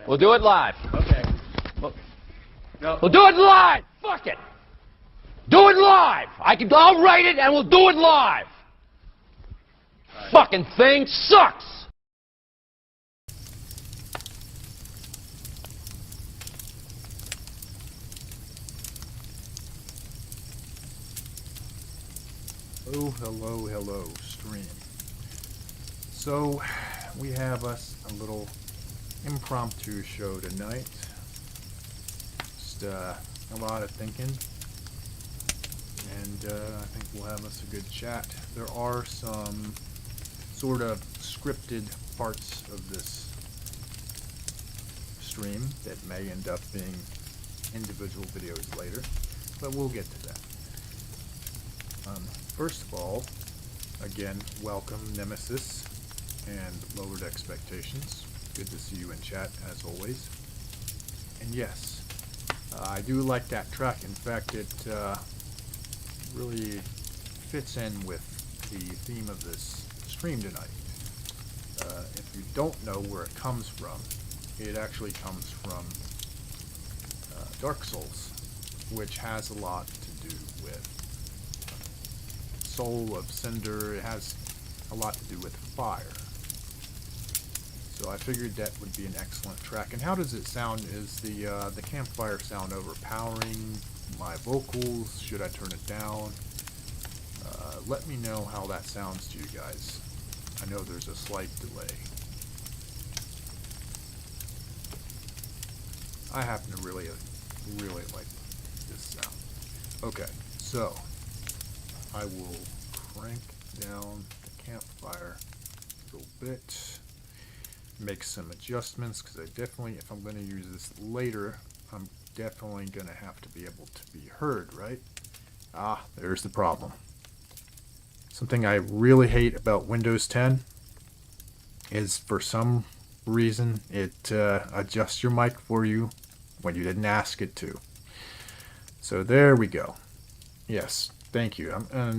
We'll do it live. Okay. No. We'll do it live. Fuck it. Do it live. I'll write it and we'll do it live. Right. Fucking thing sucks. Oh, hello, stream. So, we have us a little impromptu show tonight. Just a lot of thinking, and I think we'll have us a good chat. There are some sort of scripted parts of this stream that may end up being individual videos later, but we'll get to that. First of all, again, welcome Nemesis and Lowered Expectations. Good to see you in chat, as always. And yes, I do like that track. In fact, it really fits in with the theme of this stream tonight. If you don't know where it comes from, it actually comes from Dark Souls, which has a lot to do with Soul of Cinder. It has a lot to do with fire. So I figured that would be an excellent track. And how does it sound? Is the campfire sound overpowering my vocals? Should I turn it down? Let me know how that sounds to you guys. I know there's a slight delay. I happen to really like this sound. Okay, so I will crank down the campfire a little bit, make some adjustments, because I definitely, if I'm going to use this later, I'm definitely going to have to be able to be heard, right? Ah, there's the problem. Something I really hate about Windows 10 is, for some reason, it adjusts your mic for you when you didn't ask it to. So there we go. Yes, thank you. I'm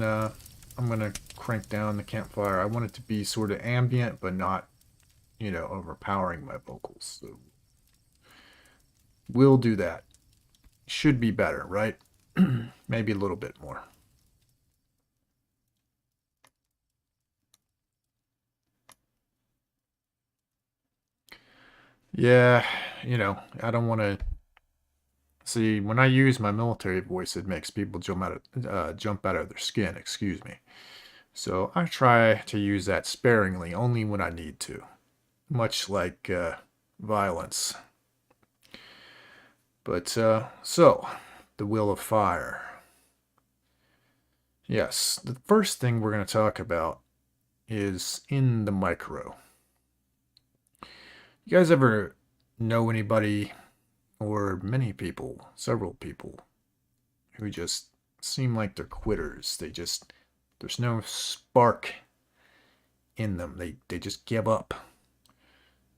gonna crank down the campfire. I want it to be sort of ambient, but not, you know, overpowering my vocals. So we'll do that. Should be better, right? Maybe a little bit more. Yeah, you know, I don't want to see, when I use my military voice, it makes people jump out of their skin, excuse me. So I try to use that sparingly, only when I need to. Much like violence. But, so, the Wheel of Fire. Yes, the first thing we're going to talk about is in the micro. You guys ever know anybody, or many people, several people, who just seem like they're quitters? There's no spark in them. They just give up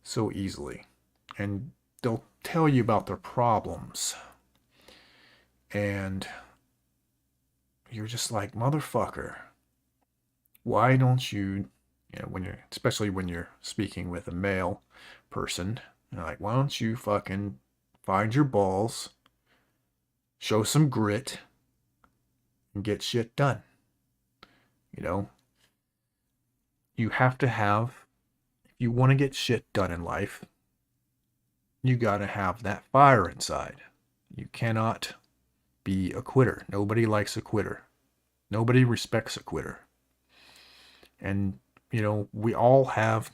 so easily. And they'll tell you about their problems. And you're just like, motherfucker, why don't you, especially when you're speaking with a male person, you're like, why don't you fucking find your balls, show some grit, and get shit done? You know, you have to have, if you want to get shit done in life, you gotta have that fire inside. You cannot be a quitter. Nobody likes a quitter. Nobody respects a quitter. And, you know, we all have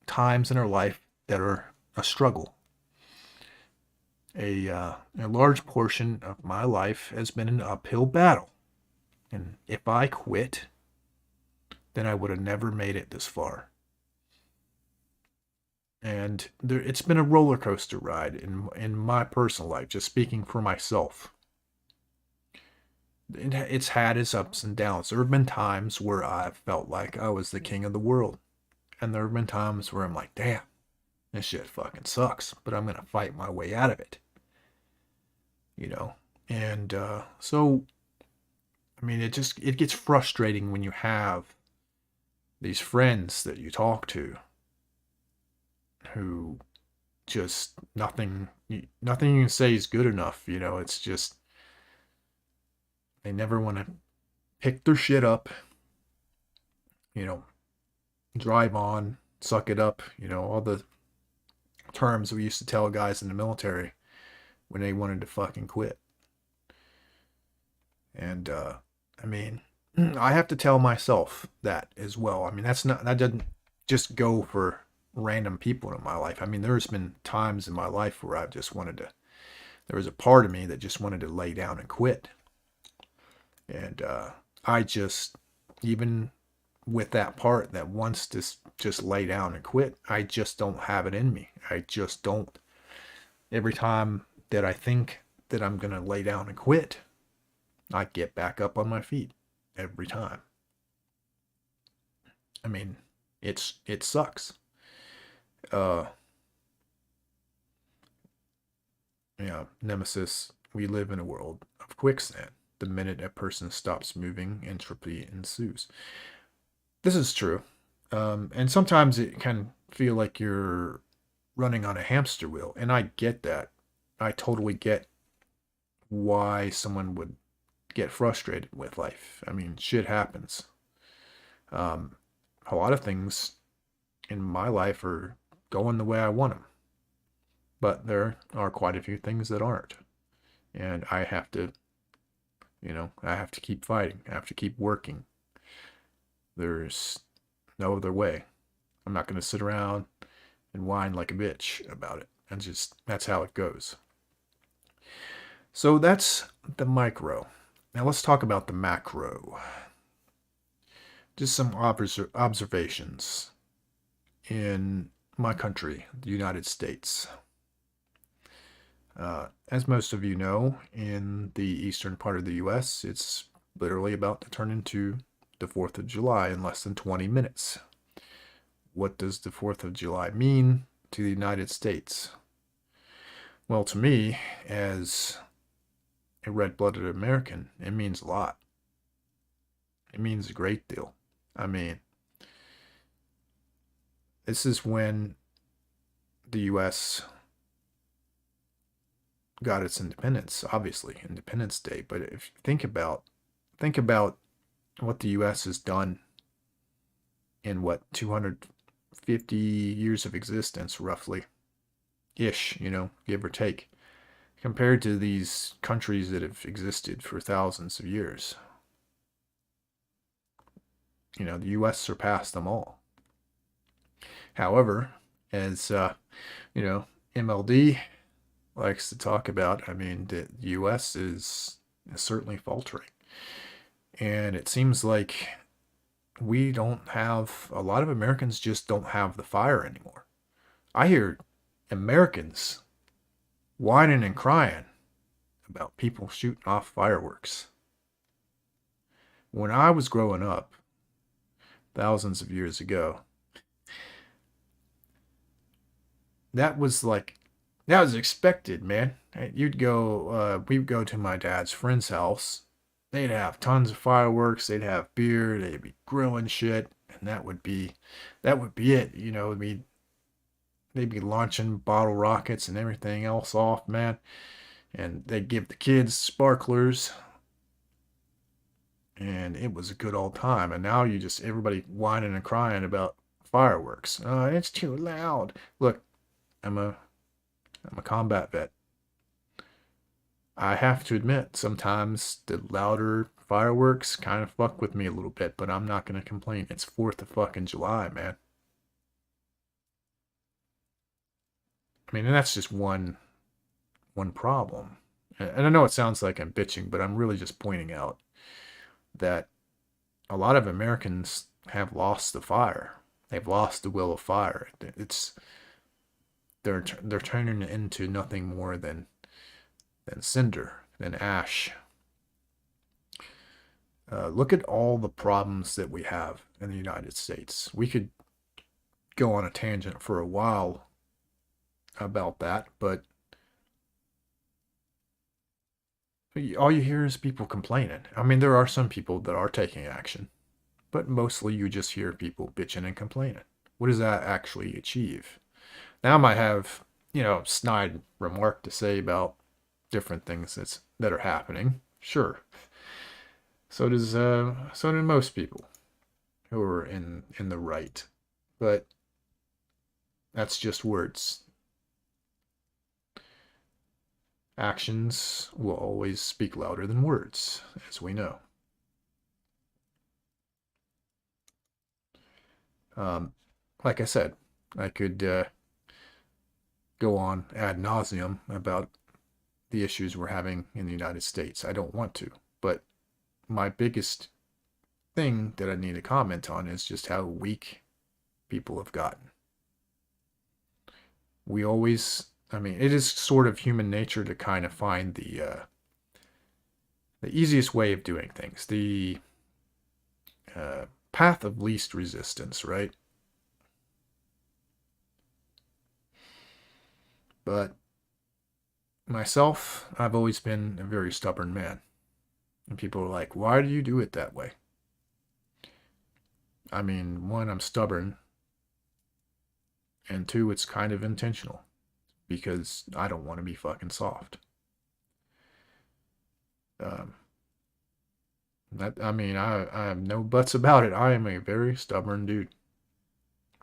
times in our life that are a struggle. A large portion of my life has been an uphill battle. And if I quit, then I would have never made it this far. And it's been a roller coaster ride in my personal life, just speaking for myself. It's had its ups and downs. There have been times where I felt like I was the king of the world. And there have been times where I'm like, damn, this shit fucking sucks, but I'm going to fight my way out of it. You know? And so, I mean, it gets frustrating when you have these friends that you talk to who just nothing you can say is good enough. It's just they never want to pick their shit up, you know, drive on, suck it up, all the terms we used to tell guys in the military when they wanted to fucking quit. And I mean, I have to tell myself that as well. I mean, that doesn't just go for random people in my life. I mean, there's been times in my life where I've just wanted to, there was a part of me that just wanted to lay down and quit. And I just, even with that part that wants to just lay down and quit, I just don't have it in me. I just don't. Every time that I think that I'm going to lay down and quit, I get back up on my feet every time. I mean, it sucks. Nemesis, we live in a world of quicksand. The minute a person stops moving, entropy ensues. This is true. And sometimes it can feel like you're running on a hamster wheel. And I get that. I totally get why someone would get frustrated with life. I mean, shit happens. A lot of things in my life are going the way I want them. But there are quite a few things that aren't. And I have to, I have to keep fighting. I have to keep working. There's no other way. I'm not going to sit around and whine like a bitch about it. And that's how it goes. So that's the micro. Now let's talk about the macro. Just some observations in my country, the United States. As most of you know, in the eastern part of the U.S., it's literally about to turn into the 4th of July in less than 20 minutes. What does the 4th of July mean to the United States? Well, to me, as a red-blooded American, it means a lot. It means a great deal. I mean, this is when the U.S. got its independence, obviously, Independence Day. But if you think about what the U.S. has done in 250 years of existence, roughly, ish, give or take, compared to these countries that have existed for thousands of years. The U.S. surpassed them all. However, as, MLD likes to talk about, I mean, the U.S. is certainly faltering. And it seems like a lot of Americans just don't have the fire anymore. I hear Americans whining and crying about people shooting off fireworks. When I was growing up, thousands of years ago, that was expected, man. We'd go to my dad's friend's house. They'd have tons of fireworks. They'd have beer. They'd be grilling shit, and that would be it. They'd be launching bottle rockets and everything else off, man. And they'd give the kids sparklers, and it was a good old time. And now everybody whining and crying about fireworks. Oh, it's too loud. Look, I'm a combat vet. I have to admit, sometimes the louder fireworks kind of fuck with me a little bit, but I'm not going to complain. It's 4th of fucking July, man. I mean, and that's just one problem. And I know it sounds like I'm bitching, but I'm really just pointing out that a lot of Americans have lost the fire. They've lost the will of fire. They're turning it into nothing more than cinder, than ash. Look at all the problems that we have in the United States. We could go on a tangent for a while about that, but all you hear is people complaining. I mean, there are some people that are taking action, but mostly you just hear people bitching and complaining. What does that actually achieve? Now I might have snide remark to say about different things that are happening. Sure. So do most people who are in the right. But that's just words. Actions will always speak louder than words, as we know. Like I said, I could go on ad nauseum about the issues we're having in the United States. I don't want to, but my biggest thing that I need to comment on is just how weak people have gotten. We always, it is sort of human nature to kind of find the easiest way of doing things, the path of least resistance, right? But myself, I've always been a very stubborn man. And people are like, why do you do it that way? One, I'm stubborn. And two, it's kind of intentional. Because I don't want to be fucking soft. I have no buts about it. I am a very stubborn dude.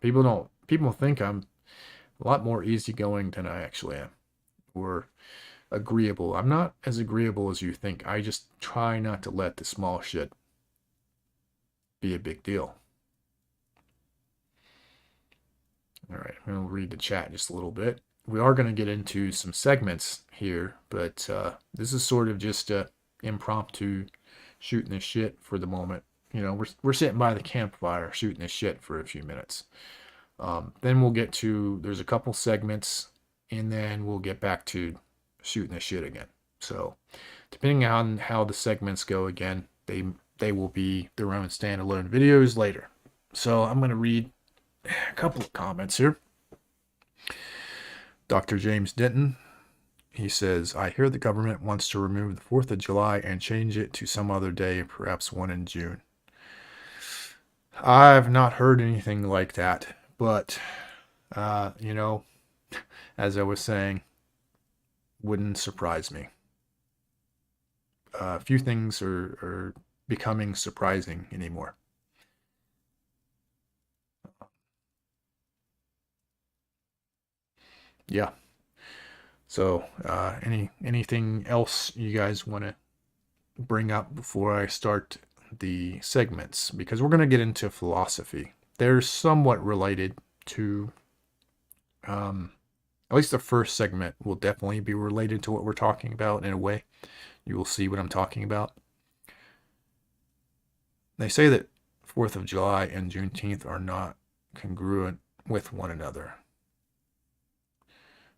People think I'm a lot more easygoing than I actually am. Or agreeable. I'm not as agreeable as you think. I just try not to let the small shit be a big deal. Alright, I'm going to read the chat just a little bit. We are going to get into some segments here, but this is sort of just impromptu shooting the shit for the moment. We're sitting by the campfire shooting the shit for a few minutes. Then we'll get to, there's a couple segments, and then we'll get back to shooting the shit again. So, depending on how the segments go again, they will be their own standalone videos later. So, I'm going to read a couple of comments here. Dr. James Denton, he says, I hear the government wants to remove the 4th of July and change it to some other day, perhaps one in June. I've not heard anything like that, but, as I was saying, wouldn't surprise me. A few things are becoming surprising anymore. Yeah. So, anything else you guys want to bring up before I start the segments? Because we're going to get into philosophy. They're somewhat related to, at least the first segment will definitely be related to what we're talking about in a way. You will see what I'm talking about. They say that 4th of July and Juneteenth are not congruent with one another,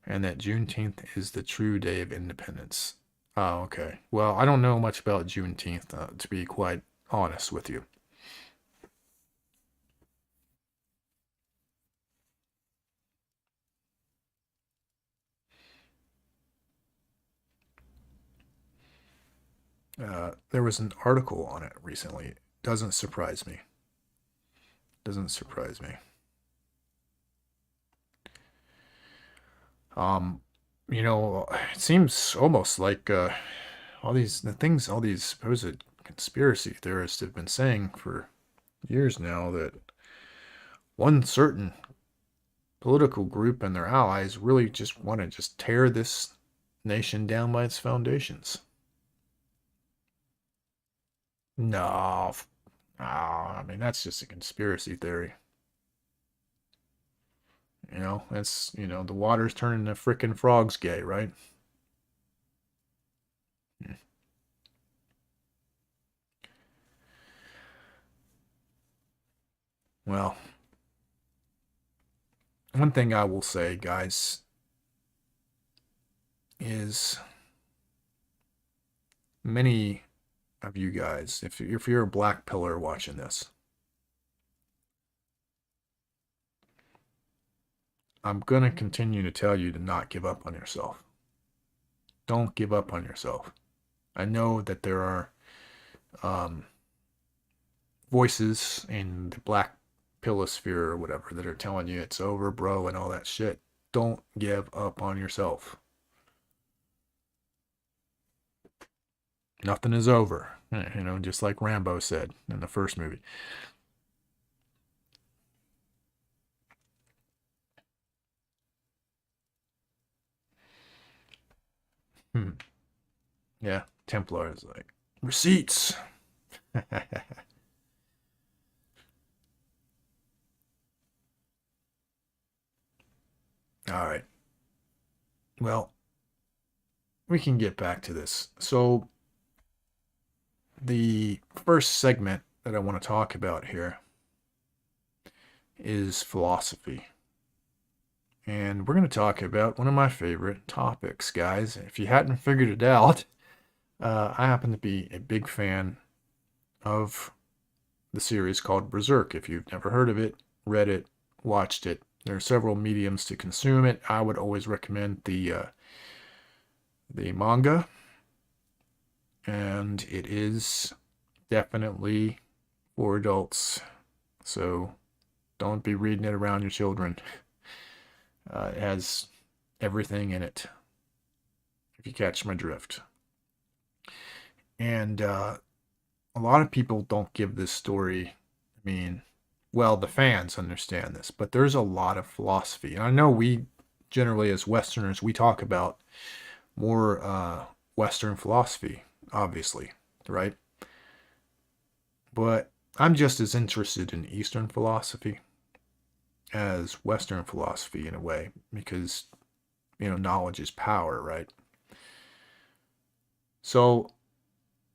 and that Juneteenth is the true day of independence. Oh, okay. Well, I don't know much about Juneteenth, to be quite honest with you. There was an article on it recently. Doesn't surprise me. Doesn't surprise me. It seems almost like all these supposed conspiracy theorists have been saying for years now that one certain political group and their allies really just want to just tear this nation down by its foundations. No, that's just a conspiracy theory. That's, the water's turning the frickin' frogs gay, right? Well, one thing I will say, guys, is many of you guys, if you're a black pillar watching this, I'm going to continue to tell you to not give up on yourself. Don't give up on yourself. I know that there are voices in the black pilosphere or whatever that are telling you it's over, bro, and all that shit. don't give up on yourself. Nothing is over, you know, just like Rambo said in the first movie. Yeah, Templar is like, receipts. All right. Well, we can get back to this. So, the first segment that I want to talk about here is philosophy. And we're going to talk about one of my favorite topics, guys. If you hadn't figured it out, I happen to be a big fan of the series called Berserk. If you've never heard of it, read it, watched it, there are several mediums to consume it. I would always recommend the manga, and it is definitely for adults, so don't be reading it around your children. It has everything in it, if you catch my drift. And a lot of people don't give this story, I mean, well, the fans understand this, but there's a lot of philosophy. And I know we generally, as Westerners, we talk about more Western philosophy, obviously, right? But I'm just as interested in Eastern philosophy as Western philosophy in a way, because, you know, knowledge is power, right? So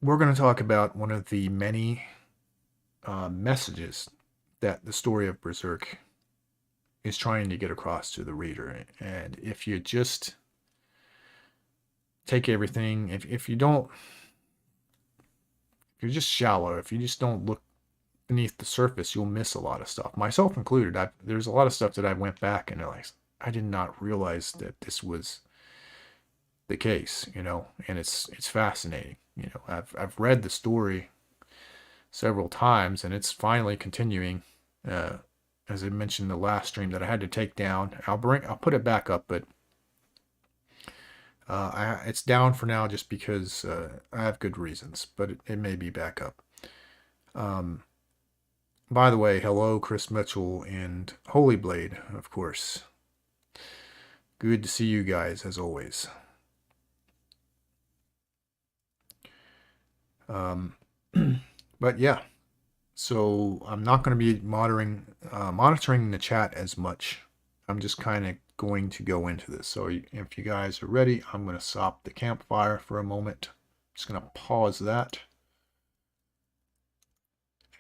we're going to talk about one of the many messages that the story of Berserk is trying to get across to the reader. And if you just take everything, if you don't, if you're just shallow, if you just don't look beneath the surface, you'll miss a lot of stuff, myself included. There's a lot of stuff that I went back and I did not realize that this was the case, you know, and it's fascinating. You know, I've read the story several times, and it's finally continuing. As I mentioned in the last stream, that I had to take down. I'll put it back up, but it's down for now just because I have good reasons, but it may be back up. By the way, hello, Chris Mitchell and Holy Blade, of course. Good to see you guys, as always. But yeah, so I'm not going to be monitoring the chat as much. I'm just kind of going to go into this. So if you guys are ready, I'm going to stop the campfire for a moment. Just going to pause that.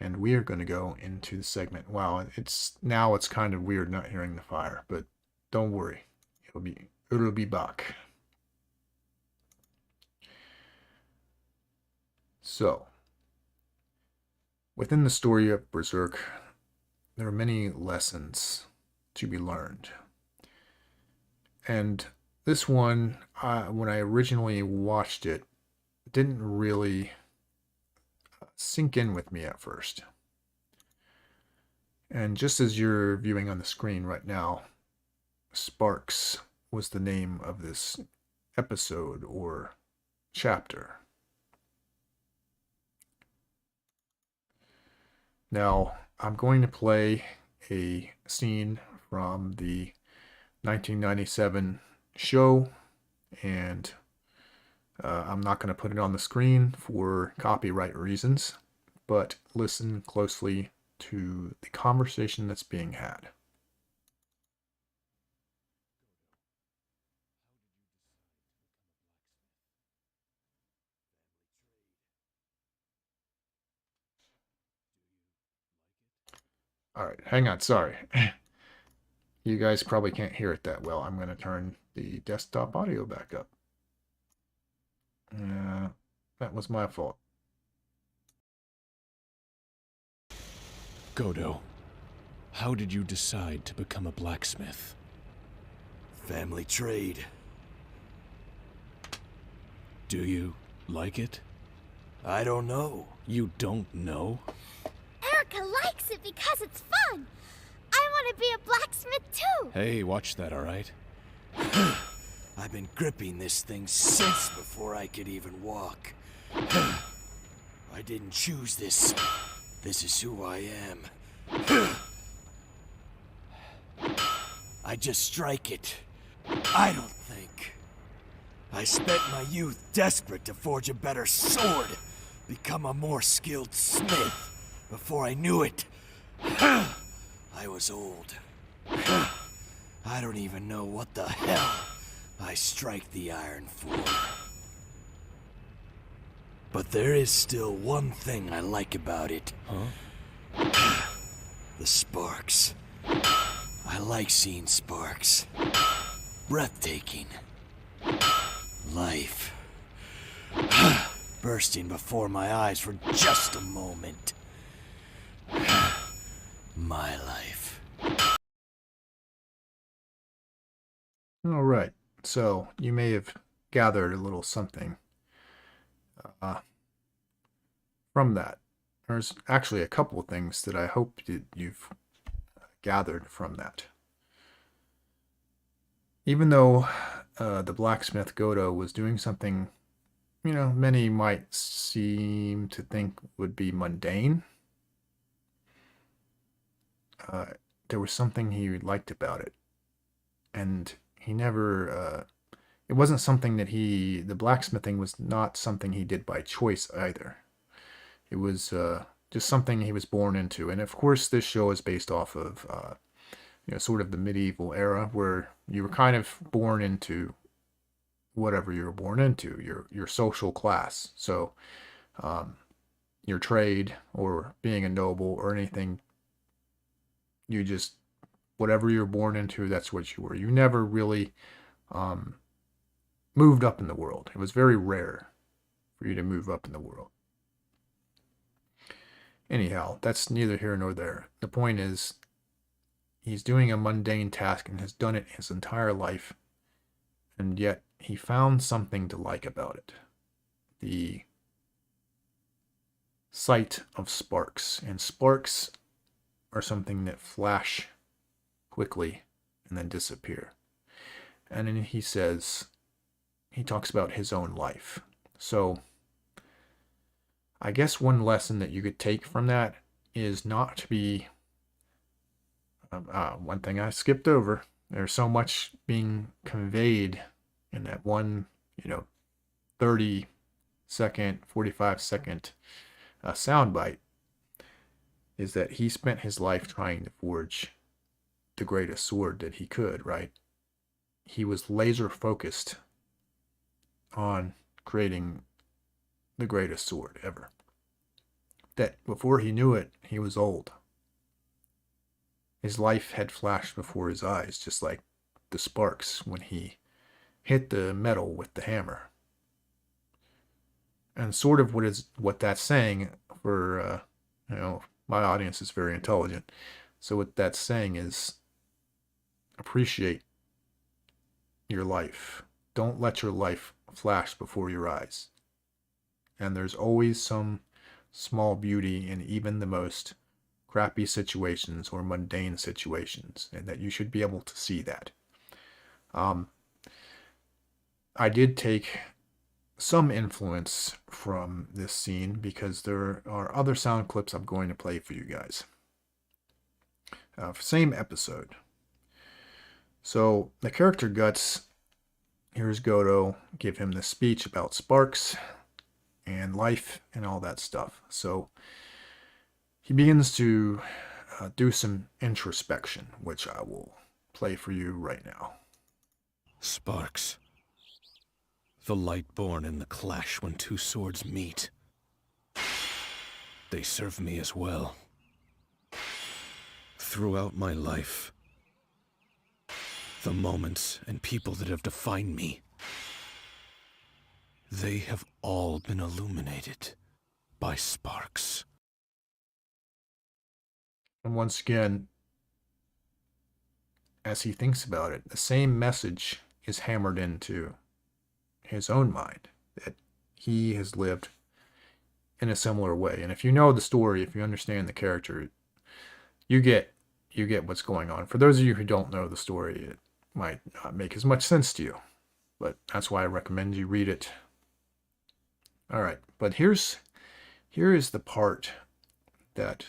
And we are going to go into the segment. Wow, it's kind of weird not hearing the fire, but don't worry. It'll be back. So, within the story of Berserk, there are many lessons to be learned. And this one, when I originally watched it, didn't really sink in with me at first. And just as you're viewing on the screen right now, Sparks was the name of this episode or chapter. Now, I'm going to play a scene from the 1997 show, and I'm not going to put it on the screen for copyright reasons, but listen closely to the conversation that's being had. All right, hang on, sorry. You guys probably can't hear it that well. I'm going to turn the desktop audio back up. That was my fault. Godo, how did you decide to become a blacksmith? Family trade. Do you like it? I don't know. You don't know? Erica likes it because it's fun. I want to be a blacksmith too. Hey, watch that, all right? I've been gripping this thing since before I could even walk. I didn't choose this. This is who I am. I just strike it. I don't think. I spent my youth desperate to forge a better sword, become a more skilled smith. Before I knew it, I was old. I don't even know what the hell I strike the iron for. But there is still one thing I like about it. Huh? The sparks. I like seeing sparks. Breathtaking. Life. Bursting before my eyes for just a moment. My life. All right. So you may have gathered a little something from that. There's actually a couple of things that I hope that you've gathered from that. Even though the blacksmith Godo was doing something, many might seem to think would be mundane, there was something he liked about it. And he never, it wasn't something that the blacksmithing was not something he did by choice either. It was just something he was born into. And of course, this show is based off of, sort of the medieval era where you were kind of born into whatever you were born into, your social class. So your trade or being a noble or anything, you just, whatever you're born into, that's what you were. You never really moved up in the world. It was very rare for you to move up in the world. Anyhow, that's neither here nor there. The point is, he's doing a mundane task and has done it his entire life, and yet he found something to like about it. The sight of sparks. And sparks are something that flash quickly and then disappear. And then he talks about his own life. So I guess one lesson that you could take from that is not to be, one thing I skipped over, there's so much being conveyed in that one, 30-second, 45-second soundbite, is that he spent his life trying to forge the greatest sword that he could, right? He was laser focused on creating the greatest sword ever. That before he knew it, he was old. His life had flashed before his eyes, just like the sparks when he hit the metal with the hammer. And sort of what that's saying for, my audience is very intelligent. So what that's saying is appreciate your life. Don't let your life flash before your eyes. And there's always some small beauty in even the most crappy situations or mundane situations, and that you should be able to see that. I did take some influence from this scene because there are other sound clips I'm going to play for you guys. Same episode. So the character Guts hears Godo give him the speech about sparks and life and all that stuff. So he begins to do some introspection, which I will play for you right now. Sparks. The light born in the clash when two swords meet. They serve me as well. Throughout my life, the moments and people that have defined me, they have all been illuminated by sparks. And once again, as he thinks about it, the same message is hammered into his own mind, that he has lived in a similar way. And if you know the story, if you understand the character, you get what's going on. For those of you who don't know the story, might not make as much sense to you, but that's why I recommend you read it. All right, but here is the part that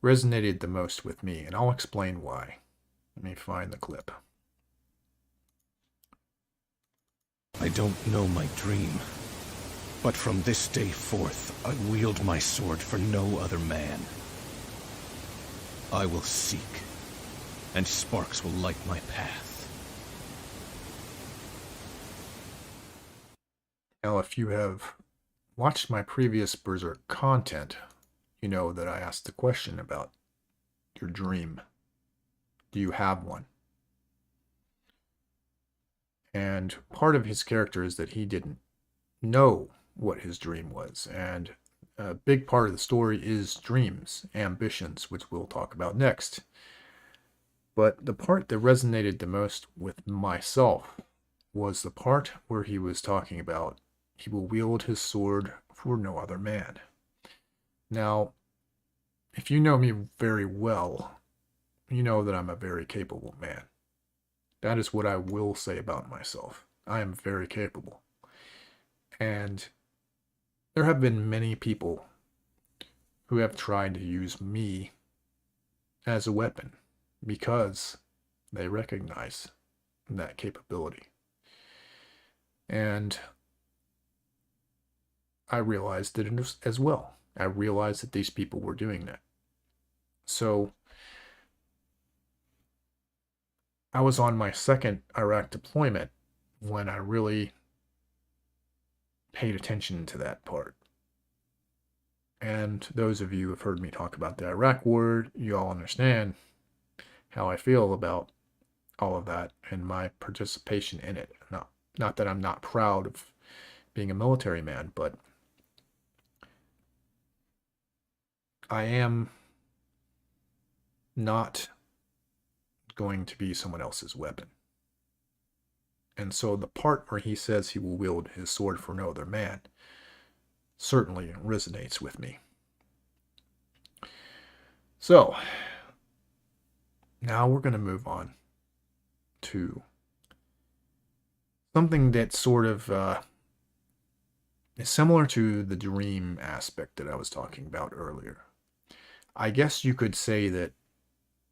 resonated the most with me, and I'll explain why. Let me find the clip. I don't know my dream, but from this day forth I wield my sword for no other man. I will seek, and sparks will light my path. Now, if you have watched my previous Berserk content, you know that I asked the question about your dream. Do you have one? And part of his character is that he didn't know what his dream was. And a big part of the story is dreams, ambitions, which we'll talk about next. But the part that resonated the most with myself was the part where he was talking about he will wield his sword for no other man. Now, if you know me very well, you know that I'm a very capable man. That is what I will say about myself. I am very capable. And there have been many people who have tried to use me as a weapon because they recognize that capability. And I realized it as well. I realized that these people were doing that. So I was on my second Iraq deployment when I really paid attention to that part. And those of you who have heard me talk about the Iraq War, you all understand how I feel about all of that and my participation in it. Not that I'm not proud of being a military man, but I am not going to be someone else's weapon. And so the part where he says he will wield his sword for no other man certainly resonates with me. So now we're going to move on to something that sort of is similar to the dream aspect that I was talking about earlier. I guess you could say that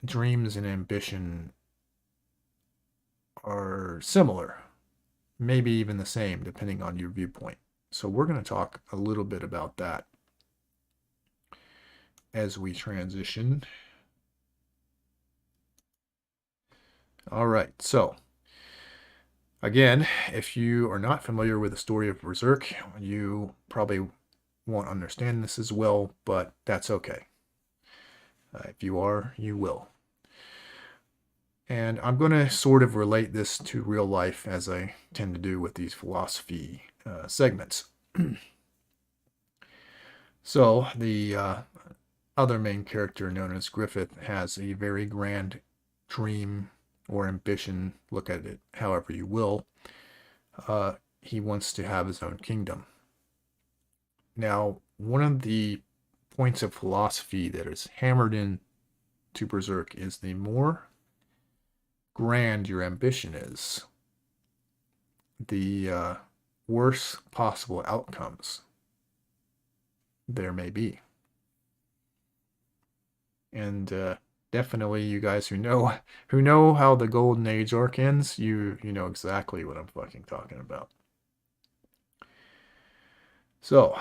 dreams and ambition are similar, maybe even the same, depending on your viewpoint. So we're going to talk a little bit about that as we transition. All right, so again, if you are not familiar with the story of Berserk, you probably won't understand this as well, but that's okay. If you are, you will. And I'm going to sort of relate this to real life as I tend to do with these philosophy segments. So the other main character known as Griffith has a very grand dream or ambition, look at it however you will. He wants to have his own kingdom. Now, one of the points of philosophy that is hammered in to Berserk is the more grand your ambition is, the worse possible outcomes there may be. And definitely you guys who know how the Golden Age arc ends, you know exactly what I'm fucking talking about. So,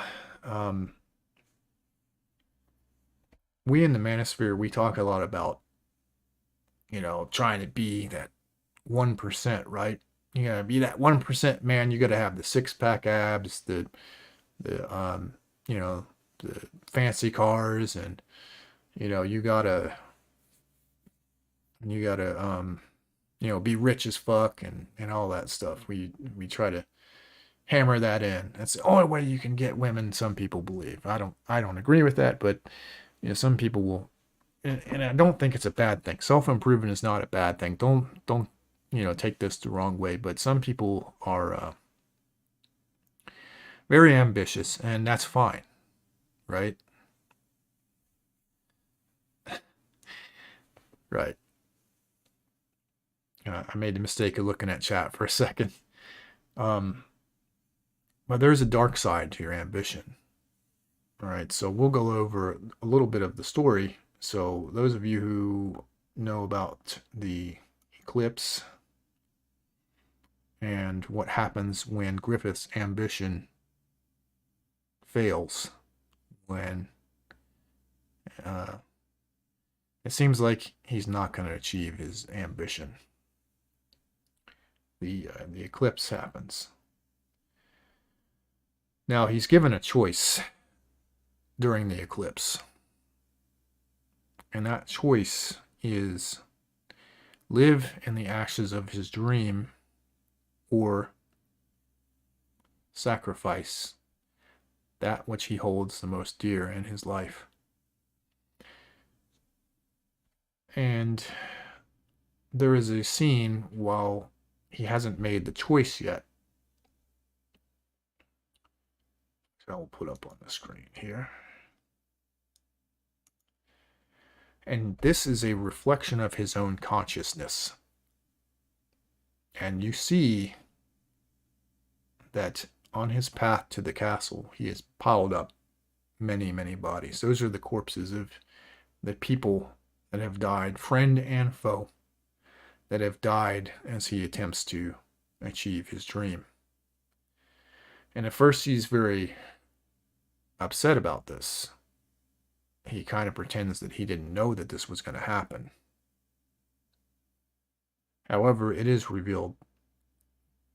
we in the Manosphere, we talk a lot about, trying to be that 1%, right? You gotta be that 1% man. You gotta have the six-pack abs, the fancy cars, and you gotta be rich as fuck and all that stuff. We try to hammer that in. That's the only way you can get women, some people believe. I don't agree with that, but some people will, and I don't think it's a bad thing. Self-improvement is not a bad thing. Don't take this the wrong way, but some people are very ambitious, and that's fine, right? Right. I made the mistake of looking at chat for a second. But there's a dark side to your ambition. All right, so we'll go over a little bit of the story. So those of you who know about the eclipse and what happens when Griffith's ambition fails, when it seems like he's not going to achieve his ambition. The eclipse happens. Now he's given a choice during the eclipse. And that choice is live in the ashes of his dream or sacrifice that which he holds the most dear in his life. And there is a scene while he hasn't made the choice yet. So I'll put up on the screen here. And this is a reflection of his own consciousness. And you see that on his path to the castle, he has piled up many, many bodies. Those are the corpses of the people that have died, friend and foe, that have died as he attempts to achieve his dream. And at first he's very upset about this. He kind of pretends that he didn't know that this was going to happen. However, it is revealed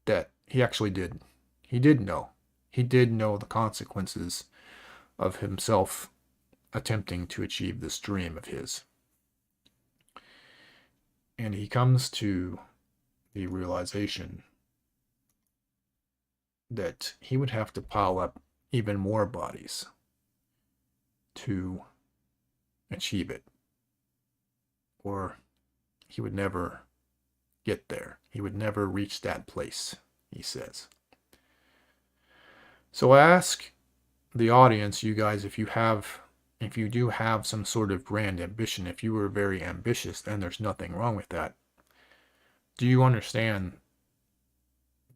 that he actually did. He did know. He did know the consequences of himself attempting to achieve this dream of his. And he comes to the realization that he would have to pile up even more bodies to achieve it, or he would never get there. He would never reach that place, he says. So I ask the audience, you guys, if you do have some sort of grand ambition, if you were very ambitious, then there's nothing wrong with that. Do you understand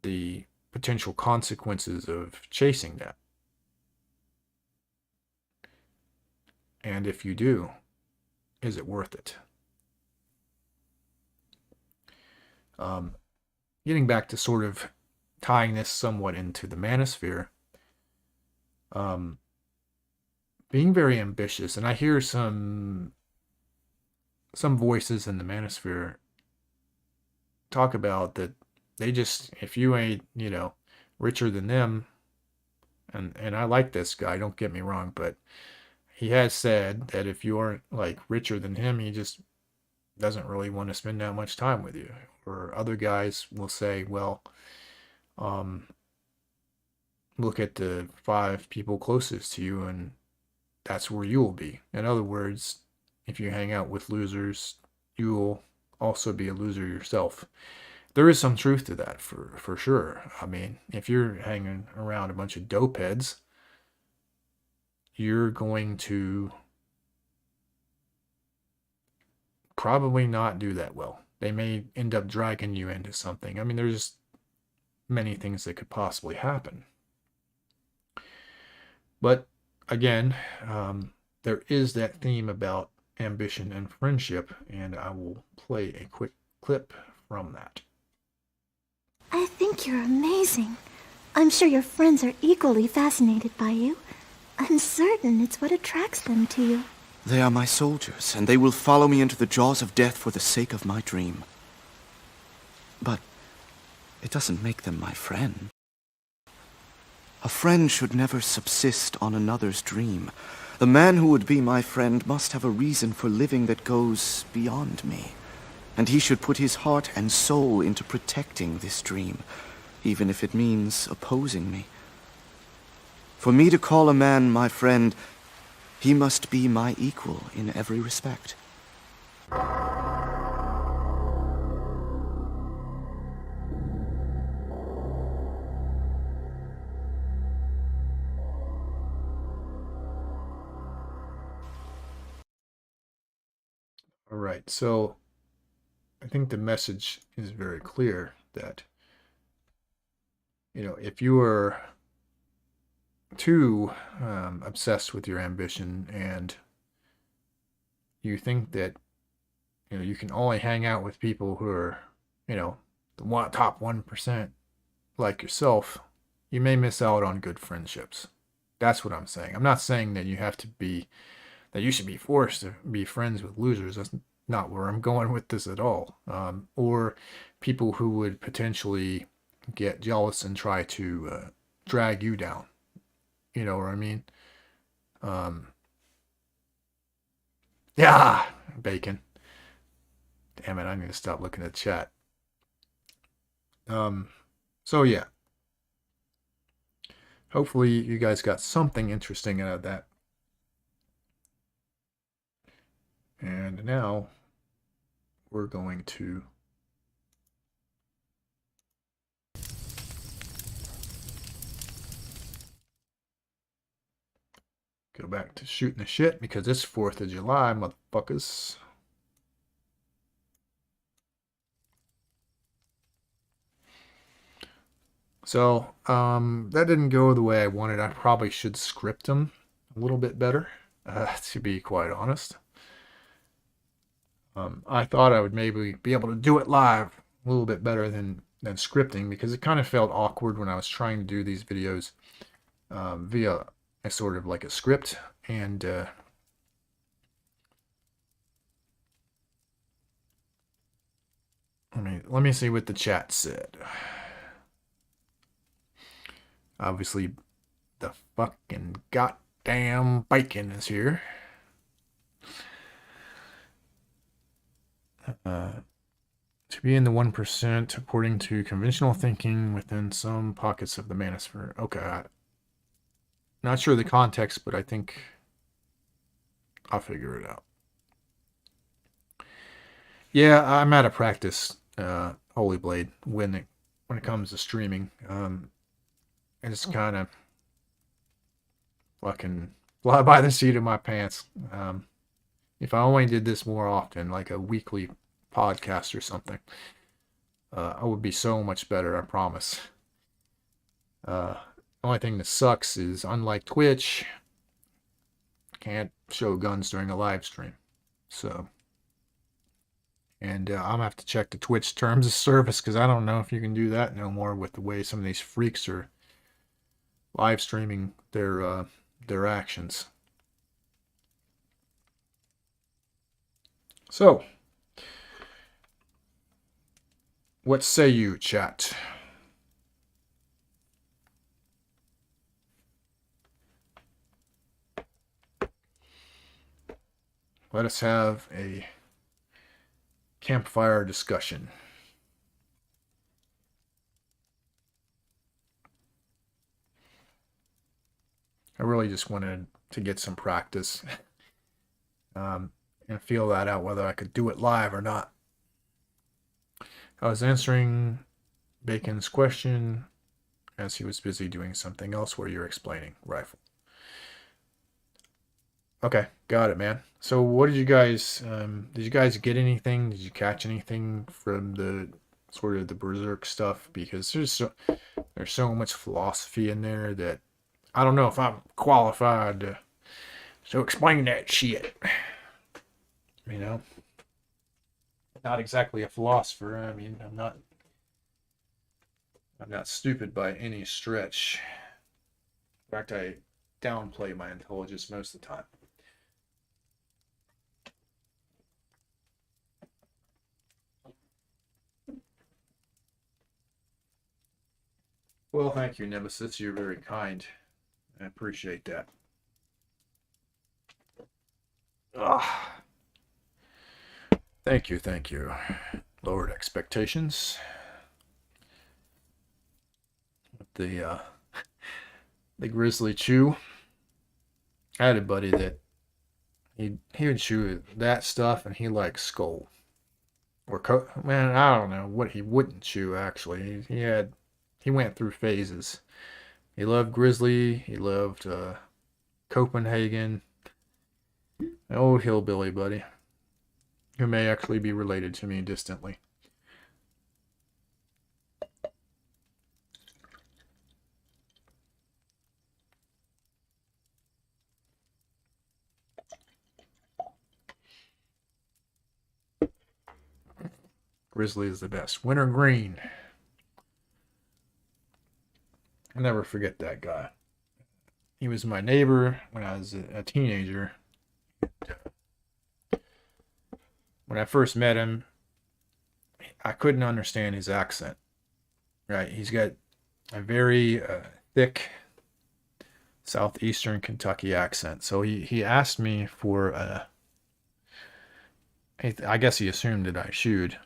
the potential consequences of chasing that? And if you do, is it worth it? Getting back to sort of tying this somewhat into the manosphere, being very ambitious, and I hear some voices in the manosphere talk about that they just, if you ain't, richer than them, and I like this guy, don't get me wrong, but he has said that if you aren't like richer than him, he just doesn't really want to spend that much time with you. Or other guys will say, well, look at the 5 people closest to you and that's where you will be. In other words, if you hang out with losers, you will also be a loser yourself. There is some truth to that for sure. I mean, if you're hanging around a bunch of dope heads, you're going to probably not do that well. They may end up dragging you into something. I mean, there's many things that could possibly happen. But again, there is that theme about ambition and friendship, and I will play a quick clip from that. I think you're amazing. I'm sure your friends are equally fascinated by you. I'm certain it's what attracts them to you. They are my soldiers, and they will follow me into the jaws of death for the sake of my dream. But it doesn't make them my friend. A friend should never subsist on another's dream. The man who would be my friend must have a reason for living that goes beyond me. And he should put his heart and soul into protecting this dream, even if it means opposing me. For me to call a man my friend, he must be my equal in every respect. All right, so I think the message is very clear that, if you are too obsessed with your ambition and you think that, you can only hang out with people who are, the top 1% like yourself, you may miss out on good friendships. That's what I'm saying. I'm not saying that you should be forced to be friends with losers. That's not where I'm going with this at all. Or people who would potentially get jealous and try to drag you down. You know what I mean? Yeah, bacon. Damn it, I need to stop looking at chat. So yeah. Hopefully you guys got something interesting out of that. And now we're going to go back to shooting the shit because it's 4th of July, motherfuckers. So, that didn't go the way I wanted. I probably should script them a little bit better, to be quite honest. I thought I would maybe be able to do it live a little bit better than scripting, because it kind of felt awkward when I was trying to do these videos via a sort of like a script. And let me see what the chat said. Obviously, the fucking goddamn bacon is here. To be in the 1% according to conventional thinking within some pockets of the manosphere. Okay, not sure the context, but I think I'll figure it out. Yeah, I'm out of practice, Holy Blade, when it comes to streaming. I just kind of fucking fly by the seat of my pants. If I only did this more often, like a weekly podcast or something, I would be so much better, I promise. The only thing that sucks is, unlike Twitch, can't show guns during a live stream. So, and I'm gonna have to check the Twitch terms of service, because I don't know if you can do that no more with the way some of these freaks are live streaming their actions. So, what say you, chat? Let us have a campfire discussion. I really just wanted to get some practice and feel that out, whether I could do it live or not. I was answering Bacon's question as he was busy doing something else where you're explaining rifle. Okay, got it, man. So what did you guys get anything? Did you catch anything from the sort of the Berserk stuff? Because there's so much philosophy in there that I don't know if I'm qualified to explain that shit. You know? Not exactly a philosopher. I mean, I'm not stupid by any stretch. In fact, I downplay my intelligence most of the time. Well, thank you, Nemesis. You're very kind. I appreciate that. Ugh. Thank you. Lowered expectations. The Grizzly Chew. I had a buddy that he would chew that stuff, and he liked Skull. Or man, I don't know what he wouldn't chew. Actually, he went through phases. He loved Grizzly. He loved Copenhagen. An old hillbilly buddy. who may actually be related to me distantly. Grizzly is the best. Winter Green. I'll never forget that guy. He was my neighbor when I was a teenager. When I first met him, I couldn't understand his accent. Right? He's got a very thick southeastern Kentucky accent. So he asked me for I guess he assumed that I shoot,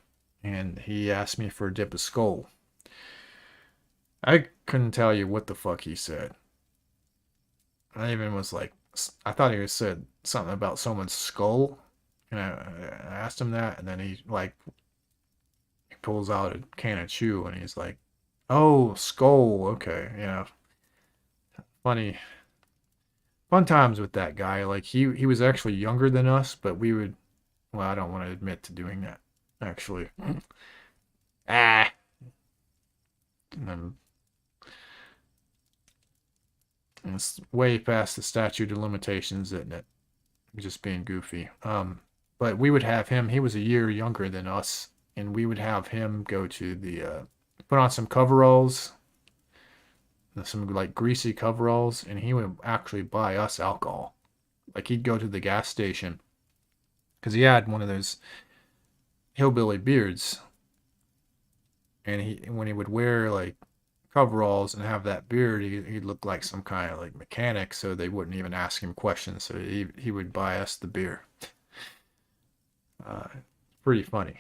and he asked me for a dip of skull. I couldn't tell you what the fuck he said. I even was like, I thought he said something about someone's skull, and I asked him that, and then he pulls out a can of chew, and he's like, "Oh, skull, okay, yeah." Funny, fun times with that guy. Like he was actually younger than us, but we would. Well, I don't want to admit to doing that, actually. It's way past the statute of limitations, isn't it? Just being goofy. But we would have him. He was a year younger than us, and we would have him go to the put on some coveralls, some like greasy coveralls, and he would actually buy us alcohol. Like he'd go to the gas station because he had one of those hillbilly beards, and when he would wear like coveralls and have that beard, he'd look like some kind of like mechanic, so they wouldn't even ask him questions. So he would buy us the beer. Pretty funny.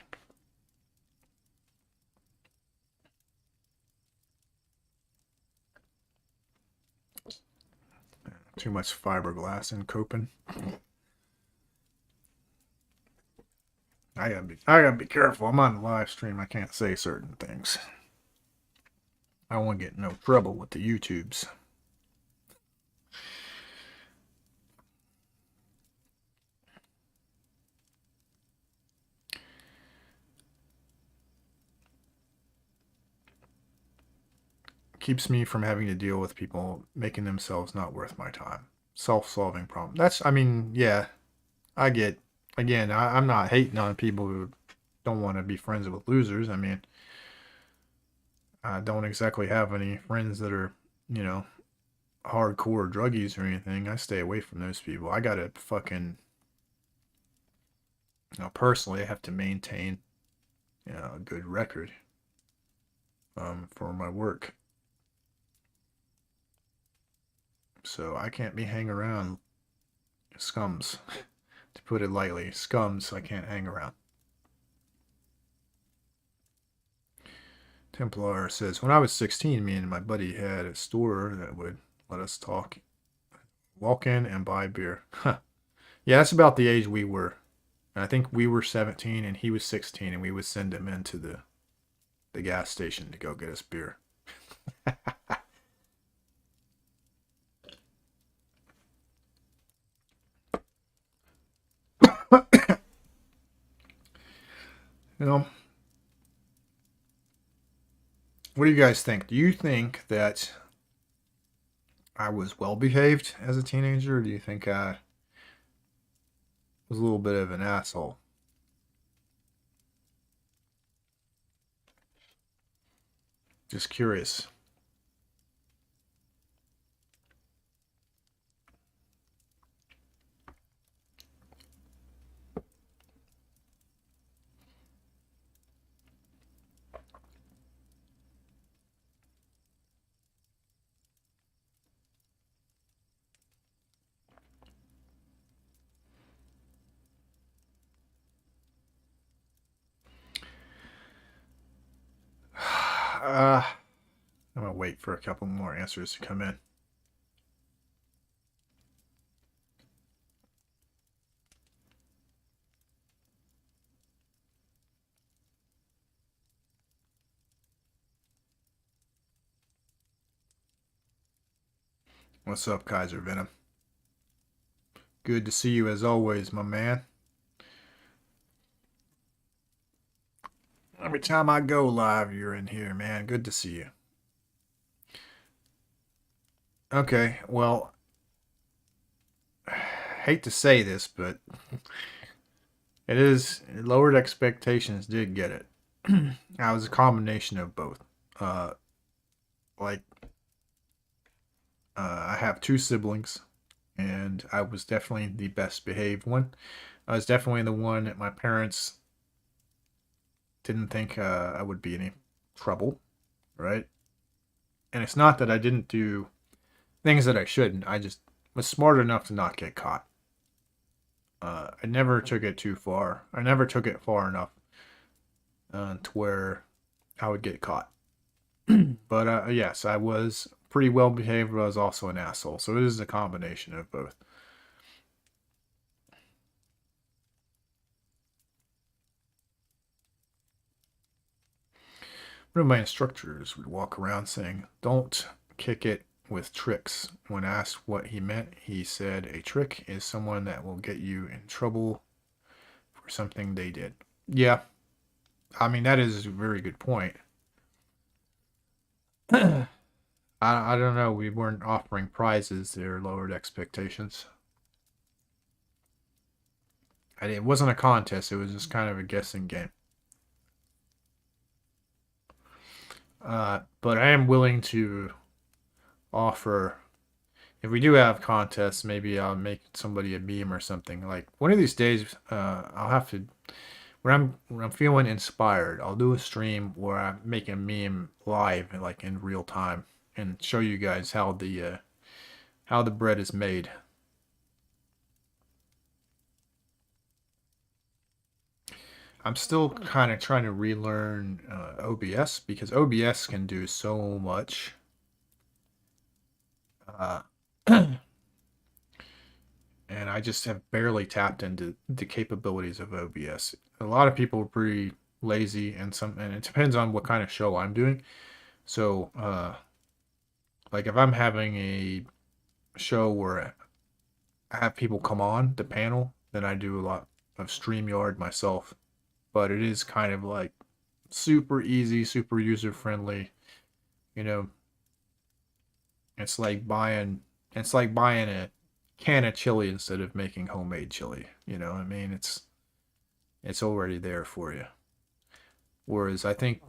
Too much fiberglass in coping. I gotta be careful. I'm on the live stream. I can't say certain things. I don't want to get in no trouble with the YouTubes. Keeps me from having to deal with people making themselves not worth my time. Self-solving problem. I mean, yeah, I get, again, I'm not hating on people who don't want to be friends with losers. I mean, I don't exactly have any friends that are, hardcore druggies or anything. I stay away from those people. I gotta fucking, personally, I have to maintain, a good record, for my work. So I can't be hanging around scums, to put it lightly. Scums, I can't hang around. Templar says, when I was 16, me and my buddy had a store that would let us walk in and buy beer. Huh. Yeah, that's about the age we were. And I think we were 17 and he was 16, and we would send him into the gas station to go get us beer. What do you guys think? Do you think that I was well behaved as a teenager, or do you think I was a little bit of an asshole? Just curious. I'm going to wait for a couple more answers to come in. What's up, Kaiser Venom? Good to see you as always, my man. Every time I go live, you're in here, man. Good to see you. Okay, well, hate to say this, but lowered expectations did get it. It was a combination of both. Like, I have two siblings, and I was definitely the best behaved one. I was definitely the one that my parents didn't think I would be any trouble, right? And it's not that I didn't do things that I shouldn't. I just was smart enough to not get caught. I never took it too far. I never took it far enough to where I would get caught. But yes, I was pretty well behaved, but I was also an asshole. So it is a combination of both. One of my instructors would walk around saying, "Don't kick it with tricks." When asked what he meant, he said, "A trick is someone that will get you in trouble for something they did." Yeah, I mean, that is a very good point. I don't know. We weren't offering prizes there, lowered expectations. It wasn't a contest. It was just kind of a guessing game. But I am willing to offer, if we do have contests, maybe I'll make somebody a meme or something. Like one of these days, I'll have to, when I'm feeling inspired, I'll do a stream where I make a meme live, like in real time, and show you guys how the bread is made. I'm still kind of trying to relearn OBS because OBS can do so much. And I just have barely tapped into the capabilities of OBS. A lot of people are pretty lazy, and it depends on what kind of show I'm doing. So, like if I'm having a show where I have people come on the panel, then I do a lot of StreamYard myself. But it is kind of like super easy, super user friendly. You know, it's like buying a can of chili instead of making homemade chili. You know what I mean? It's already there for you. Whereas I think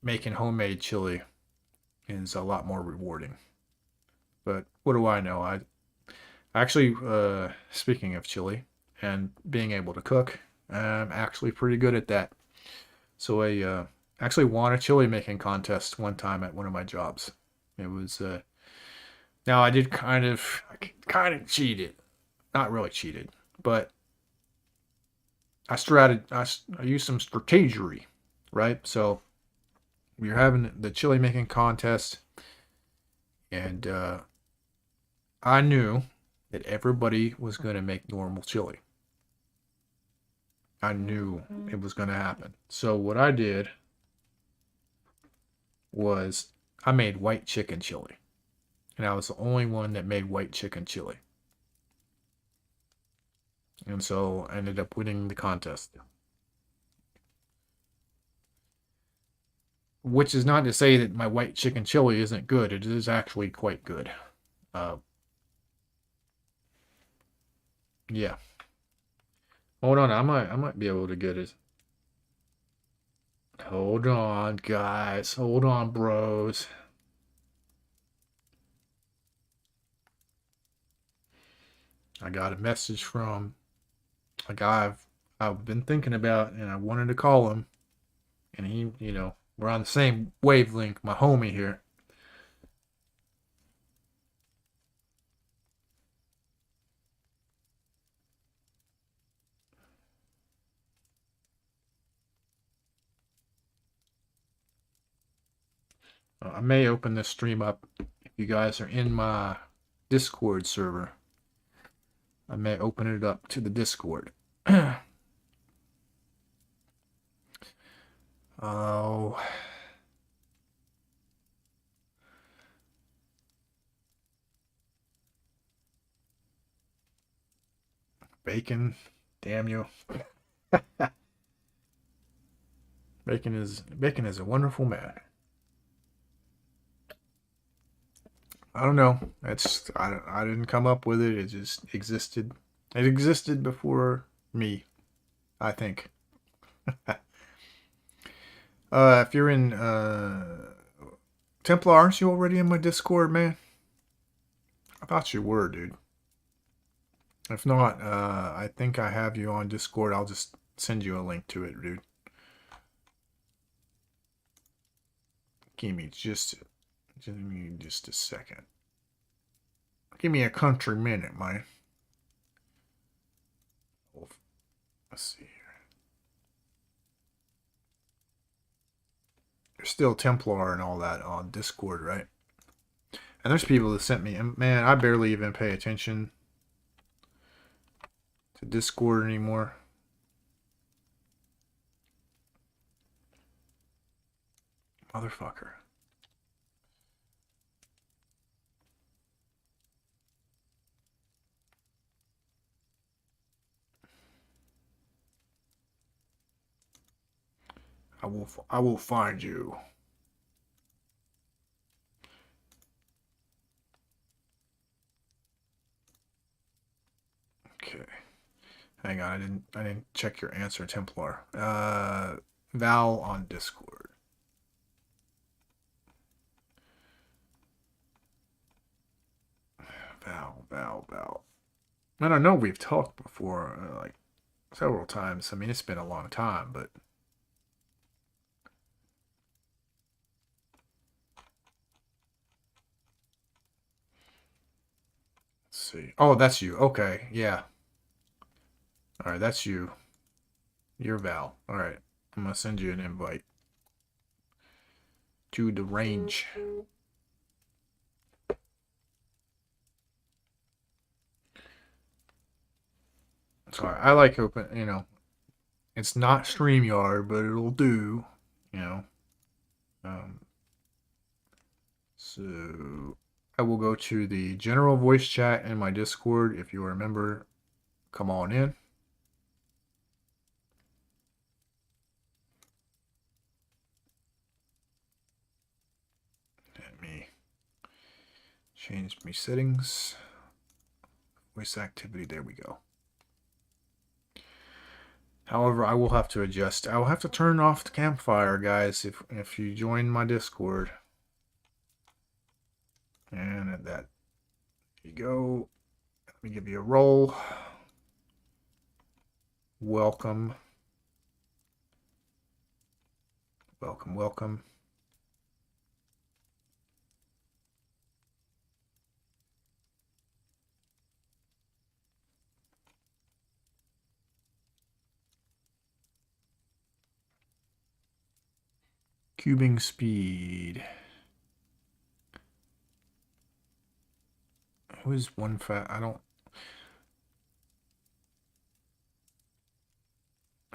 making homemade chili is a lot more rewarding. But what do I know? I actually, speaking of chili and being able to cook, I'm actually pretty good at that. So I actually won a chili making contest one time at one of my jobs. It was now I did kind of cheated, not really cheated, but I used some strategery, right? So we were having the chili making contest, and I knew that everybody was going to make normal chili. I knew it was going to happen. So what I did was I made white chicken chili. And I was the only one that made white chicken chili. And so I ended up winning the contest. Which is not to say that my white chicken chili isn't good. It is actually quite good. Yeah. Hold on, I might be able to get it. Hold on, guys. Hold on, bros. I got a message from a guy I've been thinking about, and I wanted to call him. And he, we're on the same wavelength, my homie here. I may open this stream up if you guys are in my Discord server. I may open it up to the Discord. Oh. Bacon. Damn you. Bacon is a wonderful man. I don't know. I didn't come up with it. It just existed. It existed before me, I think. If you're in Templar, aren't you already in my Discord, man? I thought you were, dude. If not, I think I have you on Discord. I'll just send you a link to it, dude. Give me just a second. Give me a country minute, man. Let's see here. You're still Templar and all that on Discord, right? And there's people that sent me, and man, I barely even pay attention to Discord anymore. Motherfucker. I will find you. Okay. Hang on, I didn't check your answer, Templar. Val on Discord. Val. Man, I know we've talked before, like several times. I mean, it's been a long time, but let's see. Oh, that's you. Okay, yeah. All right, that's you. You're Val. All right, I'm gonna send you an invite to the range. Sorry, I like open, you know, it's not StreamYard, but it'll do, you know. So I will go to the general voice chat in my Discord. If you are a member, come on in. Let me change my settings. Voice activity, there we go. However, I will have to adjust. I will have to turn off the campfire, guys, if you join my Discord. And at that, there you go. Let me give you a roll. Welcome. Welcome. Cubing speed. Who is one fast?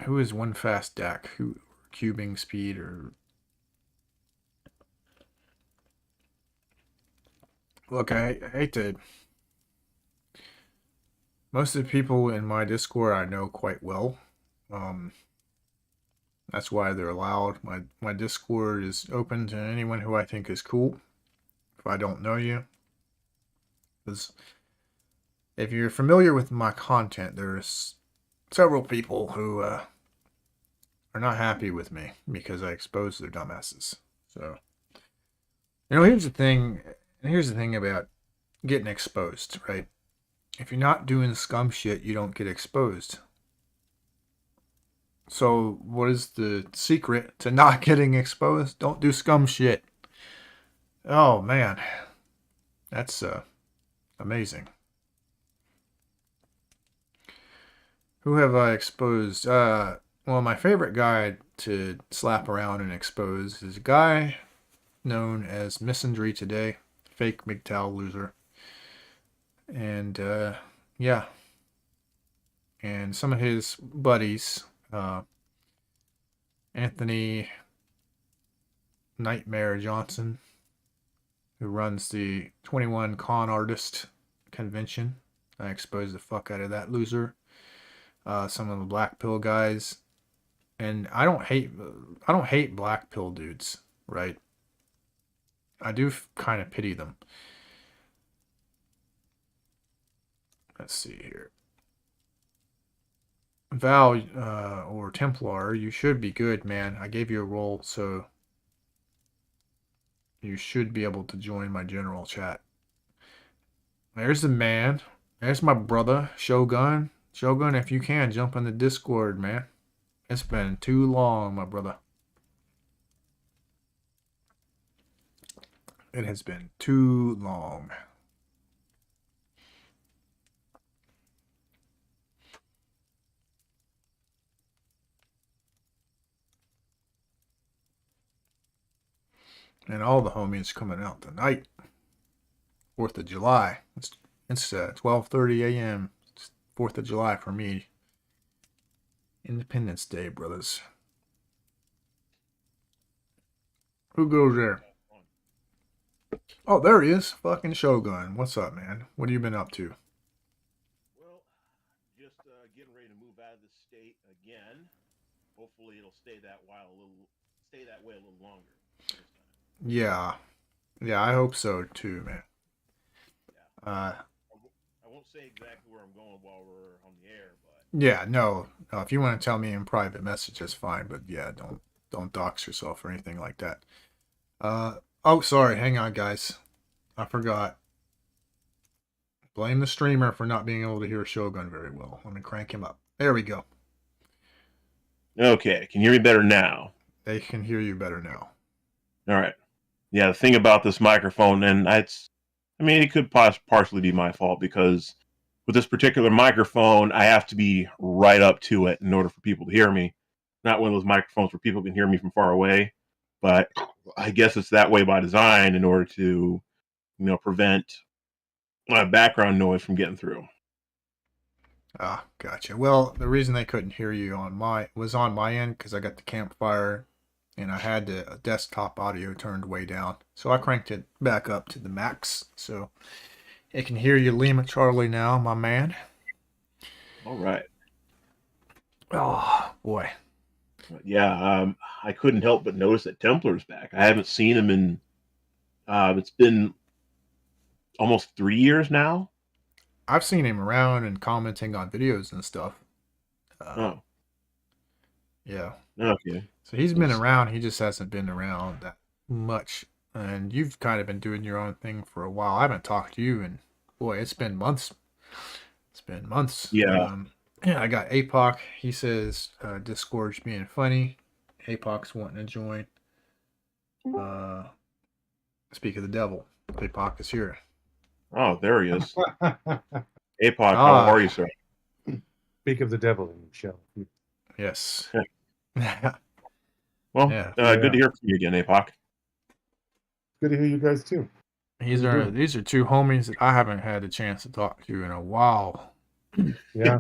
Who is one fast DAC? Who cubing speed or? Look, I hate to. Most of the people in my Discord I know quite well. That's why they're allowed. My Discord is open to anyone who I think is cool. If I don't know you. Because if you're familiar with my content, there's several people who are not happy with me because I expose their dumbasses. So, you know, here's the thing about getting exposed, right? If you're not doing scum shit, you don't get exposed. So, what is the secret to not getting exposed? Don't do scum shit. Oh, man. That's amazing. Who have I exposed? Well, my favorite guy to slap around and expose is a guy known as Misandry Today. Fake MGTOW loser. And, yeah. And some of his buddies... Anthony Nightmare Johnson, who runs the 21 Con Artist Convention. I exposed the fuck out of that loser. Some of the Black Pill guys And I don't hate black pill dudes, right? I do kind of pity them. Let's see here. Val or Templar, you should be good, man. I gave you a role, so you should be able to join my general chat. There's the man. There's my brother, Shogun. Shogun, if you can, jump on the Discord, man. It's been too long, my brother. It has been too long. And all the homies coming out tonight. 4th of July. It's 12:30 a.m. It's 4th of July for me. Independence Day, brothers. Who goes there? Oh, there he is. Fucking Shogun. What's up, man? What have you been up to? Well, just getting ready to move out of the state again. Hopefully, it'll stay that way a little longer. Yeah. Yeah, I hope so too, man. Yeah. I won't say exactly where I'm going while we're on the air, but Yeah, no. If you want to tell me in private message, that's fine. But yeah, don't dox yourself or anything like that. Oh, sorry. Hang on, guys. I forgot. Blame the streamer for not being able to hear Shogun very well. Let me crank him up. There we go. okay. Can you hear me better now? They can hear you better now. All right. Yeah, the thing about this microphone, and it could partially be my fault because with this particular microphone, I have to be right up to it in order for people to hear me. Not one of those microphones where people can hear me from far away, but I guess it's that way by design in order to, prevent my background noise from getting through. Ah, gotcha. Well, the reason they couldn't hear you on my end because I got the campfire and I had the desktop audio turned way down. So I cranked it back up to the max. So it can hear you, Lima Charlie, now, my man. All right. Oh, boy. Yeah, I couldn't help but notice that Templar's back. I haven't seen him in, it's been almost 3 years now. I've seen him around and commenting on videos and stuff. Oh, Yeah. okay. So he's been around. He just hasn't been around that much. And you've kind of been doing your own thing for a while. I haven't talked to you, and boy, it's been months. It's been months. Yeah. Yeah, I got APOC. He says Discord's being funny. APOC's wanting to join. Speak of the devil. APOC is here. Oh, there he is. APOC, how are you, sir? Speak of the devil in Michelle. Yes. Well, Yeah. good to hear from you again, APOC. Good to hear you guys too. These are two homies that I haven't had a chance to talk to in a while. Yeah.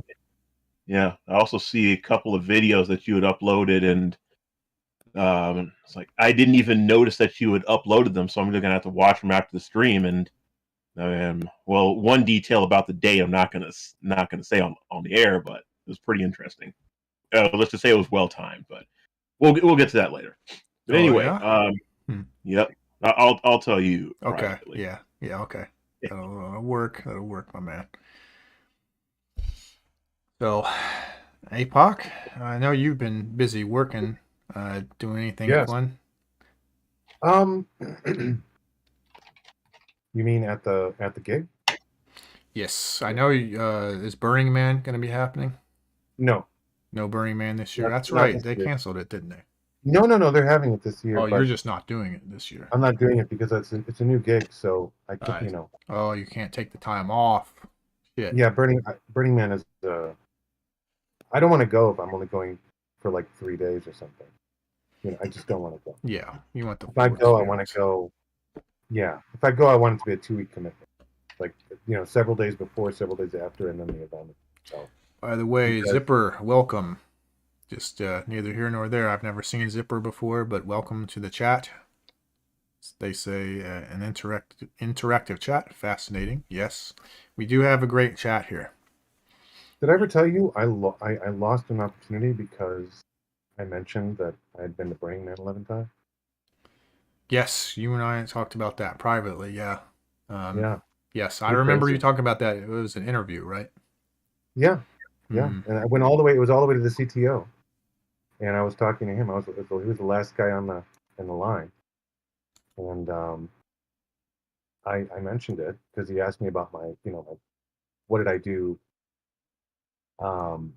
Yeah, I also see a couple of videos that you had uploaded, and it's like I didn't even notice that you had uploaded them, so I'm gonna have to watch them after the stream. And well, one detail about the day I'm not gonna say on the air, but it was pretty interesting. Let's just say it was well timed, but we'll get to that later. But anyway, yeah? Yep, I'll tell you. Okay. privately. Yeah. Okay. That'll work. That'll work, my man. So, APOC, I know you've been busy working. Doing anything Yes. fun? You mean at the gig? Yes, I know. Is Burning Man going to be happening? No. No Burning Man this year. Not- That's not right. this They year. canceled it, didn't they? No, they're having it this year. Oh, but you're just not doing it this year. I'm not doing it because it's a new gig, so I Right. can't, Oh, you can't take the time off. Shit. Yeah, Burning Man is I don't want to go if I'm only going for like 3 days or something. I just don't want to go. Yeah. You want the. If I full go, I want experience. to go. Yeah, if I go, I want it to be a 2-week commitment. Like, several days before, several days after, and then the event. So, By the way, because- Zipper, welcome. Just neither here nor there. I've never seen Zipper before, but welcome to the chat. They say an interactive chat. Fascinating. Yes, we do have a great chat here. did I ever tell you I lost an opportunity because I mentioned that I had been to Burning Man 11 times? Yes, you and I talked about that privately. Yeah. Yeah. Yes, I You're remember you crazy. talking about that. It was an interview, right? Yeah. Yeah. Hmm. And I went all the way. It was all the way to the CTO, and I was talking to him. He was the last guy on the in the line, and I mentioned it because he asked me about my, like, what did I do um,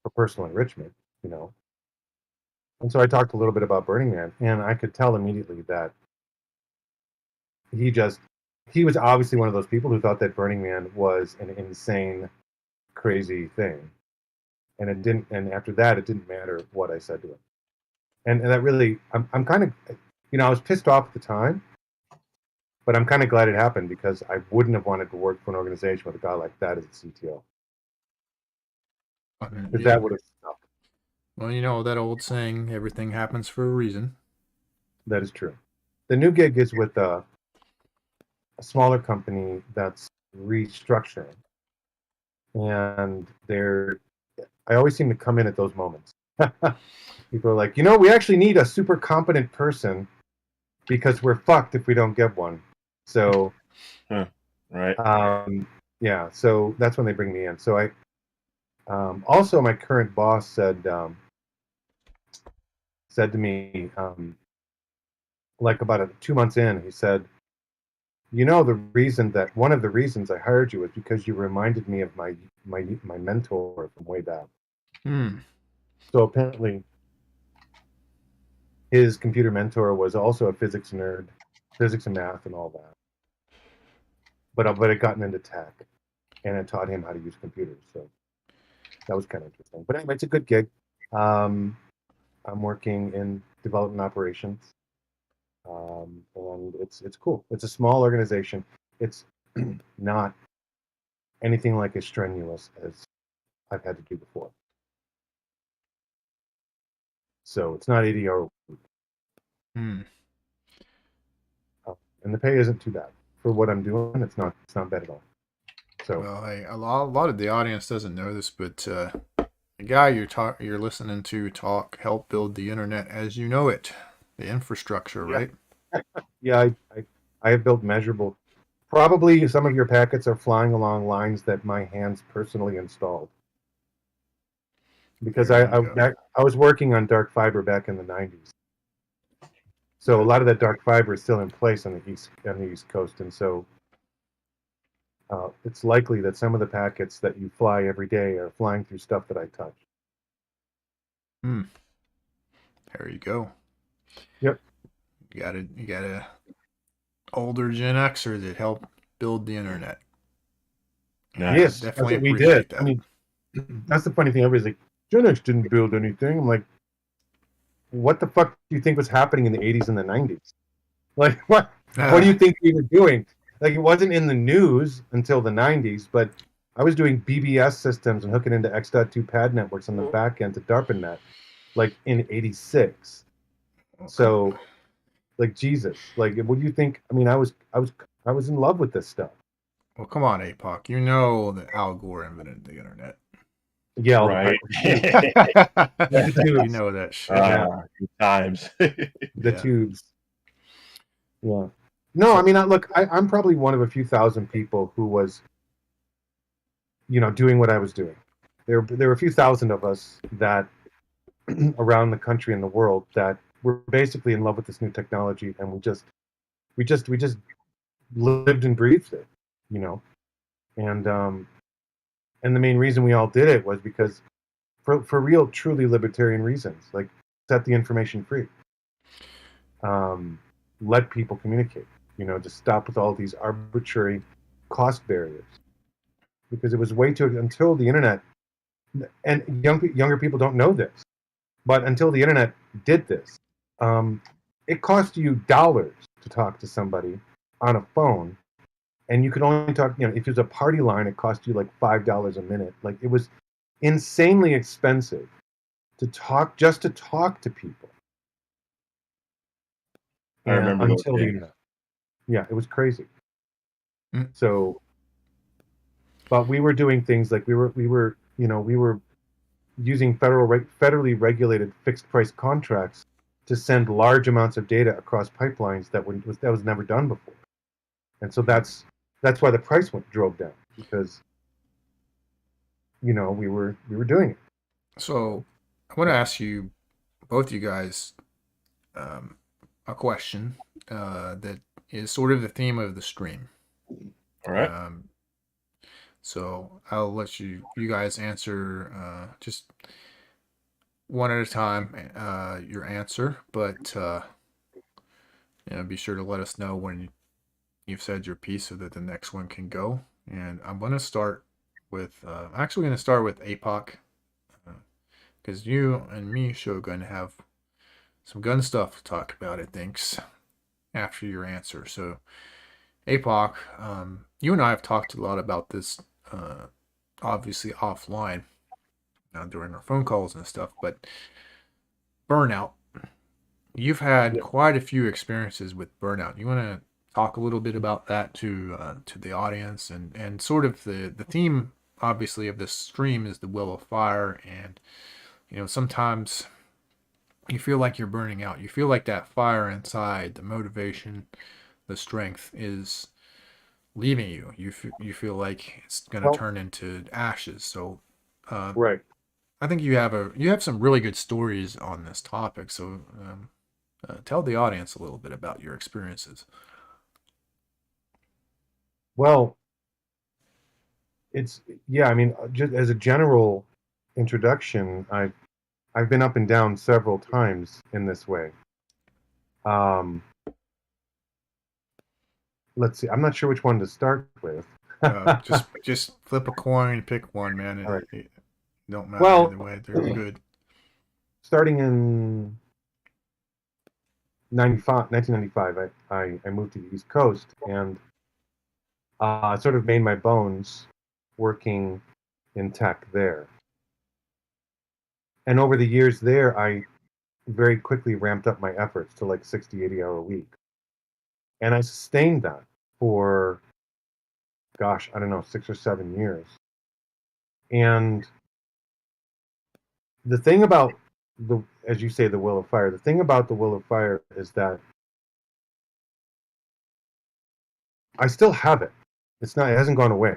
for personal enrichment, you know. And so I talked a little bit about Burning Man, and I could tell immediately that he just he was obviously one of those people who thought that Burning Man was an insane, crazy thing, and it didn't. And after that, it didn't matter what I said to him, and that really, I'm kind of, I was pissed off at the time, but I'm kind of glad it happened because I wouldn't have wanted to work for an organization with a guy like that as a CTO, because Yeah. that would have sucked. Well, you know that old saying, everything happens for a reason. That is true. The new gig is with a smaller company that's restructuring, and I always seem to come in at those moments. People are like, we actually need a super competent person because we're fucked if we don't get one. So, Right. yeah, so that's when they bring me in. So also my current boss said to me, like about 2 months in, he said, one of the reasons I hired you was because you reminded me of my mentor from way back. Hmm. So apparently, his computer mentor was also a physics nerd, physics and math and all that. But had gotten into tech, and it taught him how to use computers. So that was kind of interesting. But anyway, it's a good gig. Um, I'm working in development operations, and it's cool. It's a small organization. It's not anything like as strenuous as I've had to do before. So it's not 80 hour, Hmm. and the pay isn't too bad for what I'm doing. It's not bad at all. So Well, hey, a lot of the audience doesn't know this, but the guy you're listening to talk helped build the internet as you know it, the infrastructure, yeah, right? yeah, I have built measurable. Probably some of your packets are flying along lines that my hands personally installed. Because There you go. I was working on dark fiber back in the 90s. So a lot of that dark fiber is still in place on the East Coast, and so it's likely that some of the packets that you fly every day are flying through stuff that I touch. Hmm. There you go. Yep. You got a older Gen Xer that helped build the internet. Nice. Yes, Definitely that's what we appreciate did. that. I mean, that's the funny thing. Everybody's like, Gen X didn't build anything. I'm like, what the fuck do you think was happening in the 80s and the 90s? Like, what do you think we were doing? Like, it wasn't in the news until the 90s, but I was doing BBS systems and hooking into X.2 pad networks on the back end to DARPANet, like in '86. So, like, Jesus, like, what do you think? I mean, I was in love with this stuff. Well, come on, APOC. You know that Al Gore invented the internet. Yeah, all Right. the You tubes. know that shit. Good times. The Yeah. tubes. Yeah. No, I mean, I'm probably one of a few thousand people who was, doing what I was doing. There were a few thousand of us that around the country and the world that were basically in love with this new technology, and we just lived and breathed it, and the main reason we all did it was because for real, truly libertarian reasons, like set the information free, let people communicate, just stop with all these arbitrary cost barriers, because it was way too until the internet, and younger people don't know this, but until the internet did this, it cost you dollars to talk to somebody on a phone, and you could only talk, if it was a party line, it cost you like $5 a minute. Like, it was insanely expensive to talk to people. I remember those until the days. internet. Yeah, it was crazy. Mm. So, but we were doing things like we were using federally regulated fixed price contracts to send large amounts of data across pipelines that was never done before. And so that's why the price drove down, because we were doing it. So I want to ask you, both you guys, a question that is sort of the theme of the stream. All right. So I'll let you guys answer just one at a time, your answer, but be sure to let us know when you've said your piece so that the next one can go. And I'm going to start with actually going to start with APOC, because you and me are going to have some gun stuff to talk about, I think, after your answer. So APOC, you and I have talked a lot about this, obviously offline, during our phone calls and stuff, but burnout. You've had quite a few experiences with burnout. You want to talk a little bit about that to the audience, and sort of the theme, obviously, of this stream is the will of fire, and sometimes you feel like you're burning out. You feel like that fire inside, the motivation, the strength is leaving you. You feel like it's going to turn into ashes. So, Right. I think you have some really good stories on this topic. So, tell the audience a little bit about your experiences. Well, just as a general introduction, I've been up and down several times in this way. Let's see. I'm not sure which one to start with. Just flip a coin, pick one, man. All right. It don't matter Well, either way. They're good. Starting in 1995, I moved to the East Coast, and I sort of made my bones working in tech there. And over the years there, I very quickly ramped up my efforts to like 60, 80 hour a week. And I sustained that for, gosh, I don't know, 6 or 7 years. And the thing about as you say, the will of fire, the thing about the will of fire is that I still have it. It hasn't gone away.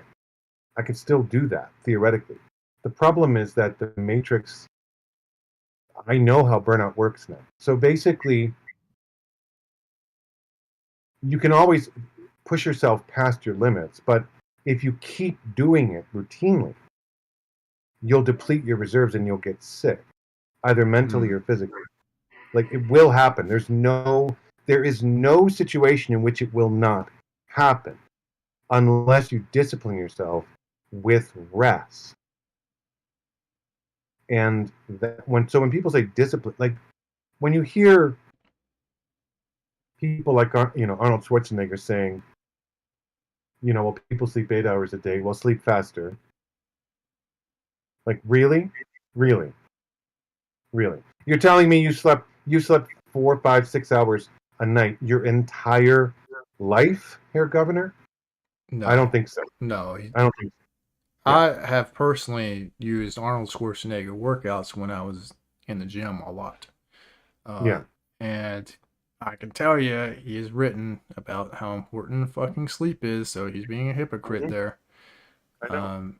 I can still do that, theoretically. The problem is that the matrix, I know how burnout works now. So basically, you can always push yourself past your limits, but if you keep doing it routinely, you'll deplete your reserves and you'll get sick, either mentally or physically. Like, it will happen. There is no situation in which it will not happen unless you discipline yourself with rest. And when people say discipline, like when you hear people like Arnold Schwarzenegger saying, well, people sleep 8 hours a day, well, sleep faster. Like, really? You're telling me you slept 4, 5, 6 hours a night your entire life, Herr Governor? No, I don't think so. No, I don't think so. I have personally used Arnold Schwarzenegger workouts when I was in the gym a lot. And I can tell you, he has written about how important fucking sleep is, so he's being a hypocrite there. I know.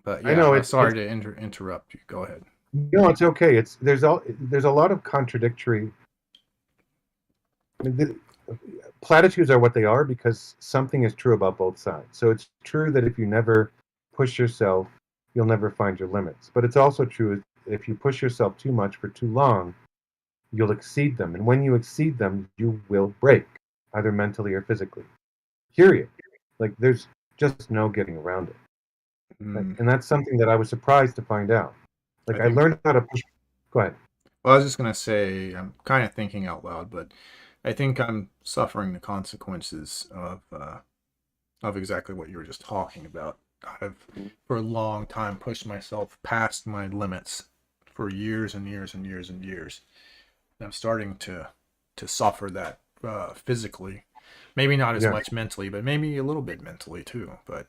But yeah, I know, sorry to interrupt you. Go ahead. No, it's okay. There's a lot of contradictory. Platitudes are what they are because something is true about both sides. So it's true that if you never push yourself, you'll never find your limits. But it's also true if you push yourself too much for too long, you'll exceed them. And when you exceed them, you will break, either mentally or physically. Period. Like, there's just no getting around it. And that's something that I was surprised to find out. Like, I learned how to push. Go ahead. Well, I was just going to say, I'm kind of thinking out loud, but I think I'm suffering the consequences of exactly what you were just talking about. I've, for a long time, pushed myself past my limits for years and years and years and years. And I'm starting to suffer that physically. Maybe not as much mentally, but maybe a little bit mentally too. But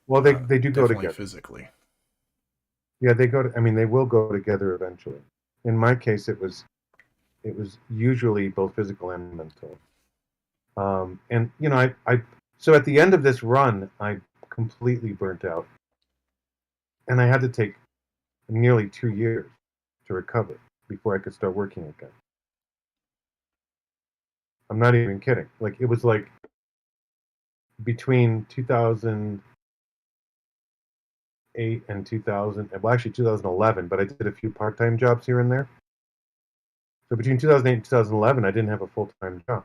well, they do go together. Physically. Yeah, they go to, I mean, they will go together eventually. In my case, it was usually both physical and mental. And you know, so at the end of this run, I completely burnt out, and I had to take nearly 2 years to recover before I could start working again. I'm not even kidding. Like it was like between 2008 and 2000, well, actually 2011, but I did a few part-time jobs here and there. So between 2008 and 2011, I didn't have a full-time job.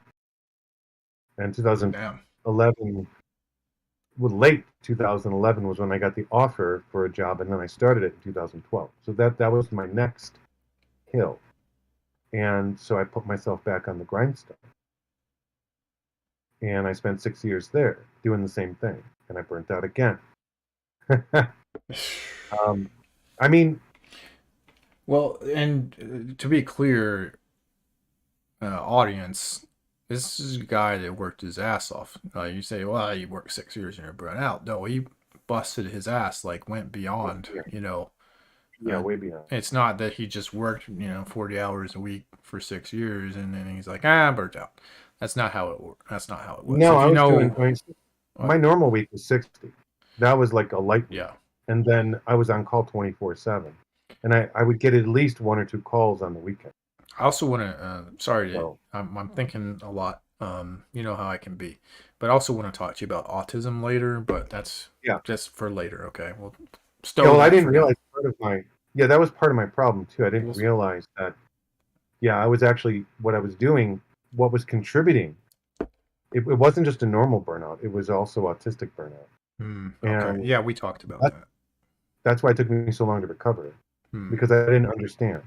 And 2011, well, late 2011 was when I got the offer for a job, and then I started it in 2012. So that was my next hill. And so I put myself back on the grindstone. And I spent 6 years there doing the same thing, and I burnt out again. I mean, Well, and to be clear, audience, this is a guy that worked his ass off. You say, well, you worked 6 years and you're burnt out. No, he busted his ass, like went beyond, you know. yeah, way beyond. It's not that he just worked, 40 hours a week for 6 years and then he's like, I'm burnt out. That's not how it worked. That's not how it was. No, If I you was know, doing my normal week was 60. That was like a light week. yeah. And then I was on call 24/7, and I would get at least 1 or 2 calls on the weekend. I also want to, So- I'm thinking a lot, you know how I can be, but I also want to talk to you about autism later, but that's just for later. Okay. Well, Yeah, well, I didn't for now. realize that was part of my problem too. I didn't Yes. realize that. Yeah, I was actually what I was doing, what was contributing. It wasn't just a normal burnout; it was also autistic burnout. Okay. And Yeah, we talked about that- that. That's why it took me so long to recover it, Hmm. because I didn't understand.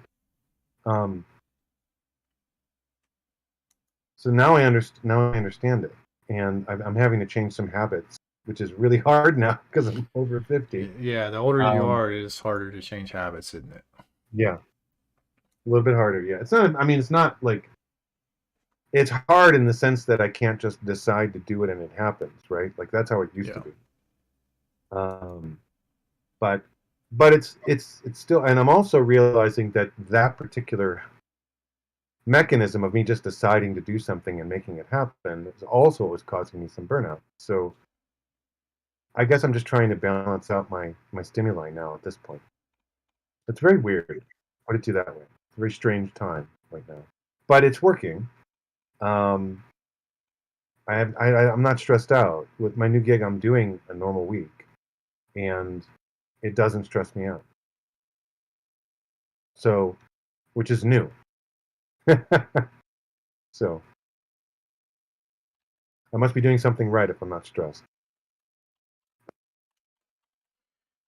So now I understand it, and I'm having to change some habits, which is really hard now because I'm over 50. Yeah, the older you Um, are, it is harder to change habits, isn't it? Yeah, a little bit harder. Yeah, it's not. I mean, it's not like it's hard in the sense that I can't just decide to do it and it happens, right? Like that's how it used to be. But it's still, and I'm also realizing that particular mechanism of me just deciding to do something and making it happen is also what's causing me some burnout. So I guess I'm just trying to balance out my stimuli now at this point. It's very weird. Put it to that way. It's a very strange time right now, but it's working. I'm not stressed out with my new gig. I'm doing a normal week, and it doesn't stress me out. So, which is new. So, I must be doing something right if I'm not stressed.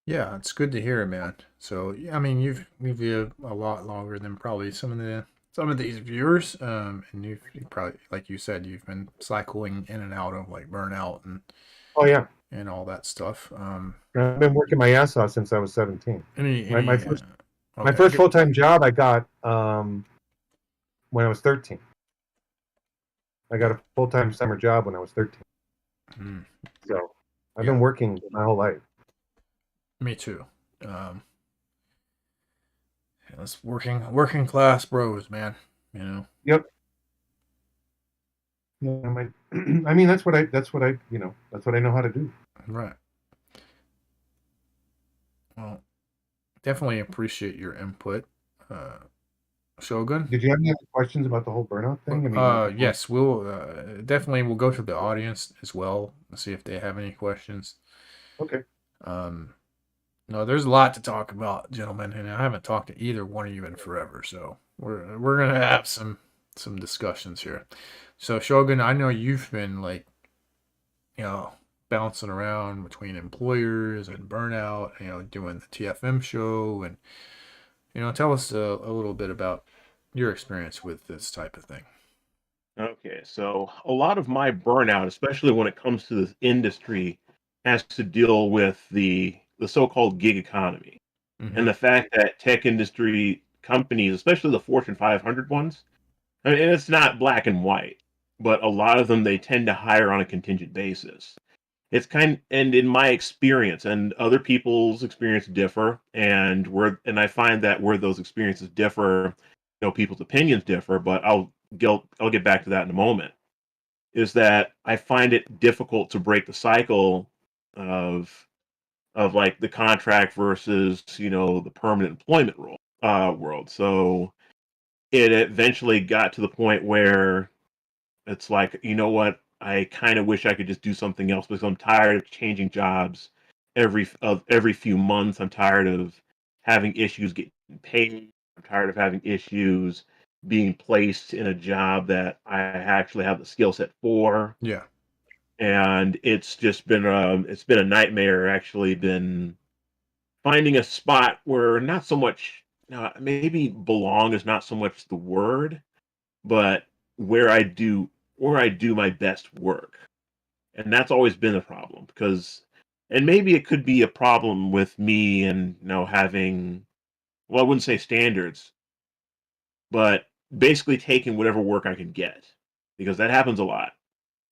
Yeah, it's good to hear, man. So, I mean, you've lived a lot longer than probably some of these viewers, and you probably, like you said, you've been cycling in and out of like burnout and Oh yeah, and all that stuff. I've been working my ass off since I was 17. My first okay. full-time job I got when I was 13. I got a full-time summer job when I was 13. Mm, So I've been working my whole life. me too. It's working class bros, man. You know. Yep. Yeah, I mean that's what I know how to do. Right. Well, definitely appreciate your input, Shogun. Did you have any other questions about the whole burnout thing? I mean, Yes, we'll definitely go to the audience as well and see if they have any questions. Okay. No, there's a lot to talk about, gentlemen, and I haven't talked to either one of you in forever, so we're gonna have some discussions here. So Shogun, I know you've been like, bouncing around between employers and burnout, doing the TFM show, and tell us a little bit about your experience with this type of thing. Okay, so a lot of my burnout, especially when it comes to this industry, has to deal with the so-called gig economy and the fact that tech industry companies, especially the Fortune 500 ones, I mean, it's not black and white, but a lot of them, they tend to hire on a contingent basis. and in my experience and other people's experience differ, and I find that where those experiences differ, people's opinions differ, but I'll get back to that in a moment. Is that I find it difficult to break the cycle of like the contract versus the permanent employment world. So it eventually got to the point where it's like, you know what, I kind of wish I could just do something else because I'm tired of changing jobs every few months. I'm tired of having issues getting paid. I'm tired of having issues being placed in a job that I actually have the skill set for. Yeah. And it's just been a nightmare. Actually, been finding a spot where not so much, maybe belong is not so much the word, but where I do my best work. And that's always been a problem and maybe it could be a problem with me and having, well, I wouldn't say standards, but basically taking whatever work I can get, because that happens a lot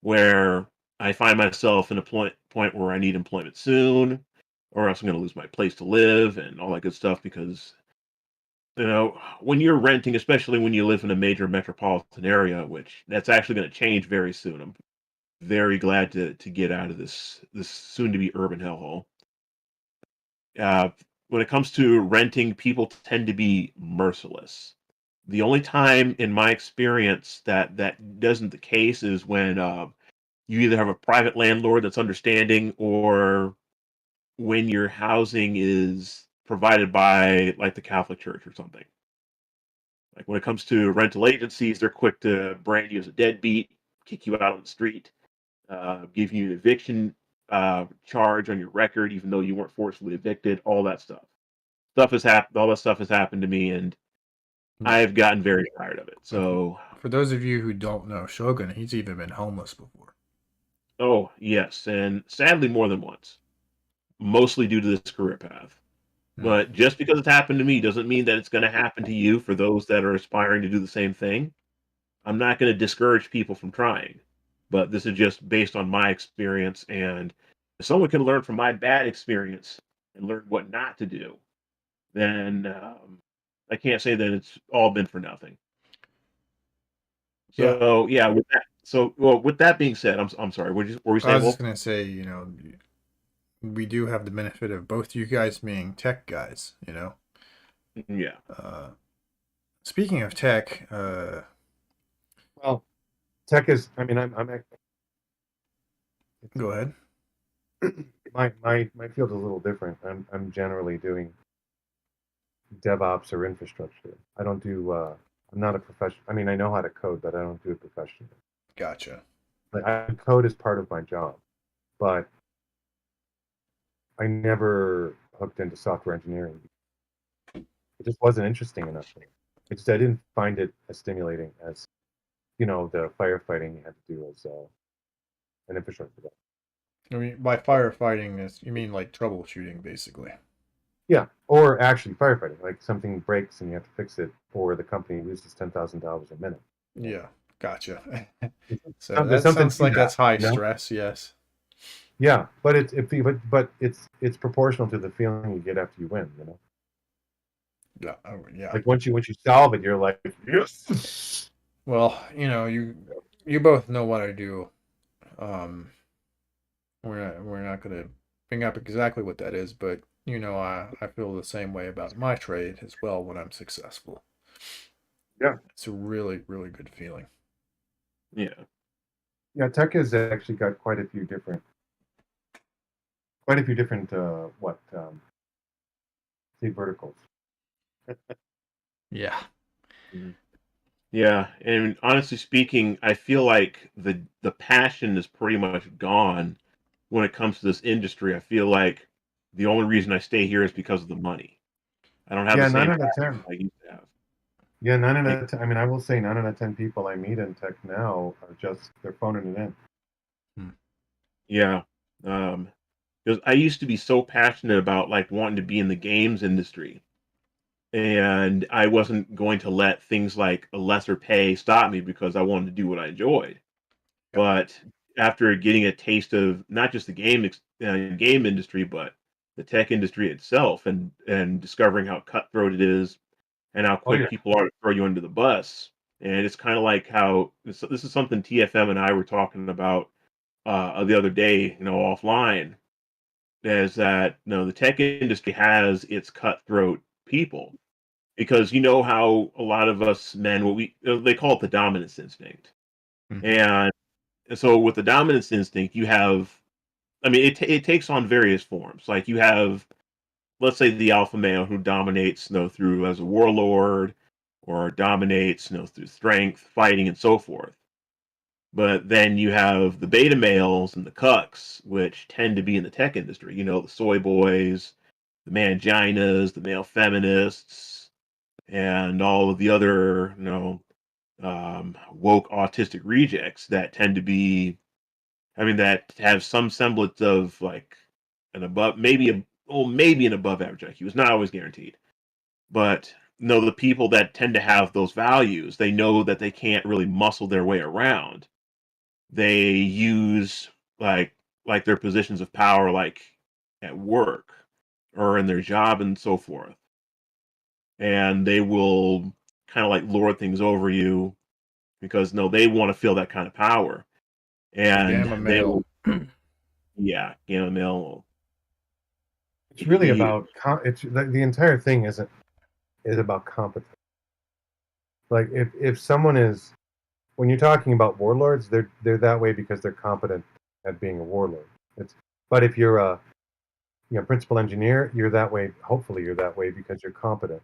where I find myself in a point where I need employment soon, or else I'm going to lose my place to live and all that good stuff. Because when you're renting, especially when you live in a major metropolitan area, which that's actually going to change very soon. I'm very glad to get out of this soon to be urban hellhole. When it comes to renting, people tend to be merciless. The only time in my experience that doesn't the case is when you either have a private landlord that's understanding, or when your housing is provided by like the Catholic Church or something. Like when it comes to rental agencies, they're quick to brand you as a deadbeat, kick you out on the street, give you an eviction charge on your record, even though you weren't forcefully evicted. All that stuff. All that stuff has happened to me, and I've gotten very tired of it. So, for those of you who don't know Shogun, he's even been homeless before. Oh yes, and sadly more than once. Mostly due to this career path. But just because it's happened to me doesn't mean that it's going to happen to you. For those that are aspiring to do the same thing, I'm not going to discourage people from trying. But this is just based on my experience, and if someone can learn from my bad experience and learn what not to do, then I can't say that it's all been for nothing. So yeah, with that being said, I'm sorry. Were we saying? I was just gonna say, we do have the benefit of both you guys being tech guys, Yeah. Speaking of tech, well, tech is. I mean, I'm. Go ahead. My field is a little different. I'm generally doing DevOps or infrastructure. I don't do. I'm not a professional. I mean, I know how to code, but I don't do it professionally. Gotcha. I code as part of my job, but I never hooked into software engineering. It just wasn't interesting enough for me. I didn't find it as stimulating as, the firefighting you had to do as an infrastructure guy. I mean, by firefighting, you mean like troubleshooting, basically? Yeah, or actually firefighting, like something breaks and you have to fix it, or the company loses $10,000 a minute. Yeah, gotcha. So There's that something sounds to like that, that's high stress. Yes. Yeah, but it's proportional to the feeling you get after you win. Yeah. Oh, yeah. Like once you solve it, you're like, yes. Well, you both know what I do. We're not gonna bring up exactly what that is, but I feel the same way about my trade as well when I'm successful. Yeah, it's a really, really good feeling. Yeah. Yeah, tech has actually got quite a few different say verticals. Yeah. Yeah, and honestly speaking, I feel like the passion is pretty much gone when it comes to this industry. I feel like the only reason I stay here is because of the money. I don't have the same 9 out of passion 10. I used to have. Yeah, 9 out of 10. I mean, I will say 9 out of 10 people I meet in tech now are just they're phoning it in. Yeah, because I used to be so passionate about like wanting to be in the games industry, and I wasn't going to let things like a lesser pay stop me because I wanted to do what I enjoyed. But after getting a taste of not just the game industry, but the tech industry itself, and discovering how cutthroat it is, and how Oh quick yeah. people are to throw you under the bus. And it's kind of like how this is something TFM and I were talking about the other day, offline, is that the tech industry has its cutthroat people, because how a lot of us men, what they call it the dominance instinct. Mhm. And so with the dominance instinct, you have, I mean, it takes on various forms. Like you have, let's say, the alpha male who dominates, through as a warlord, or dominates, through strength, fighting, and so forth. But then you have the beta males and the cucks, which tend to be in the tech industry. The soy boys, the manginas, the male feminists, and all of the other, woke autistic rejects that tend to be, I mean, that have some semblance of like an above, maybe an above average IQ. It's not always guaranteed, but the people that tend to have those values, they know that they can't really muscle their way around. They use like their positions of power, like at work or in their job and so forth, and they will kind of like lord things over you because they want to feel that kind of power, and Gamma they male. will, yeah, male. It's really He- about it's the entire thing is about competence. Like if someone is, when you're talking about warlords, they're that way because they're competent at being a warlord. But if you're a principal engineer, you're that way. Hopefully, you're that way because you're competent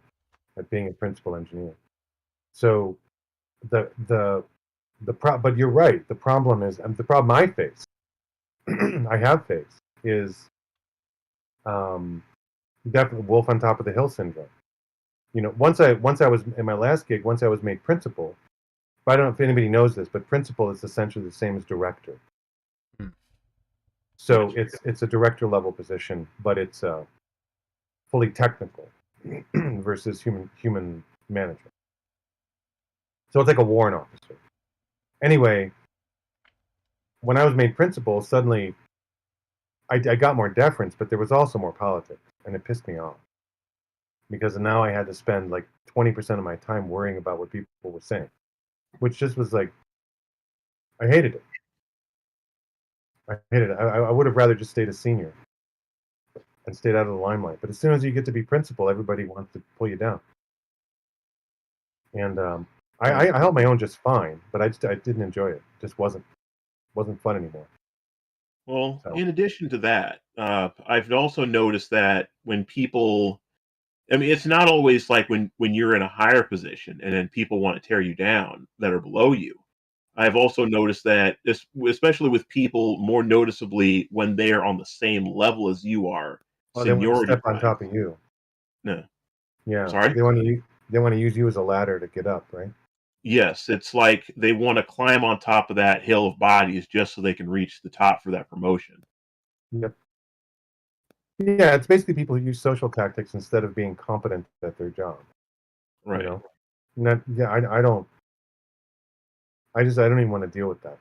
at being a principal engineer. So but you're right. The problem is, and the problem I face, I have faced, is definitely wolf on top of the hill syndrome. Once I was in my last gig, once I was made principal. I don't know if anybody knows this, but principal is essentially the same as director. Hmm. So it's a director level position, but it's fully technical versus human management. So it's like a warrant officer. Anyway, when I was made principal, suddenly I got more deference, but there was also more politics, and it pissed me off because now I had to spend like 20% of my time worrying about what people were saying, which just was like, I hated it. I would have rather just stayed a senior and stayed out of the limelight. But as soon as you get to be principal, everybody wants to pull you down. And I held my own just fine, but I didn't enjoy it. It just wasn't fun anymore. Well, So. in addition to that, I've also noticed that when people, I mean, it's not always like when you're in a higher position and then people want to tear you down that are below you. I've also noticed that, especially with people, more noticeably when they are on the same level as you are, Oh, they want to seniority step on wise. top of you. No, Yeah. sorry. They want to use you as a ladder to get up, right? Yes, it's like they want to climb on top of that hill of bodies just so they can reach the top for that promotion. Yep. Yeah, it's basically people who use social tactics instead of being competent at their job. Right. I don't. I don't even want to deal with that.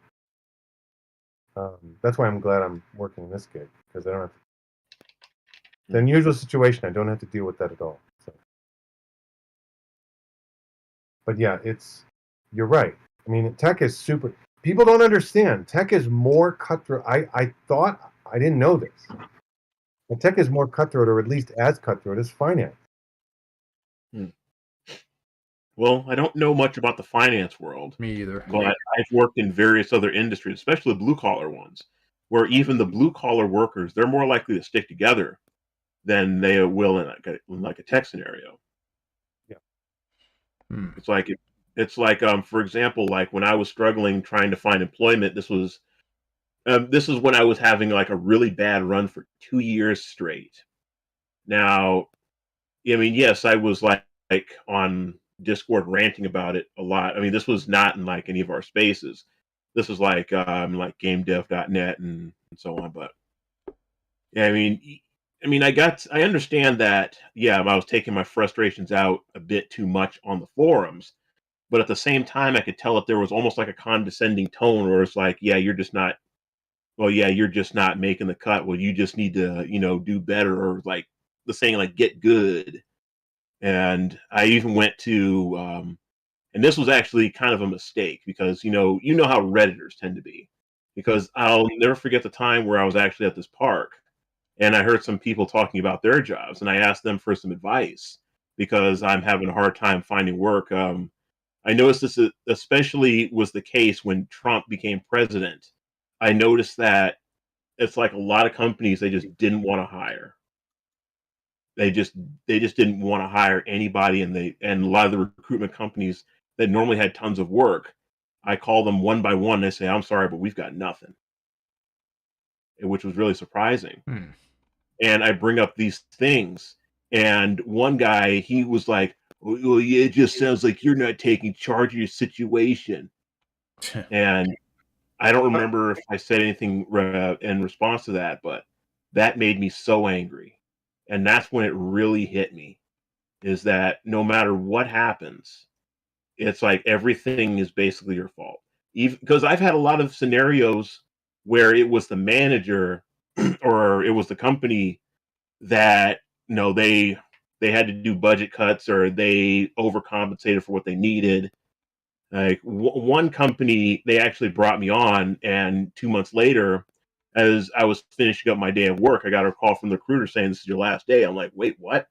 That's why I'm glad I'm working this gig, because I don't have to. The unusual situation, I don't have to deal with that at all. So. But yeah, you're right. I mean, tech is super. People don't understand. Tech is more cutthroat. I thought, I didn't know this. But tech is more cutthroat, or at least as cutthroat as finance. Well, I don't know much about the finance world. Me either. But I've worked in various other industries, especially blue collar ones, where even the blue collar workers, they're more likely to stick together than they will in like a tech scenario. Yeah. It's like for example, like when I was struggling trying to find employment, this is when I was having like a really bad run for 2 years straight. Now, I mean, yes, I was like on Discord ranting about it a lot. I mean, this was not in like any of our spaces. This was like gamedev.net and so on. But yeah, I mean, I understand that. Yeah, I was taking my frustrations out a bit too much on the forums, but at the same time, I could tell that there was almost like a condescending tone, where it's like, yeah, you're just not well, yeah, you're just not making the cut. Well, you just need to, do better, or like the saying, like, get good. And I even went to, and this was actually kind of a mistake because, how Redditors tend to be. Because I'll never forget the time where I was actually at this park and I heard some people talking about their jobs, and I asked them for some advice because I'm having a hard time finding work. I noticed this especially was the case when Trump became president. I noticed that it's like a lot of companies, they just didn't want to hire. They just didn't want to hire anybody, and a lot of the recruitment companies that normally had tons of work, I call them one by one. They say, "I'm sorry, but we've got nothing," which was really surprising. And I bring up these things, and one guy, he was like, "Well, yeah, it just sounds like you're not taking charge of your situation." And I don't remember if I said anything in response to that, but that made me so angry. And that's when it really hit me, is that no matter what happens, it's like everything is basically your fault. Even because I've had a lot of scenarios where it was the manager or it was the company that they had to do budget cuts, or they overcompensated for what they needed. Like one company, they actually brought me on, and 2 months later, as I was finishing up my day of work, I got a call from the recruiter saying, "This is your last day." I'm like, "Wait, what?"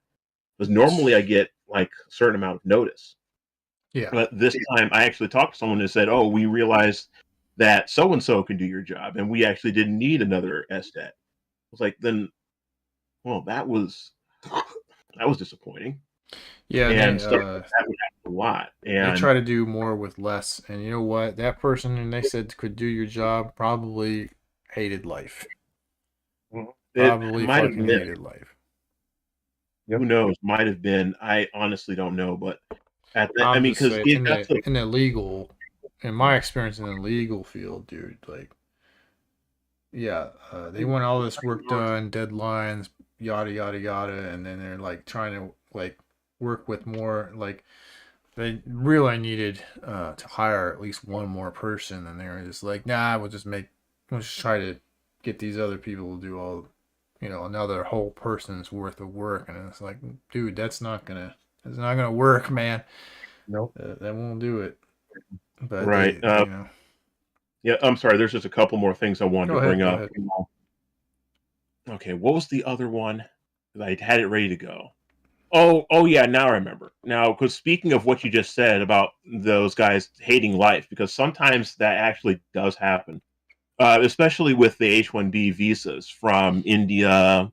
Because normally I get like a certain amount of notice. Yeah. But this time I actually talked to someone who said, "Oh, we realized that so and so can do your job, and we actually didn't need another SDET." I was like, then, well, that was disappointing. Yeah, And they stuff like that would happen a lot. they And try to do more with less, and you know what? That person who they said could do your job probably hated life. it Probably might have fucking been, hated life. who knows, might have been. I honestly don't know, but I I'm mean, just because saying, it got to, in the legal, in my experience in the legal field, dude, like, yeah, they want all this work done, deadlines, yada yada yada, and then they're like trying to like work with more, like they really needed to hire at least one more person, and they were just like, nah, we'll just try to get these other people to do all, another whole person's worth of work, and it's like, dude, that's not gonna work, man. Nope. That won't do it. But right. Yeah, I'm sorry. There's just a couple more things I wanted go to ahead, bring go up. ahead. Okay, what was the other one? I had it ready to go. Oh yeah, now I remember. Now, because speaking of what you just said about those guys hating life, because sometimes that actually does happen, especially with the H-1B visas from India,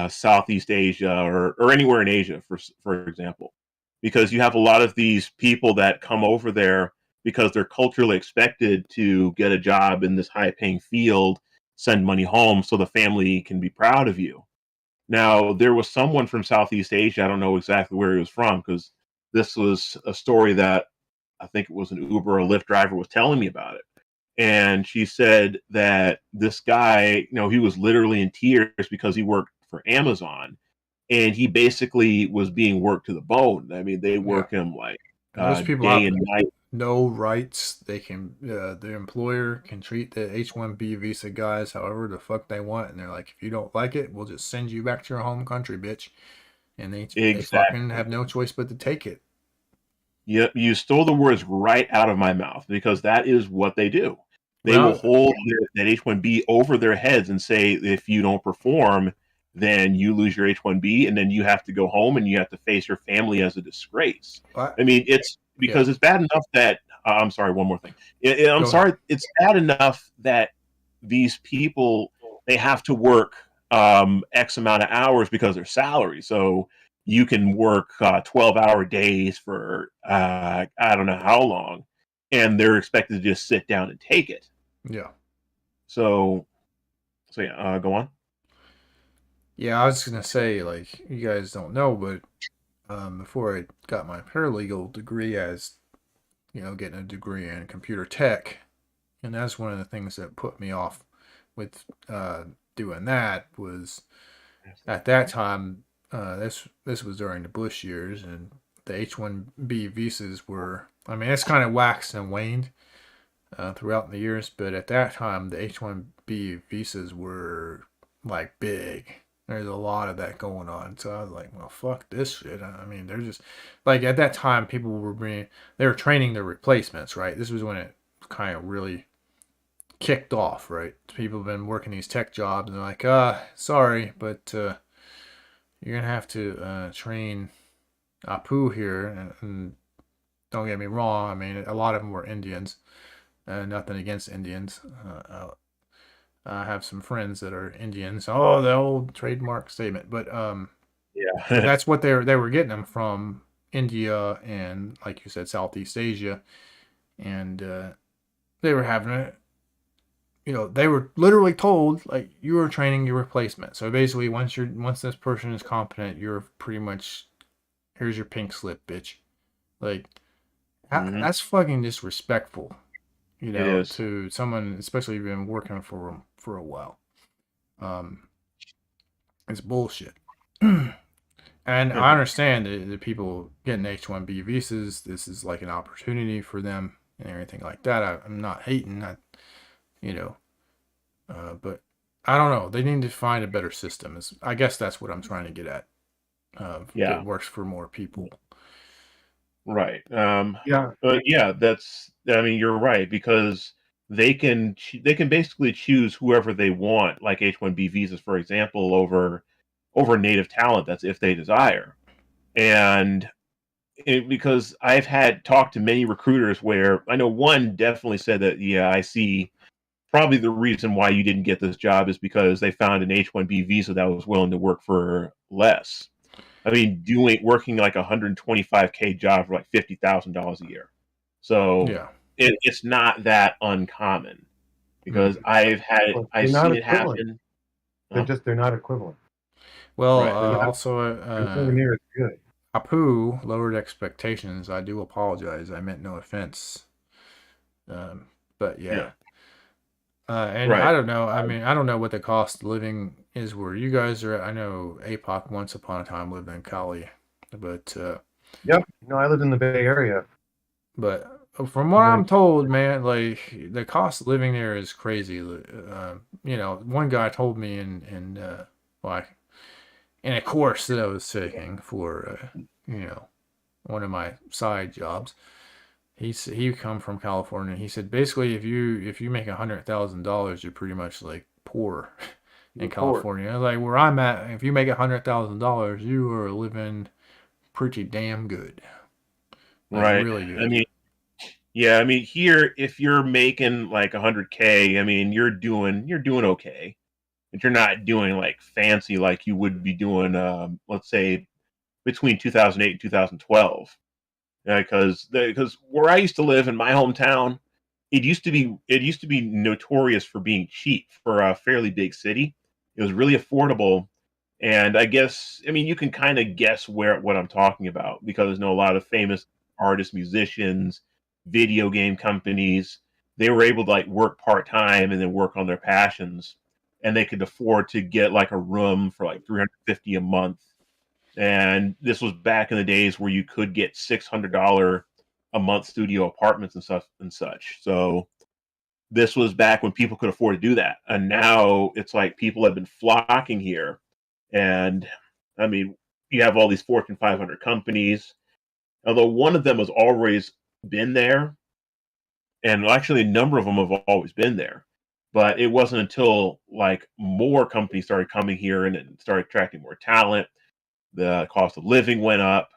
Southeast Asia, or anywhere in Asia, for example, because you have a lot of these people that come over there because they're culturally expected to get a job in this high-paying field, send money home, so the family can be proud of you. Now, there was someone from Southeast Asia. I don't know exactly where he was from because this was a story that I think it was an Uber or Lyft driver was telling me about it. And she said that this guy, he was literally in tears because he worked for Amazon, and he basically was being worked to the bone. I mean, they Yeah. work him like And those people day have and night. no rights. They can, the employer can treat the H-1B visa guys however the fuck they want, and they're like, if you don't like it, we'll just send you back to your home country, bitch. And they fucking have Exactly. no choice but to take it. Yep, you stole the words right out of my mouth because that is what they do. They will Well, hold that H-1B over their heads and say, if you don't perform, then you lose your H-1B, and then you have to go home and you have to face your family as a disgrace. I mean, it's yeah, because it's bad enough that I'm sorry, one more thing. I'm go ahead. sorry, it's bad enough that these people, they have to work X amount of hours because of their salary. So you can work 12-hour days for I don't know how long, and they're expected to just sit down and take it. Yeah. So yeah, go on. Yeah, I was gonna say, like, you guys don't know, but before I got my paralegal degree, as getting a degree in computer tech, and that's one of the things that put me off with doing that was at that time. This was during the Bush years, and the H-1B visas were. I mean, it's kind of waxed and waned. throughout the years. But at that time, the H-1B visas were like big. There's a lot of that going on. So I was like, well, fuck this shit. I mean, they're just like at that time, people were they were training their replacements, right? This was when it kind of really kicked off, right? People have been working these tech jobs and they're like, sorry, but you're gonna have to train Apu here. And don't get me wrong, I mean, a lot of them were Indians. Nothing against Indians. I have some friends that are Indians. Oh, the old trademark statement. But Yeah. that's what they were getting them from India and, like you said, Southeast Asia. And they were having it. You know, they were literally told like you were training your replacement. So basically, once this person is competent, you're pretty much here's your pink slip, bitch. Like that's fucking disrespectful. You know, to someone, especially if you've been working for them for a while. It's bullshit. And I understand that the people getting H-1B visas, this is like an opportunity for them and everything like that. I'm not hating, but I don't know. They need to find a better system. I guess that's what I'm trying to get at. That works for more people. Right. Yeah. I mean, you're right, because they can basically choose whoever they want, like H-1B visas, for example, over native talent. That's if they desire. And because I've talked to many recruiters where I know one definitely said that, yeah, I see probably the reason why you didn't get this job is because they found an H-1B visa that was willing to work for less. I mean, working like a $125K job for like $50,000 a year. So it's not that uncommon, because I've seen it happen. They're not equivalent. Well, right. Also, nowhere near as good. Apu lowered expectations. I do apologize. I meant no offense. But yeah. And I don't know. I mean, I don't know what the cost of living is where you guys are at. I know APOC once upon a time lived in Cali, but yep. No, I lived in the Bay Area. But from what I'm told, man, like the cost of living there is crazy. You know, one guy told me in a course that I was taking for one of my side jobs. He come from California. He said basically if you make $100,000, you're pretty much like poor in California. Like where I'm at, if you make $100,000, you are living pretty damn good. Like, right. Really good. I mean, here if you're making like $100K, I mean you're doing okay, but you're not doing like fancy like you would be doing, let's say between 2008 and 2012. Because where I used to live in my hometown, it used to be notorious for being cheap for a fairly big city. It was really affordable, and I mean you can kind of guess what I'm talking about, because I know a lot of famous artists, musicians, video game companies. They were able to like work part-time and then work on their passions, and they could afford to get like a room for like $350 a month. And this was back in the days where you could get $600 a month studio apartments and stuff and such. So this was back when people could afford to do that. And now it's like people have been flocking here. And I mean, you have all these Fortune 500 companies, although one of them has always been there. And actually a number of them have always been there. But it wasn't until like more companies started coming here and it started attracting more talent. The cost of living went up,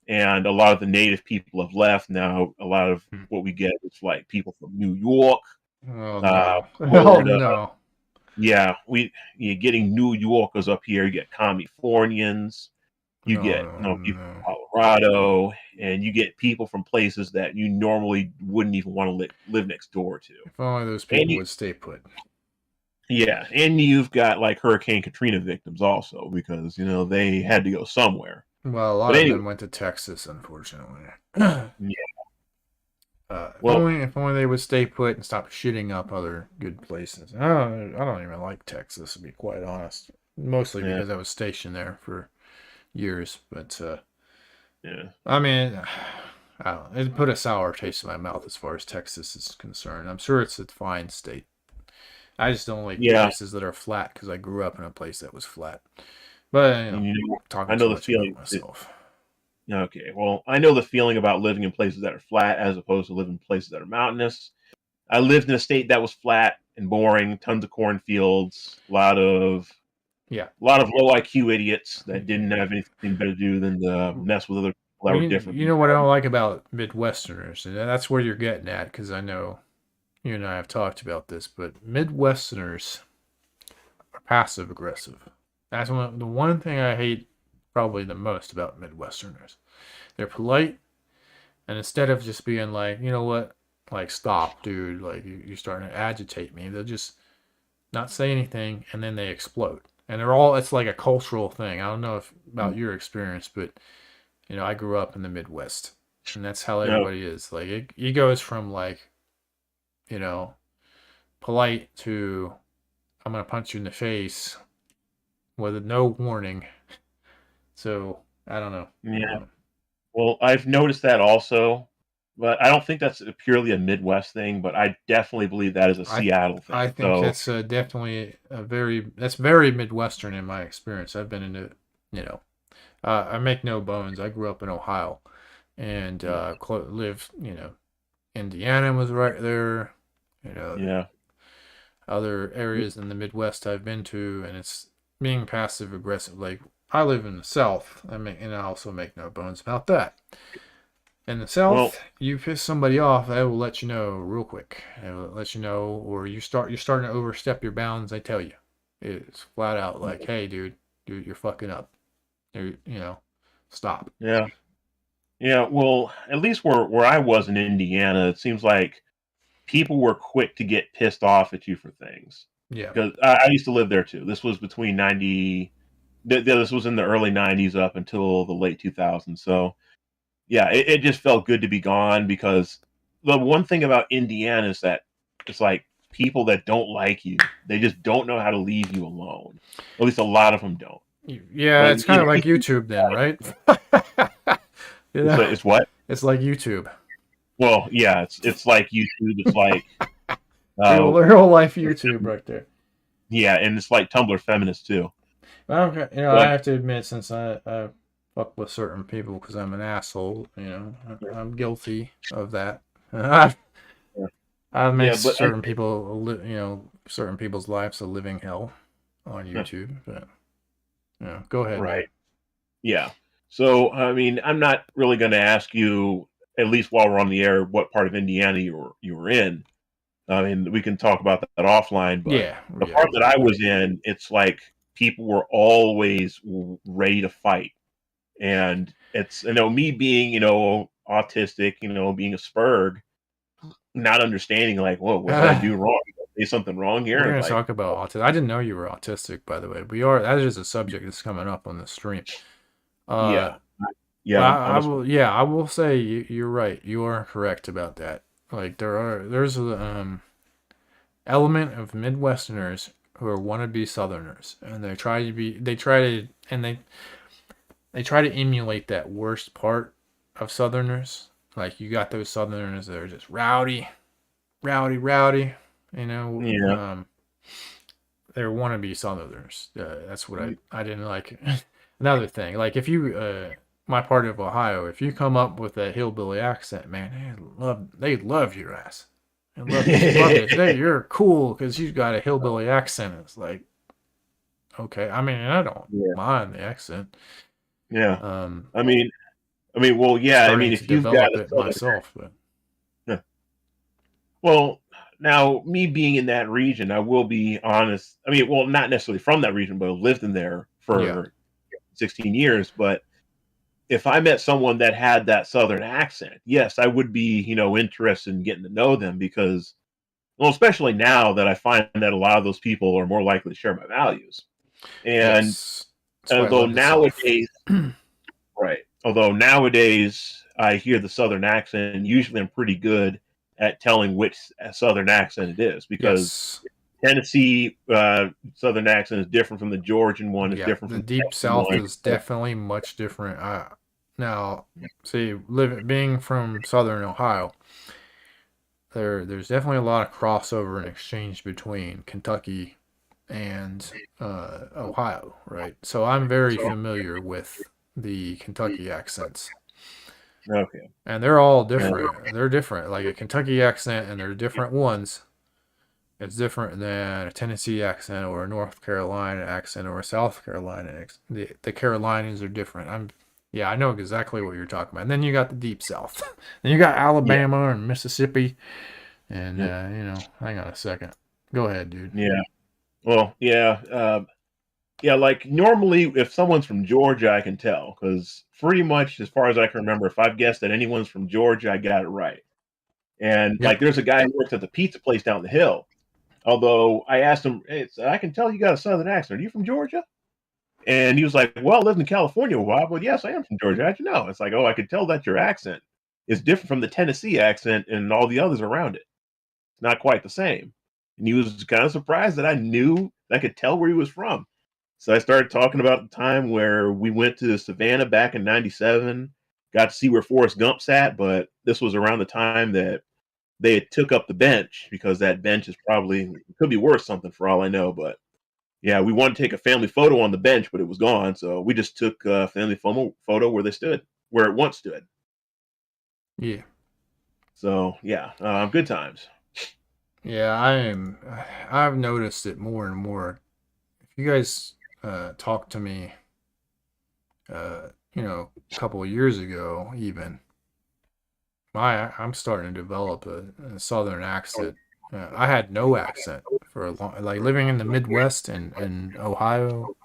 and a lot of the native people have left. Now, a lot of what we get is like people from New York. Oh, no. Florida. No. Yeah, you're getting New Yorkers up here. You get Californians. You get people from Colorado, and you get people from places that you normally wouldn't even want to live next door to. If only those people would stay put. Yeah, and you've got like Hurricane Katrina victims also, because they had to go somewhere. Well, a lot of them went to Texas, unfortunately. Yeah. If only they would stay put and stop shitting up other good places. I don't even like Texas, to be quite honest. Mostly because I was stationed there for years. But I mean, I don't know, it put a sour taste in my mouth as far as Texas is concerned. I'm sure it's a fine state. I just don't like Yeah. places that are flat because I grew up in a place that was flat. But you know, You know, talking I know too the much feeling. about myself. Okay, well, I know the feeling about living in places that are flat as opposed to living in places that are mountainous. I lived in a state that was flat and boring, tons of cornfields, Yeah. a lot of low IQ idiots that didn't have anything better to do than to mess with other people that were different. You know what I don't like about Midwesterners, and that's where you're getting at, because I know you and I have talked about this, but Midwesterners are passive aggressive. That's the one thing I hate probably the most about Midwesterners. They're polite, and instead of just being like, you know what, like, stop, dude, like, you're starting to agitate me, they'll just not say anything, and then they explode. And it's like a cultural thing. I don't know about your experience, but, you know, I grew up in the Midwest, and that's how everybody is. Like, it goes from, like, you know, polite to, I'm going to punch you in the face with no warning. So, I don't know. Yeah. Well, I've noticed that also, but I don't think that's purely a Midwest thing, but I definitely believe that is a Seattle thing. I think that's definitely that's very Midwestern in my experience. I've been into, you know, I make no bones. I grew up in Ohio and lived, you know, Indiana was right there, you know, yeah. other areas in the Midwest I've been to, and it's being passive aggressive. Like, I live in the South, and I also make no bones about that. In the South, you piss somebody off, they will let you know real quick. They will let you know, or you're starting to overstep your bounds. They tell you, it's flat out like, "Hey, dude, you're fucking up. You know, stop." Yeah. Yeah. Well, at least where I was in Indiana, it seems like people were quick to get pissed off at you for things. Yeah. Because I used to live there too. This was between 90. This was in the early 90s up until the late 2000s. So, yeah, it just felt good to be gone, because the one thing about Indiana is that it's like people that don't like you, they just don't know how to leave you alone. At least a lot of them don't. Yeah, But it's kind of like YouTube then, right? You know? It's what? It's like YouTube. Well, yeah, it's like YouTube. It's like real life YouTube right there. Yeah, and it's like Tumblr feminist too. Okay, you know, I have to admit, since I fuck with certain people because I'm an asshole, you know, I'm guilty of that. I've made certain people, you know, certain people's lives a living hell on YouTube. But, you know, go ahead. Right. Yeah. So, I mean, I'm not really going to ask you, at least while we're on the air, what part of Indiana you were in. I mean, we can talk about that offline, but the part that I was in, it's like people were always ready to fight. And it's, you know, me being, you know, autistic, you know, being a spurg, not understanding, like, whoa, what did I do wrong? Is something wrong here? We're going to like, talk about autism. I didn't know you were autistic, by the way. That is a subject that's coming up on the stream. Yeah. I will say you're right. You are correct about that. Like, there's an element of Midwesterners who are wannabe Southerners, and they try to emulate that worst part of Southerners. Like, you got those Southerners that are just rowdy, you know. Yeah. They're wannabe Southerners. That's what I didn't like. Another thing, like, if you my part of Ohio, if you come up with that hillbilly accent, man, they love your ass. They love it. Hey, you're cool because you've got a hillbilly accent. It's like, okay. I mean, I don't mind the accent. Yeah. I mean, well, yeah. I mean, if you've got it myself, but yeah. Well, now me being in that region, I will be honest. I mean, well, not necessarily from that region, but I've lived in there for 16 years. But if I met someone that had that Southern accent, yes, I would be, you know, interested in getting to know them, because, well, especially now that I find that a lot of those people are more likely to share my values. And although nowadays, although nowadays I hear the Southern accent, and usually I'm pretty good at telling which Southern accent it is, because Tennessee Southern accent is different from the Georgian one. It's different from the Deep South is definitely much different. Now, see, being from Southern Ohio, there's definitely a lot of crossover and exchange between Kentucky and Ohio, right? So I'm very familiar with the Kentucky accents. Okay. And they're all different. They're different. Like a Kentucky accent, and they're different ones. It's different than a Tennessee accent or a North Carolina accent or a South Carolina accent. The Carolinas are different. Yeah, I know exactly what you're talking about. And then you got the Deep South. Then you got Alabama and Mississippi. And, hang on a second. Go ahead, dude. Yeah. Well, yeah. Yeah, like normally if someone's from Georgia, I can tell because pretty much as far as I can remember, if I've guessed that anyone's from Georgia, I got it right. And Yep. like there's a guy who works at the pizza place down the hill. Although I asked him, hey, I can tell you got a southern accent. Are you from Georgia? And he was like, well, I lived in California a while, but yes, I am from Georgia. How'd you know? It's like, oh, I could tell that your accent is different from the Tennessee accent and all the others around it. It's not quite the same. And he was kind of surprised that I could tell where he was from. So I started talking about the time where we went to Savannah back in '97, got to see where Forrest Gump sat, but this was around the time that they had took up the bench because that bench is probably could be worth something for all I know. But yeah, we wanted to take a family photo on the bench, but it was gone. So we just took a family photo where it once stood. Yeah. So yeah, good times. Yeah, I've noticed it more and more. If you guys talked to me, a couple of years ago, even, I'm starting to develop a southern accent. I had no accent for a long, like living in the Midwest and Ohio,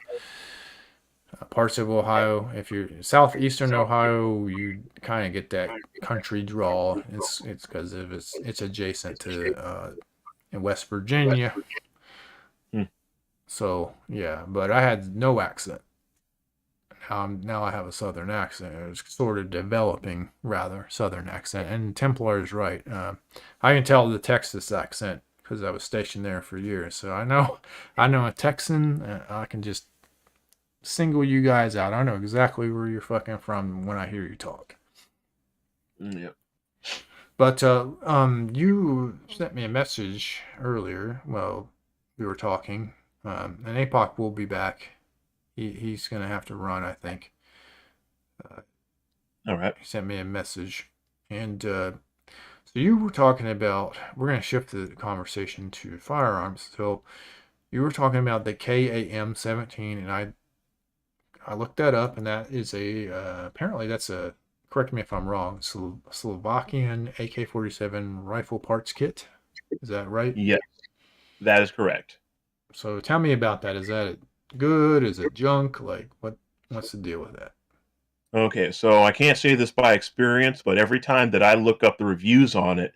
parts of Ohio. If you're southeastern Ohio, you kind of get that country drawl. It's because of it's adjacent to in West Virginia. Hmm. So yeah, but I had no accent. Now I have a southern accent. It was sort of developing, rather, southern accent. And Templar is right. I can tell the Texas accent because I was stationed there for years. So I know a Texan. I can just single you guys out. I know exactly where you're fucking from when I hear you talk. Yep. But you sent me a message earlier. Well, we were talking. And APOC will be back. He's going to have to run, I think. All right. He sent me a message. And so you were talking about, we're going to shift the conversation to firearms. So you were talking about the KAM-17, and I looked that up, and that is apparently that's a, correct me if I'm wrong, Slovakian AK-47 rifle parts kit. Is that right? Yes, that is correct. So tell me about that. Is that good? Is it junk? Like, what's the deal with that? Okay, so I can't say this by experience, but every time that I look up the reviews on it,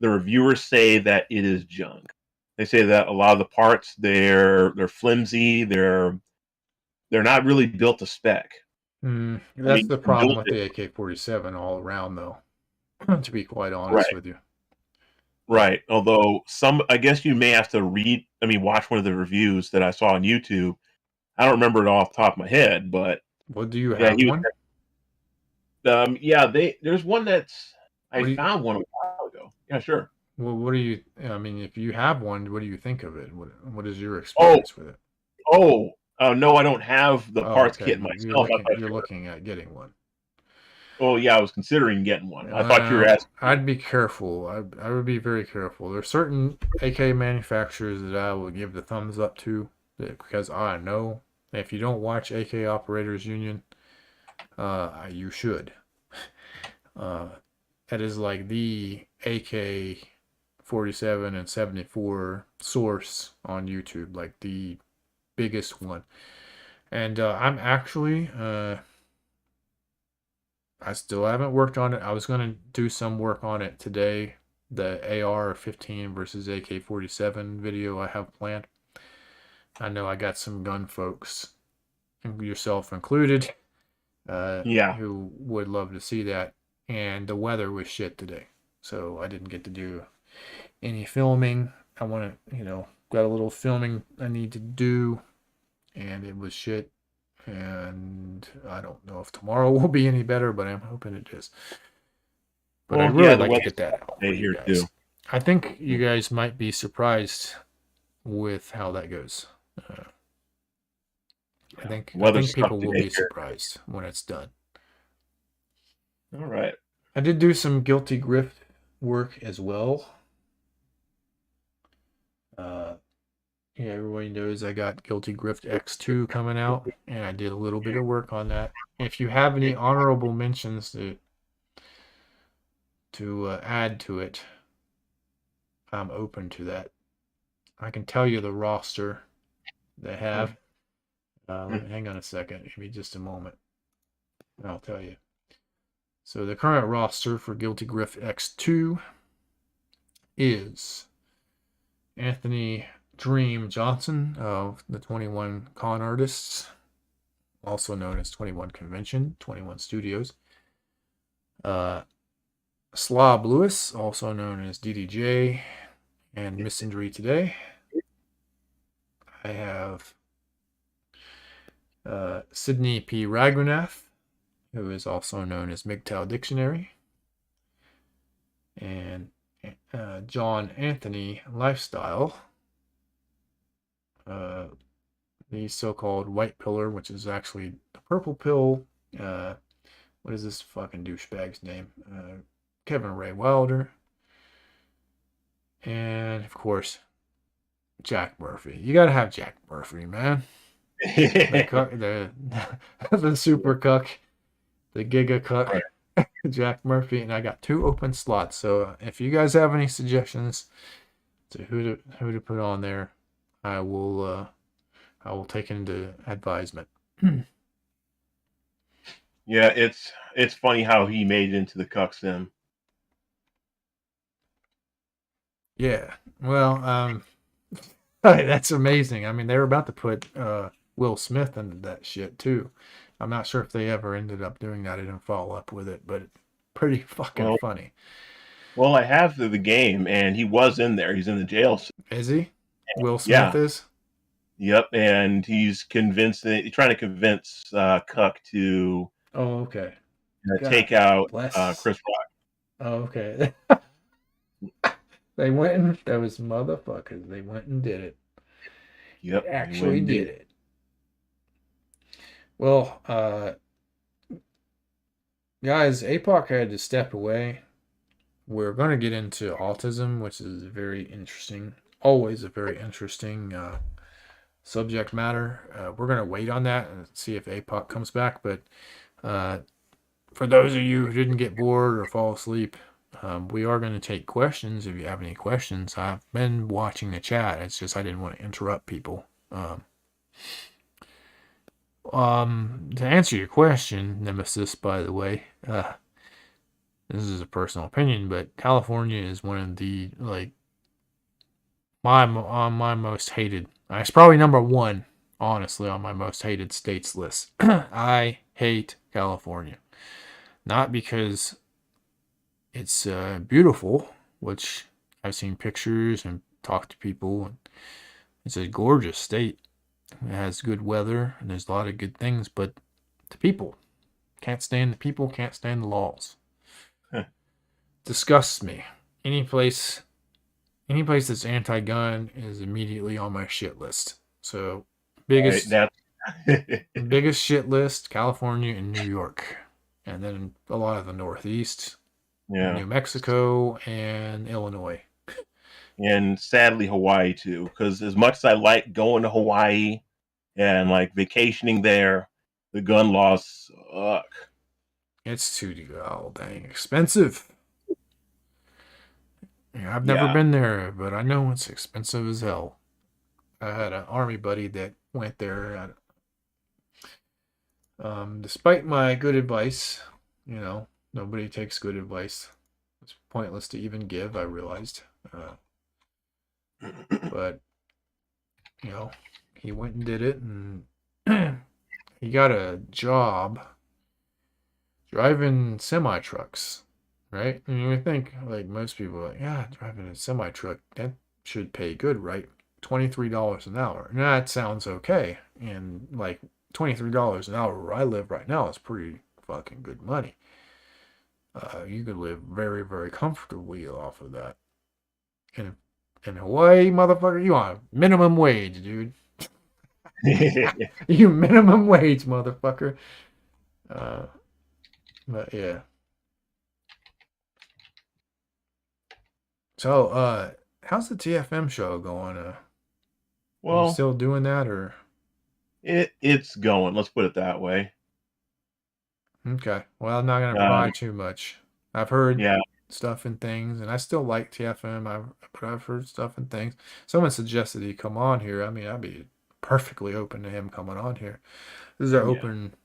the reviewers say that it is junk. They say that a lot of the parts they're flimsy, they're not really built to spec. That's the problem with the AK-47 all around, though. To be quite honest with you. Right. Although I guess you may have to watch one of the reviews that I saw on YouTube. I don't remember it off the top of my head, but what do you have one? There's one that's I found one a while ago. Yeah, sure. Well, what do you? I mean, if you have one, what do you think of it? What is your experience with it? No, I don't have the parts kit myself. You're looking at getting one. Oh yeah, I was considering getting one. I thought you were asking. I'd be careful. I would be very careful. There's certain AK manufacturers that I will give the thumbs up to because I know if you don't watch AK Operators Union, you should. That is like the AK-47 and 74 source on YouTube, like the biggest one. And I'm actually I still haven't worked on it. I was going to do some work on it today. The AR-15 versus AK-47 video I have planned. I know I got some gun folks, yourself included, who would love to see that. And the weather was shit today, so I didn't get to do any filming. I want to, got a little filming I need to do, and it was shit. and I don't know if tomorrow will be any better, but I'm hoping it is. But Well, I'd really yeah, the like to weather's get that out for Hey, you here guys. too. I think you guys might be surprised with how that goes. I think Weather's people tough will today be here. surprised when it's done. All right. I did do some Guilty Grift work as well. Yeah, everybody knows I got Guilty Grift X2 coming out, and I did a little bit of work on that. If you have any honorable mentions to add to it, I'm open to that. I can tell you the roster they have. Hang on a second. Give me just a moment. I'll tell you. So the current roster for Guilty Grift X2 is Anthony Dream Johnson of the 21 Con Artists, also known as 21 Convention, 21 Studios. Slob Lewis, also known as DDJ and Miss Injury Today. I have Sydney P. Raghunath, who is also known as MGTOW Dictionary. And John Anthony Lifestyle, the so-called White Pillar, which is actually the Purple Pill. What is this fucking douchebag's name? Kevin Ray Wilder. And, of course, Jack Murphy. You gotta have Jack Murphy, man. The super cuck, the giga cuck. Jack Murphy, and I got 2 open slots. So if you guys have any suggestions to who to put on there, I will take into advisement. Yeah, it's funny how he made it into the cuck sim. Yeah, well, that's amazing. I mean, they were about to put Will Smith into that shit too. I'm not sure if they ever ended up doing that. I didn't follow up with it, but pretty fucking funny. Well, I have the game, and he was in there. He's in the jail. Is he? Will Smith is? Yep, and he's trying to convince Cuck to Oh, okay. take out Chris Rock. Oh, okay. They went and those motherfuckers. They went and did it. Yep, they actually did it. Well, guys, APOC had to step away. We're going to get into autism, which is very interesting. Always a very interesting subject matter. We're going to wait on that and see if APOC comes back. But for those of you who didn't get bored or fall asleep, we are going to take questions if you have any questions. I've been watching the chat. It's just I didn't want to interrupt people. To answer your question, Nemesis, by the way, this is a personal opinion, but California is one of the, like, my most hated. It's probably number 1, honestly, on my most hated states list. I hate California. Not because it's beautiful, which I've seen pictures and talked to people. And it's a gorgeous state. It has good weather, and there's a lot of good things, but the people. Can't stand the people, can't stand the laws. Disgusts me. Any place that's anti-gun is immediately on my shit list. So, biggest shit list, California and New York. And then a lot of the Northeast, New Mexico, and Illinois. And sadly, Hawaii, too. Because as much as I like going to Hawaii and, like, vacationing there, the gun laws suck. It's too dang expensive. Yeah, I've never been there, but I know it's expensive as hell. I had an army buddy that went there. Despite my good advice, nobody takes good advice. It's pointless to even give, I realized. But, he went and did it, and he got a job driving semi-trucks, right? And you would think, like, most people are like, yeah, driving a semi-truck, that should pay good, right? $23 an hour. And that sounds okay. And, like, $23 an hour where I live right now is pretty fucking good money. You could live very, very comfortably off of that. In Hawaii, motherfucker, you on minimum wage, dude. You minimum wage, motherfucker. But yeah. So, how's the TFM show going? Are you Well, still doing that, or? it's going. Let's put it that way. Okay. Well, I'm not gonna Um, pry too much. I've heard yeah, stuff and things, and I still like TFM. But I've heard stuff and things. Someone suggested he come on here. I mean, I'd be perfectly open to him coming on here. This is an yeah. open,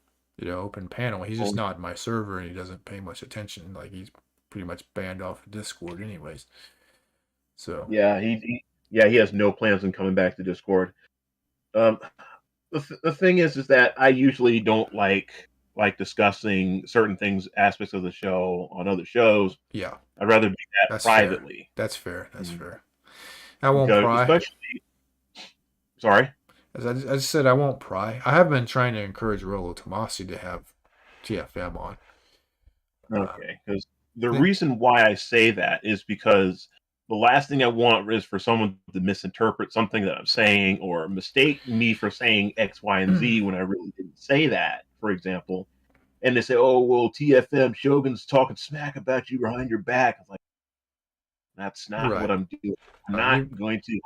open panel. He's just not my server, and he doesn't pay much attention. Like, he's pretty much banned off of Discord, anyways. So Yeah, he has no plans on coming back to Discord. The thing is that I usually don't like discussing certain things, aspects of the show on other shows. yeah, I'd rather do that that's privately. That's fair. That's Mm. fair. I won't Because pry. especially, sorry. As I just said, I won't pry. I have been trying to encourage Rolo Tomasi to have TFM on. Okay, because the Yeah. reason why I say that is because the last thing I want is for someone to misinterpret something that I'm saying or mistake me for saying X, Y, and Z when I really didn't say that, for example. And they say, oh, well, TFM Shogun's talking smack about you behind your back. I'm like, that's not Right. what I'm doing. I'm Uh, not going to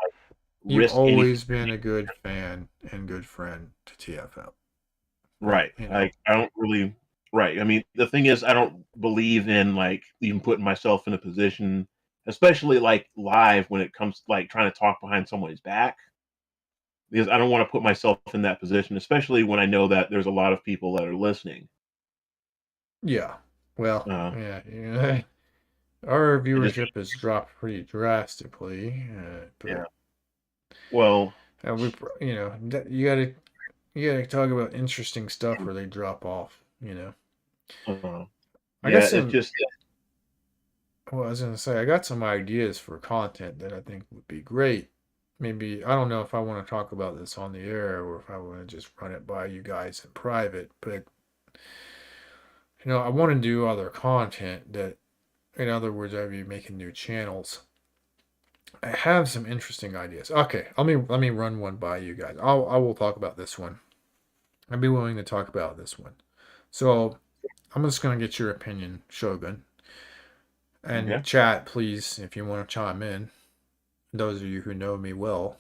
You've risk always anything. been a good fan and good friend to TFM. Right. You know. Like, I don't really. Right. I mean, the thing is, I don't believe in even putting myself in a position, especially live when it comes to trying to talk behind somebody's back, because I don't want to put myself in that position, especially when I know that there's a lot of people that are listening. Yeah. Well, Uh, yeah. Our it just, viewership has dropped pretty drastically. But, yeah. Well, we, you gotta talk about interesting stuff where they drop off. I yeah, got it's some. just Well, I was gonna say I got some ideas for content that I think would be great. Maybe I don't know if I want to talk about this on the air or if I want to just run it by you guys in private, but I want to do other content that, in other words, I'd be making new channels. I have some interesting ideas. Okay, let me run one by you guys. I will talk about this one. I'd be willing to talk about this one. So I'm just gonna get your opinion, Shogun. And okay. chat, please, if you want to chime in. Those of you who know me well.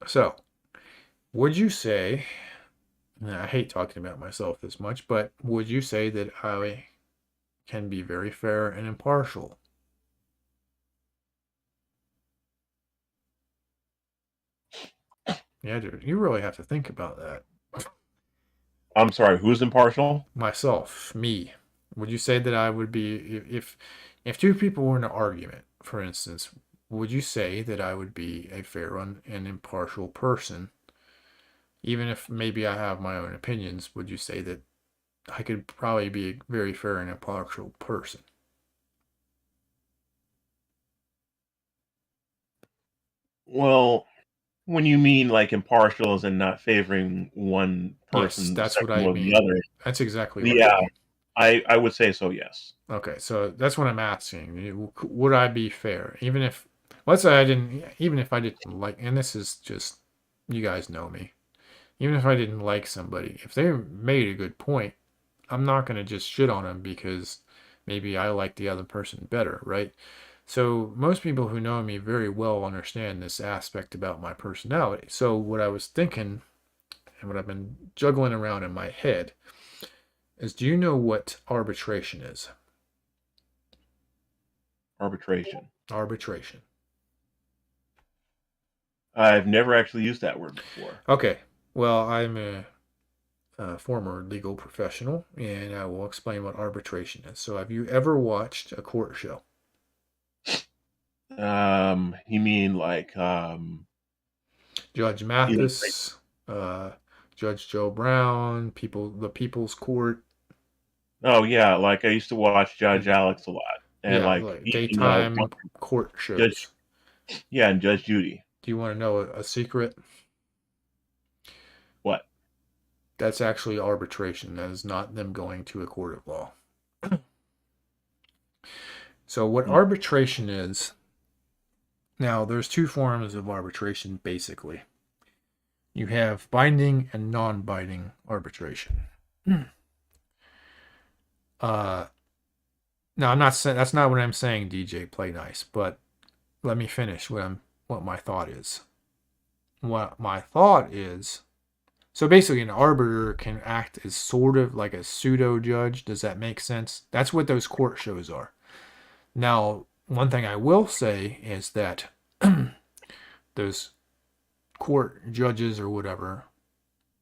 So, would you say, and I hate talking about myself this much, but would you say that I can be very fair and impartial? Yeah, dude, you really have to think about that. I'm sorry, who's impartial? Myself, me. Would you say that I would be, if two people were in an argument, for instance, would you say that I would be a fair and impartial person? Even if maybe I have my own opinions, would you say that I could probably be a very fair and impartial person? Well, when you mean impartial as in not favoring one person Yes, that's what I more than mean. the other, That's exactly what I yeah, mean. I would say so, yes. Okay, so that's what I'm asking. Would I be fair? Let's say even if I didn't like, and this is just, you guys know me. Even if I didn't like somebody, if they made a good point, I'm not going to just shit on them because maybe I like the other person better, right? So most people who know me very well understand this aspect about my personality. So what I was thinking, and what I've been juggling around in my head, is, do you know what arbitration is? Arbitration. Arbitration. I've never actually used that word before. Okay. Well, I'm a former legal professional, and I will explain what arbitration is. So have you ever watched a court show? You mean Judge Mathis, Judge Joe Brown, the People's Court. Oh yeah, I used to watch Judge Alex a lot, and like daytime court shows. And Judge Judy. Do you want to know a secret? That's actually arbitration. That is not them going to a court of law. So what arbitration is, now there's two forms of arbitration basically. You have binding and non-binding arbitration. Now I'm not saying that's not what I'm saying, DJ Play Nice, but let me finish what my thought is. What my thought is, so basically an arbiter can act as sort of like a pseudo judge. Does that make sense? That's what those court shows are. Now, one thing I will say is that those court judges or whatever,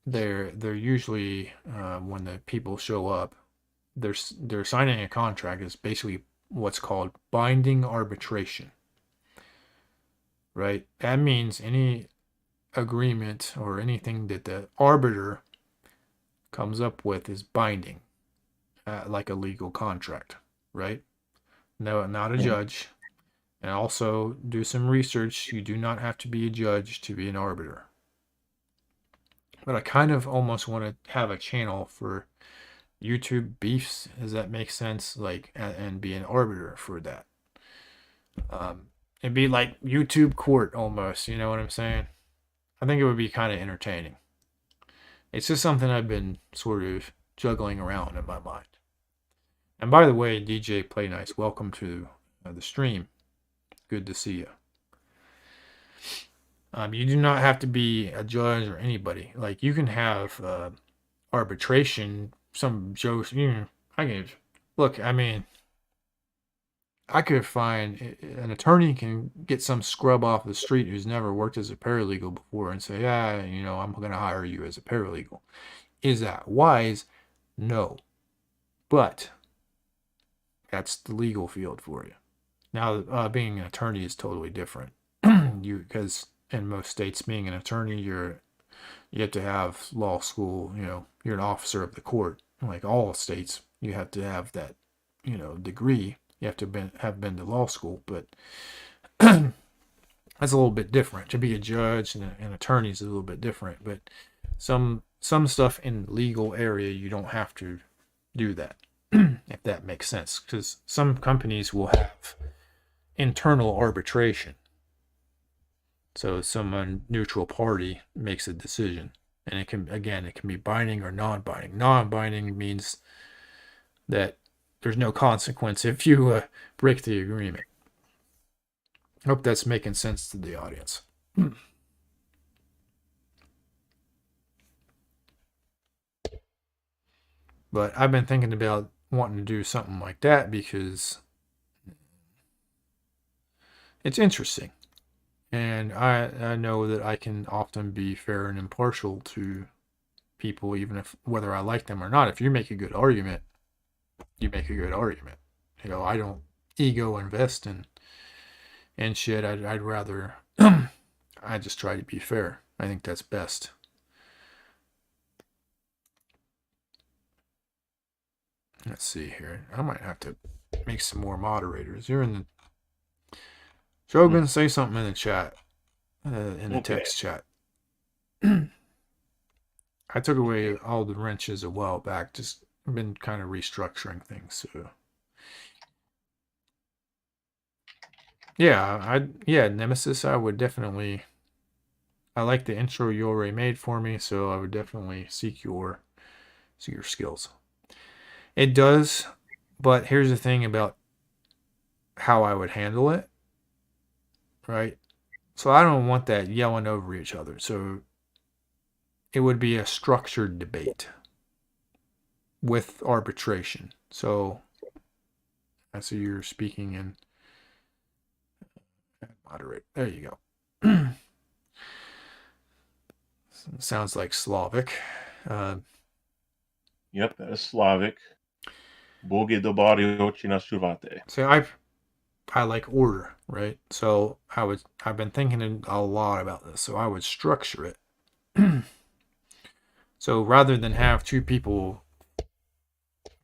they're usually when the people show up, they're signing a contract. Is basically what's called binding arbitration, right? That means any agreement or anything that the arbiter comes up with is binding, like a legal contract, right? No, not a judge. And also do some research. You do not have to be a judge to be an arbiter. But I kind of almost want to have a channel for YouTube beefs. Does that make sense? Like, and be an arbiter for that. It'd be like YouTube court almost. You know what I'm saying? I think it would be kind of entertaining. It's just something I've been sort of juggling around in my mind. And by the way, DJ Play Nice, welcome to the stream. Good to see you. You do not have to be a judge or anybody. Like, you can have arbitration. Some jokes. I could find an attorney can get some scrub off the street who's never worked as a paralegal before and say, I'm going to hire you as a paralegal. Is that wise? No. But that's the legal field for you. Now, being an attorney is totally different. Because in most states, being an attorney, you have to have law school. You're an officer of the court. Like all states, you have to have that, degree. You have to have been to law school, but that's a little bit different. To be a judge and an attorney is a little bit different. But some stuff in the legal area, you don't have to do that. If that makes sense, because some companies will have internal arbitration. So some neutral party makes a decision, and it can be binding or non-binding. Non-binding means that there's no consequence if you break the agreement. Hope that's making sense to the audience. But I've been thinking about wanting to do something like that because it's interesting. And I know that I can often be fair and impartial to people, even if whether I like them or not. If you make a good argument, you make a good argument. I don't ego invest in shit. I'd rather I just try to be fair. I think that's best. Let's see here. I might have to make some more moderators. You're in the Shogun, say something in the chat. In the text chat. I took away all the wrenches a while back. Just been kind of restructuring things. So yeah, Nemesis, I would definitely. I like the intro you already made for me, so I would definitely seek your skills. It does, but here's the thing about how I would handle it, right? So I don't want that yelling over each other. So it would be a structured debate with arbitration. So I see you're speaking in moderate. There you go. Sounds like Slavic. Yep, that is Slavic. Bogi do bari oči nasuvate. So I like order, right? So I've been thinking a lot about this. So I would structure it. So rather than have two people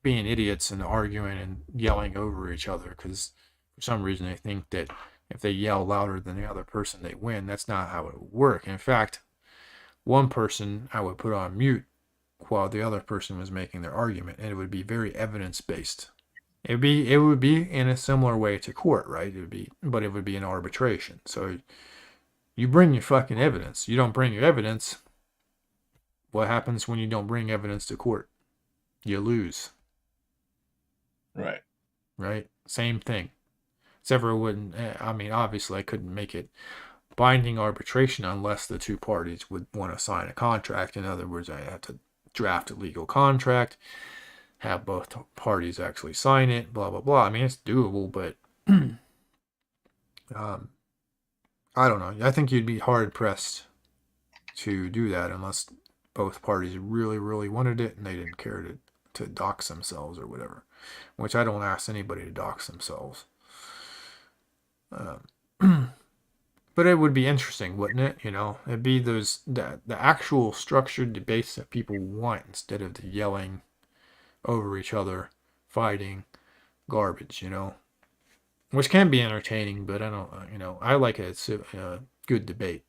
being idiots and arguing and yelling over each other, because for some reason they think that if they yell louder than the other person, they win. That's not how it would work. In fact, one person I would put on mute while the other person was making their argument, and it would be very evidence-based. It would be in a similar way to court, right? But it would be an arbitration. So you bring your fucking evidence. You don't bring your evidence. What happens when you don't bring evidence to court? You lose. Right. Right? Same thing. Except for it wouldn't, I mean, obviously I couldn't make it binding arbitration unless the two parties would want to sign a contract. In other words, I have to draft a legal contract, have both parties actually sign it, blah, blah, blah. I mean, it's doable, but I don't know. I think you'd be hard pressed to do that unless both parties really, really wanted it and they didn't care to dox themselves or whatever. Which I don't ask anybody to dox themselves. But it would be interesting, wouldn't it? You know, it'd be the actual structured debates that people want instead of the yelling over each other, fighting, garbage, you know. Which can be entertaining, but I don't, you know, I like it. It's a good debate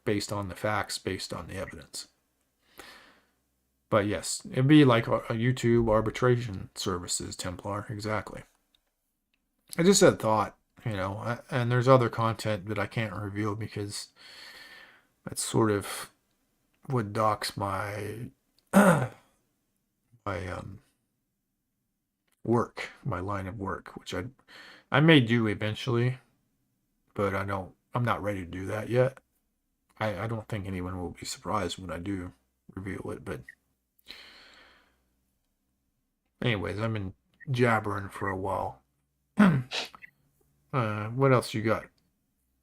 based on the facts, based on the evidence. But yes, it'd be like a YouTube arbitration services, Templar, exactly. I just had thought, you know, and there's other content that I can't reveal because that sort of would dox my work, my line of work, which I may do eventually, but I'm not ready to do that yet. I don't think anyone will be surprised when I do reveal it, but anyways, I've been jabbering for a while. What else you got?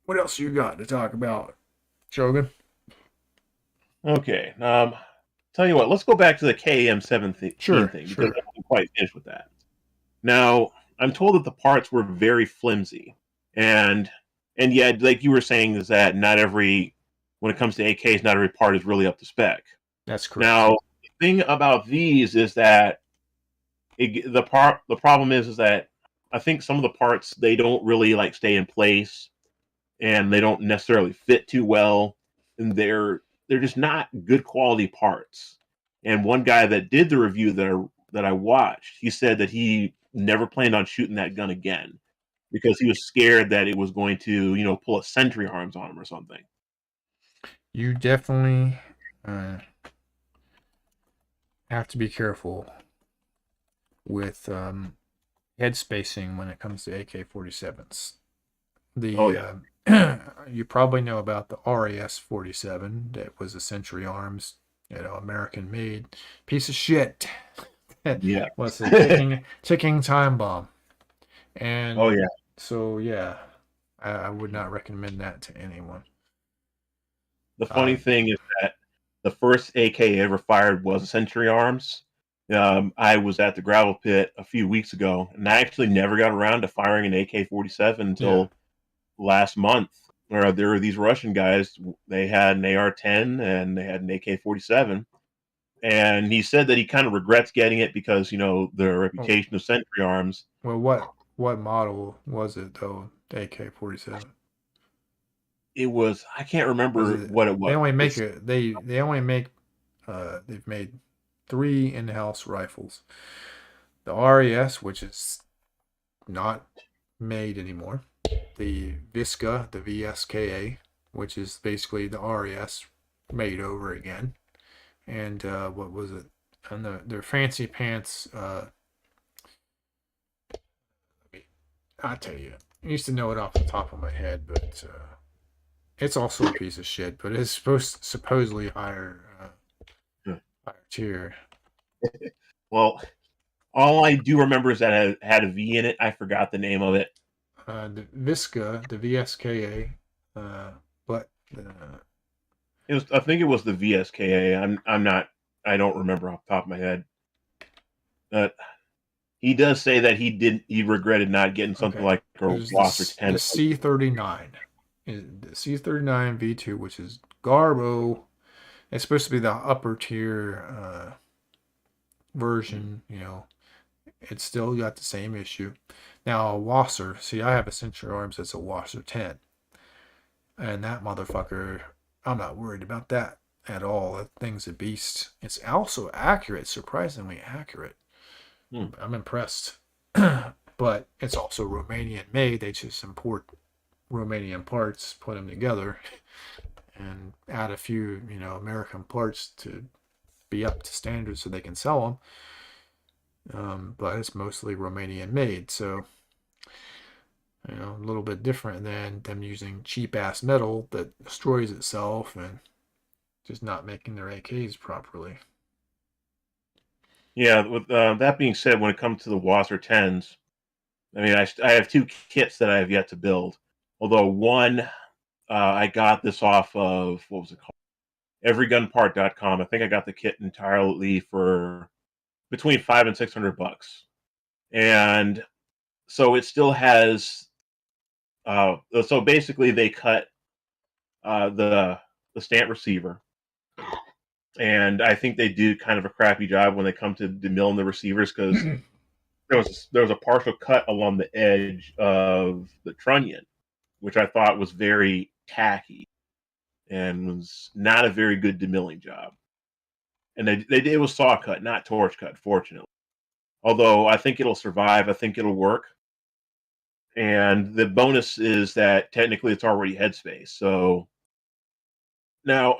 What else you got to talk about, Shogun? Okay. Tell you what, let's go back to the KAM-7 thing Sure. because I haven't quite finished with that. Now, I'm told that the parts were very flimsy, and yet, like you were saying, is that not every, when it comes to AKs, not every part is really up to spec. That's correct. Now, the thing about these is that the problem is that I think some of the parts, they don't really like stay in place, and they don't necessarily fit too well, and they're just not good quality parts. And one guy that did the review that I watched, he said that he never planned on shooting that gun again because he was scared that it was going to, you know, pull a sentry arms on him or something. You definitely have to be careful with head spacing when it comes to AK-47s. You probably know about the RAS-47 that was a Century Arms, you know, American-made piece of shit. Yeah, was a ticking time bomb. And so yeah, I would not recommend that to anyone. The funny thing is that the first AK I ever fired was a Century Arms. I was at the gravel pit a few weeks ago, and I actually never got around to firing an AK-47 until last month. Where there were these Russian guys, they had an AR-10 and they had an AK-47. And he said that he kind of regrets getting it because, you know, the reputation of Century Arms. Well, what model was it though? The AK-47. It was, I can't remember what it was. They only make they've made 3 in-house rifles. The RAS, which is not made anymore. The Visca, the VSKA, which is basically the RAS made over again. And what was it? And their fancy pants. I'll tell you. I used to know it off the top of my head, but it's also a piece of shit. But it's supposedly higher tier. Well, all I do remember is that it had a V in it. I forgot the name of it. The Visca, the VSKA, but. I think it was the VSKA. I don't remember off the top of my head. But he does say that he regretted not getting something like a Wasser 10. The C39. The C39 V2, which is Garbo. It's supposed to be the upper tier version, you know. It's still got the same issue. Now, a Wasser, see, I have a Century Arms that's a Wasser 10. And that motherfucker, I'm not worried about that. at all. That thing's a beast. It's also accurate, surprisingly accurate. I'm impressed. But it's also Romanian made. They just import Romanian parts, put them together, and add a few, American parts to be up to standard so they can sell them. But it's mostly Romanian made, so a little bit different than them using cheap ass metal that destroys itself and just not making their AKs properly. Yeah, with that being said, when it comes to the Wasser 10s, I mean, I have two kits that I have yet to build. Although one, I got this off of, what was it called? Everygunpart.com. I think I got the kit entirely for between $500 and $600. And so it still has, so basically they cut the stamp receiver. And I think they do kind of a crappy job when they come to demilling the receivers, because there was a partial cut along the edge of the trunnion, which I thought was very tacky and was not a very good demilling job. And it was saw cut, not torch cut, fortunately. Although I think it'll survive. I think it'll work. And the bonus is that technically it's already headspace. So now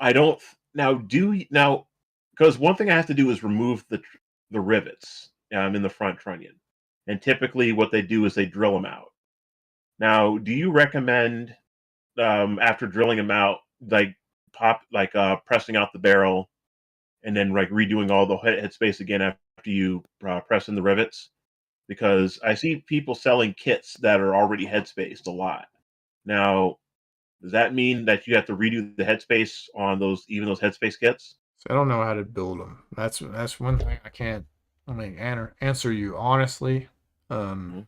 because one thing I have to do is remove the rivets in the front trunnion. And typically what they do is they drill them out. Now, do you recommend after drilling them out, pressing out the barrel and then redoing all the headspace again after you press in the rivets? Because I see people selling kits that are already headspaced a lot. Now, does that mean that you have to redo the headspace on those headspace kits? So I don't know how to build them. That's one thing I can't answer you honestly. When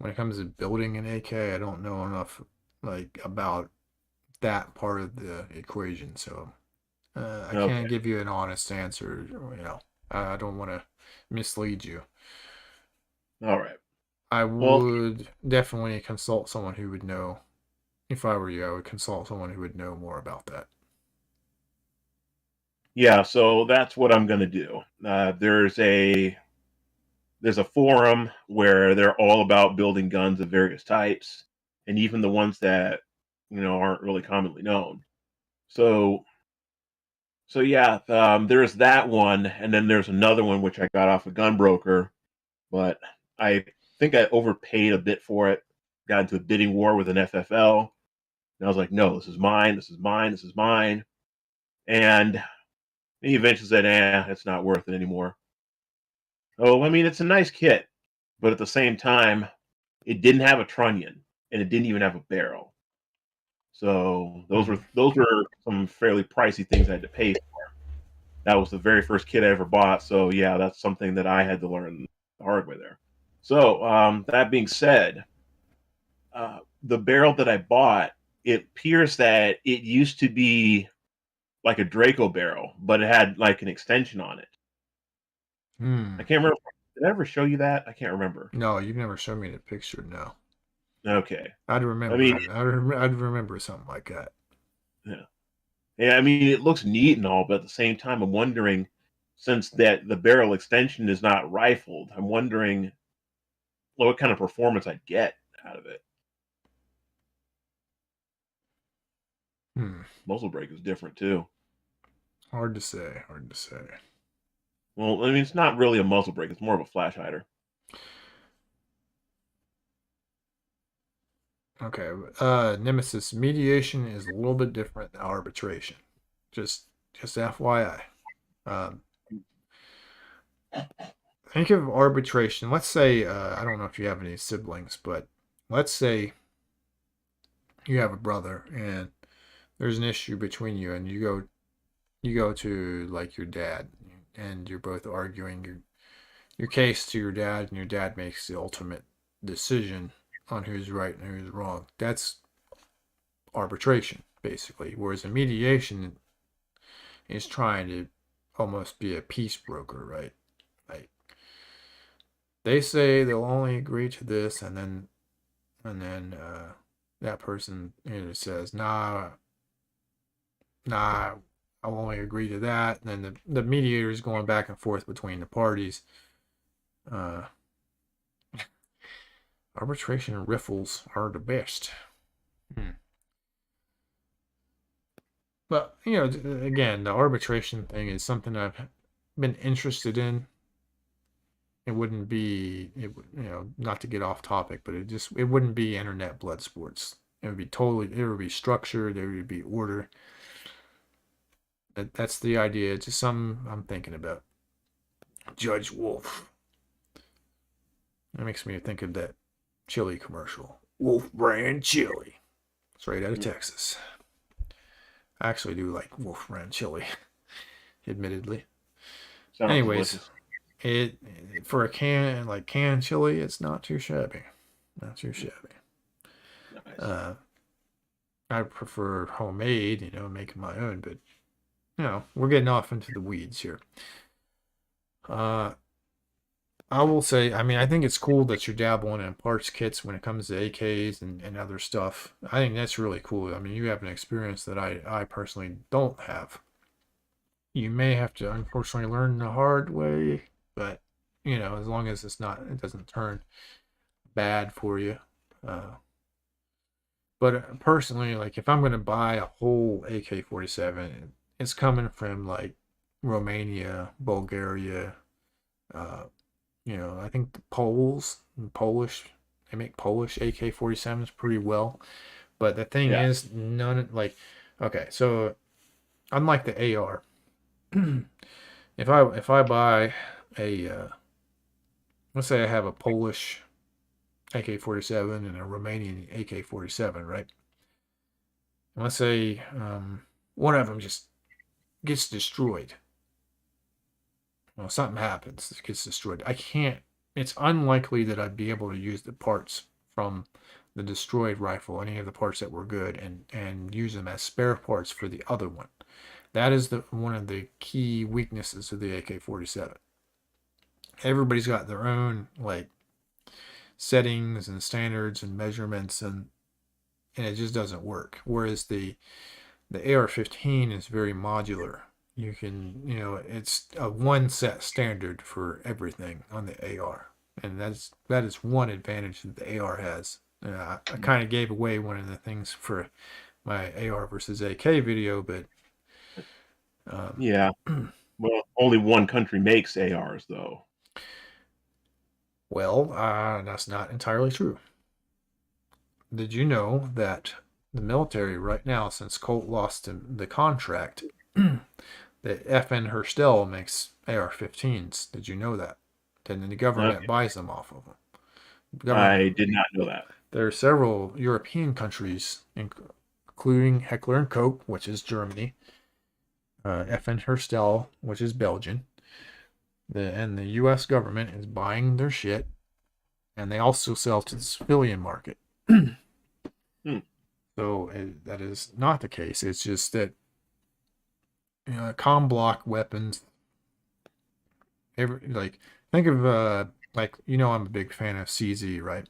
it comes to building an AK, I don't know enough about that part of the equation. So I can't give you an honest answer. I don't want to mislead you. All right. I would definitely consult someone who would know. If I were you, I would consult someone who would know more about that. Yeah, so that's what I'm going to do. There's a forum where they're all about building guns of various types, and even the ones that aren't really commonly known. So yeah, there's that one, and then there's another one which I got off a gunbroker, but I think I overpaid a bit for it. Got into a bidding war with an FFL, and I was like, no, this is mine, this is mine, this is mine. And he eventually said, it's not worth it anymore. Oh, I mean, it's a nice kit, but at the same time, it didn't have a trunnion, and it didn't even have a barrel. So those were some fairly pricey things I had to pay for. That was the very first kit I ever bought. So yeah, that's something that I had to learn the hard way there. So that being said, the barrel that I bought, it appears that it used to be like a Draco barrel, but it had an extension on it. I can't remember. Did I ever show you that? I can't remember. No, you've never shown me the picture. No. Okay. I'd remember. I mean, I'd remember something like that. Yeah. I mean, it looks neat and all, but at the same time, I'm wondering, since that the barrel extension is not rifled, I'm wondering what kind of performance I'd get out of it. Muzzle brake is different too. Hard to say. Well, I mean, it's not really a muzzle brake; it's more of a flash hider. Okay, Nemesis, mediation is a little bit different than arbitration. Just FYI. Think of arbitration. Let's say I don't know if you have any siblings, but let's say you have a brother and there's an issue between you, and you go to your dad, and you're both arguing your case to your dad, and your dad makes the ultimate decision on who's right and who's wrong. That's arbitration, basically. Whereas a mediation is trying to almost be a peace broker, right? They say they'll only agree to this, and then that person says, nah, I'll only agree to that. And then the mediator is going back and forth between the parties. Arbitration riffles are the best. But, again, the arbitration thing is something I've been interested in. It wouldn't be, not to get off topic, but it wouldn't be internet blood sports. It would be structured, there would be order. That's the idea. It's just something I'm thinking about. Judge Wolf. That makes me think of that chili commercial. Wolf brand chili. It's right out of Texas. I actually do like Wolf brand chili, admittedly. Sounds Anyways, delicious. for a canned chili, it's not too shabby. Not too shabby. Nice. I prefer homemade, making my own, but we're getting off into the weeds here. I will say, I think it's cool that you're dabbling in parts kits when it comes to AKs and other stuff. I think that's really cool. You have an experience that I personally don't have. You may have to, unfortunately, learn the hard way, but, as long as it doesn't turn bad for you. But personally, if I'm going to buy a whole AK-47, it's coming from, Romania, Bulgaria, I think the Polish, they make Polish AK-47s pretty well. But the thing is, okay, so unlike the AR, if I buy let's say I have a Polish AK-47 and a Romanian AK-47, right? And let's say one of them just gets destroyed. Well, something happens, it gets destroyed. It's unlikely that I'd be able to use the parts from the destroyed rifle, any of the parts that were good, and use them as spare parts for the other one. That is one of the key weaknesses of the AK-47. Everybody's got their own, settings and standards and measurements, and it just doesn't work. Whereas the AR-15 is very modular. You can, it's a one set standard for everything on the AR. And that is one advantage that the AR has. I kind of gave away one of the things for my AR versus AK video, but... yeah. Well, only one country makes ARs, though. Well, that's not entirely true. Did you know that the military right now, since Colt lost the contract... that FN Herstel makes AR-15s. Did you know that? And the government buys them off of them. I did not know that. There are several European countries, including Heckler & Koch, which is Germany, FN Herstel, which is Belgium, and the U.S. government is buying their shit, and they also sell to the civilian market. So that is not the case. It's just that comm block weapons. Think of I'm a big fan of CZ, right?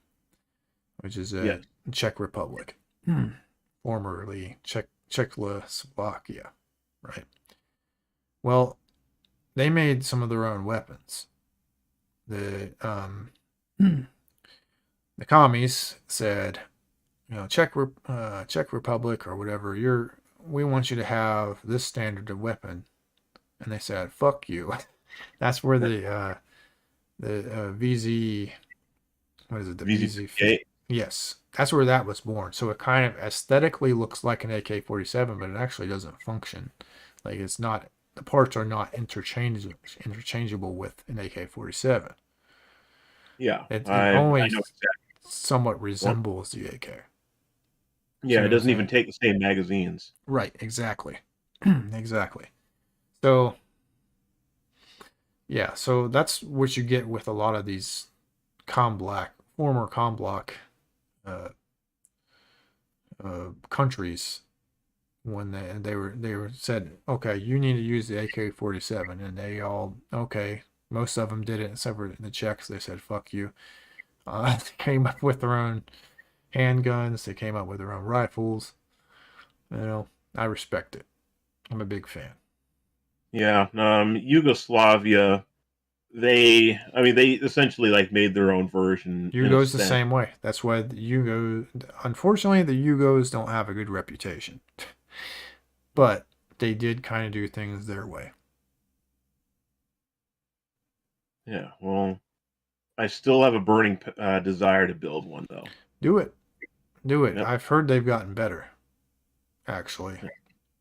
Which is Czech Republic, formerly Czechoslovakia, right? Well, they made some of their own weapons. The commies said, Czech Republic or whatever, we want you to have this standard of weapon. And they said, fuck you. That's where the VZ, what is it? The VZ? Yes. That's where that was born. So it kind of aesthetically looks like an AK-47, but it actually doesn't function. It's not, the parts are not interchangeable with an AK-47. Yeah. It only somewhat resembles the AK. Yeah, it doesn't even take the same magazines. Right, exactly. Exactly. So, yeah, so that's what you get with a lot of these former ComBlock countries when they were said, okay, you need to use the AK-47, and they all, okay, most of them did it, except for the Czechs. They said, fuck you. They came up with their own handguns. They came up with their own rifles. I respect it. I'm a big fan. Yeah, Yugoslavia. They essentially like made their own version in a Yugo's the sense. same way. That's why the Yugo. Unfortunately, the Yugos don't have a good reputation, but they did kind of do things their way. Yeah, well, I still have a burning desire to build one though. Do it. Do it. Yep. I've heard they've gotten better, actually.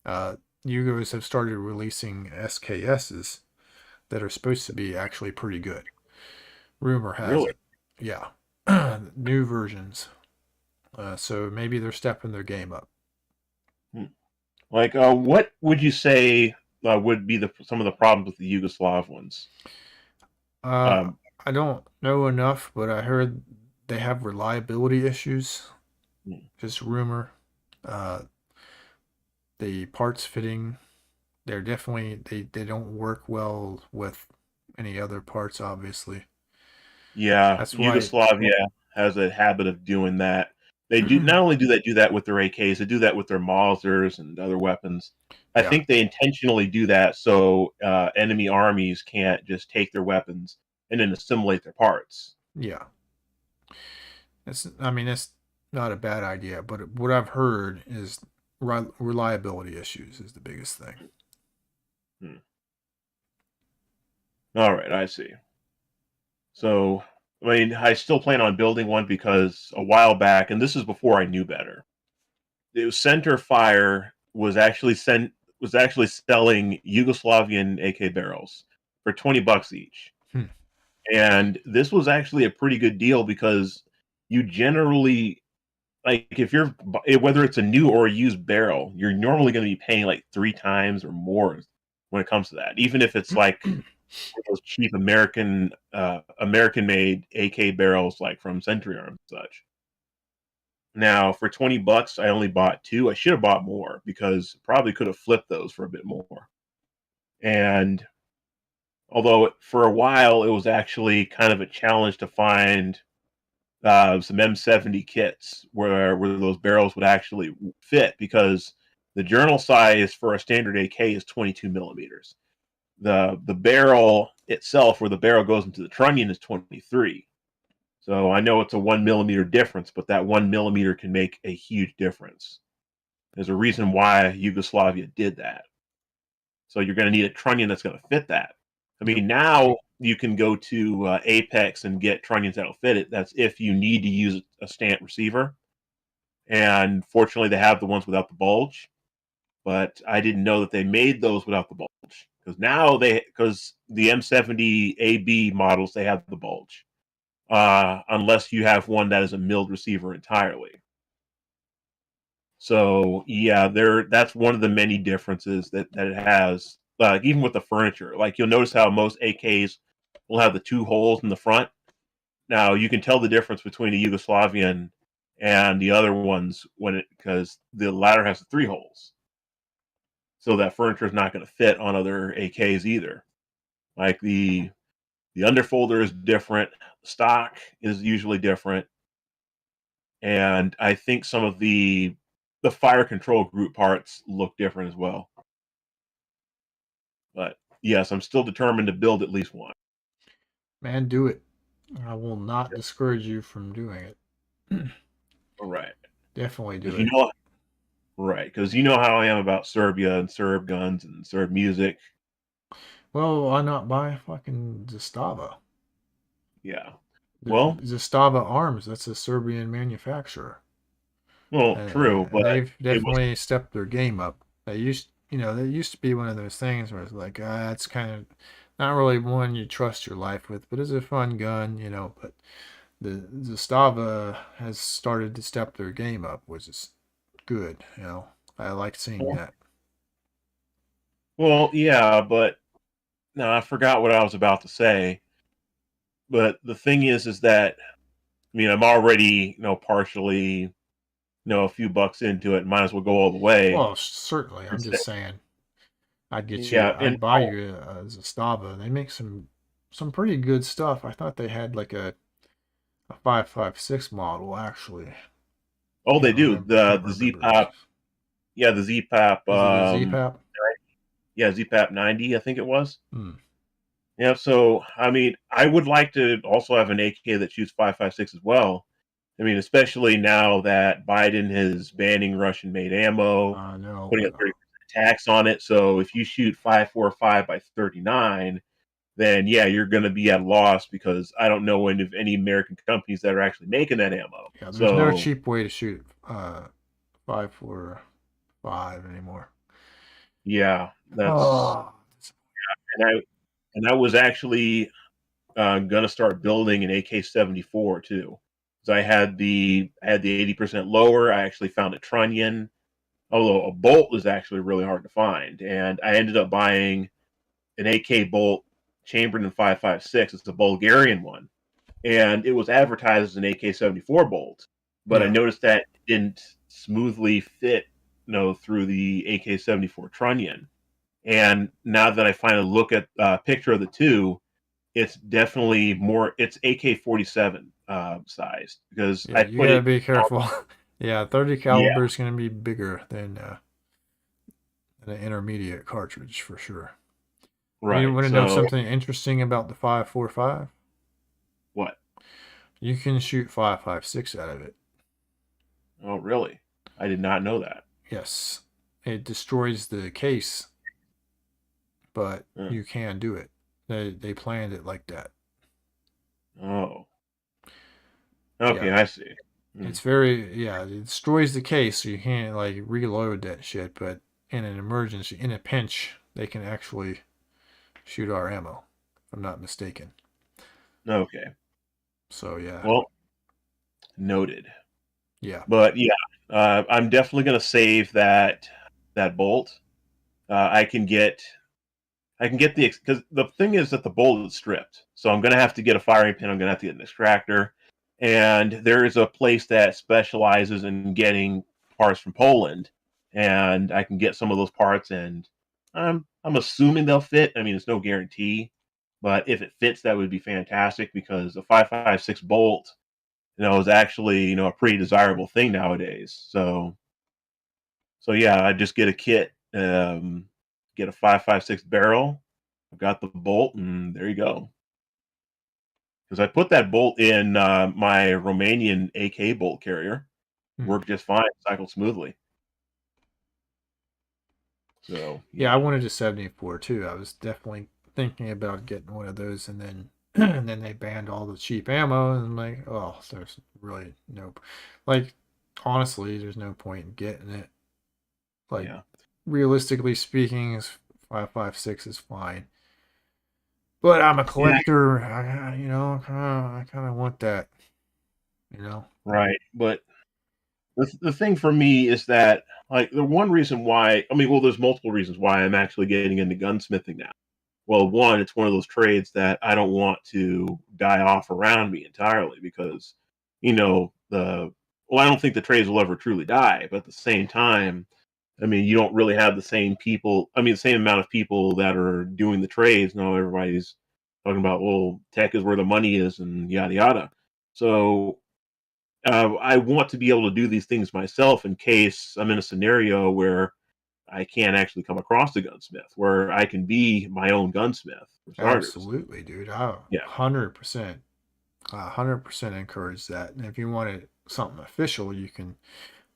Yugos have started releasing SKSs that are supposed to be actually pretty good. Rumor has Really? it. Yeah. New versions. So maybe they're stepping their game up. Like, what would you say would be some of the problems with the Yugoslav ones? I don't know enough, but I heard they have reliability issues. Just rumor. The parts fitting, they're definitely they don't work well with any other parts, obviously. Yeah, That's why Yugoslavia has a habit of doing that. They do not only do that with their AKs, they do that with their Mausers and other weapons. I Yeah. think they intentionally do that so enemy armies can't just take their weapons and then assimilate their parts. Yeah. It's not a bad idea, but what I've heard is reliability issues is the biggest thing. All right, I see. So, I still plan on building one because a while back, and this is before I knew better, it was Center Fire was actually selling Yugoslavian AK barrels for $20 each. And this was actually a pretty good deal because you generally, like, if you're, whether it's a new or a used barrel, you're normally going to be paying like 3 times or more when it comes to that. Even if it's like those cheap American made AK barrels like from Century Arms and such. Now for $20, I only bought 2. I should have bought more because probably could have flipped those for a bit more. And although for a while it was actually kind of a challenge to find some M70 kits where those barrels would actually fit, because the journal size for a standard AK is 22 millimeters. The barrel itself, where the barrel goes into the trunnion, is 23. So I know it's a 1 millimeter difference, but that 1 millimeter can make a huge difference. There's a reason why Yugoslavia did that. So you're going to need a trunnion that's going to fit that. Now you can go to Apex and get trunnions that'll fit it. That's if you need to use a stant receiver. And fortunately, they have the ones without the bulge. But I didn't know that they made those without the bulge. Because the M70 AB models, they have the bulge. Unless you have one that is a milled receiver entirely. So yeah, that's one of the many differences that it has. Even with the furniture, like you'll notice how most AKs will have the 2 holes in the front. Now you can tell the difference between a Yugoslavian and the other ones because the latter has 3 holes. So that furniture is not going to fit on other AKs either. Like the underfolder is different, stock is usually different, and I think some of the fire control group parts look different as well. But yes, I'm still determined to build at least one. Man, do it. I will not discourage you from doing it. All right. Definitely do it. Right, because you know how I am about Serbia and Serb guns and Serb music. Well, why not buy fucking Zastava? Yeah. Well, Zastava Arms, that's a Serbian manufacturer. Well, true, but they've definitely stepped their game up. They used to be one of those things where it's like, it's kind of not really one you trust your life with, but it's a fun gun, but the Zastava has started to step their game up, which is good, I like seeing that. Well, yeah, but no, I forgot what I was about to say. But the thing is that I'm already, partially, a few bucks into it. Might as well go all the way. Well, certainly. I'm just saying, I'd get you. I'd buy you a Zastava. They make some pretty good stuff. I thought they had like a 5.56 model actually. Oh, they do. The Z-Pop. Yeah, the Z-Pop. Z-Pop. Yeah, ZPAP 90, I think it was. Hmm. Yeah, so I mean, I would like to also have an AK that shoots 5.56 as well. I mean, especially now that Biden is banning Russian-made ammo, I know. putting a 30% tax on it. So if you shoot 5.45 by 39, then yeah, you're going to be at loss because I don't know of any American companies that are actually making that ammo. Yeah, there's no So cheap way to shoot 5.45 anymore. yeah, that's Oh, and I was actually gonna start building an AK-74 too. So I had the 80% lower. I actually found a trunnion, although a bolt is actually really hard to find, and I ended up buying an AK bolt chambered in 5.56. It's a Bulgarian one, and it was advertised as an AK-74 bolt, but I yeah. noticed that it didn't smoothly fit, through the AK-74 trunnion. And now that I finally look at a picture of the two, it's definitely more. It's AK-47 sized because Yeah, I you put gotta it. be careful. Yeah, 30 Yeah, caliber is gonna be bigger than an intermediate cartridge for sure. You right. want to know So something interesting about the 5.45? what? You can shoot 5.56 out of it. Oh, really? I did not know that. Yes, it destroys the case, but Huh. you can do it. They planned it like that. Oh, okay, Yeah, I see. it's very it destroys the case, so you can't like reload that shit. But in an emergency, in a pinch, they can actually shoot our ammo. If I'm not mistaken. Okay. So yeah, Well, noted. yeah, But yeah, I'm definitely gonna save that bolt. I can get the because the thing is that the bolt is stripped, so I'm gonna have to get a firing pin. I'm gonna have to get an extractor, and there is a place that specializes in getting parts from Poland, and I can get some of those parts, and I'm assuming they'll fit. I mean, it's no guarantee, but if it fits, that would be fantastic because a 5.56 bolt, is actually a pretty desirable thing nowadays. So yeah, I just get a kit, get a 5.56 barrel. I've got the bolt, and there you go. Because I put that bolt in my Romanian AK bolt carrier, Hmm. worked just fine, cycled smoothly. So yeah. I yeah, wanted a 74 too. I was definitely thinking about getting one of those, and then and then they banned all the cheap ammo, and I'm like, oh, there's really no, like, honestly, there's no point in getting it. Like, yeah, realistically speaking, is 5.56 is fine. But I'm a yeah, collector. I kind of want that. You know. right. But the thing for me is that like the one reason why I mean, well, there's multiple reasons why I'm actually getting into gunsmithing now. Well, one, it's one of those trades that I don't want to die off around me entirely because, I don't think the trades will ever truly die. But at the same time, I mean, you don't really have the same people. I mean, the same amount of people that are doing the trades. Now everybody's talking about, well, tech is where the money is and yada yada. So I want to be able to do these things myself in case I'm in a scenario where I can't actually come across a gunsmith, where I can be my own gunsmith for starters. Absolutely, dude. I Yeah, 100%, 100% encourage that. And if you wanted something official, you can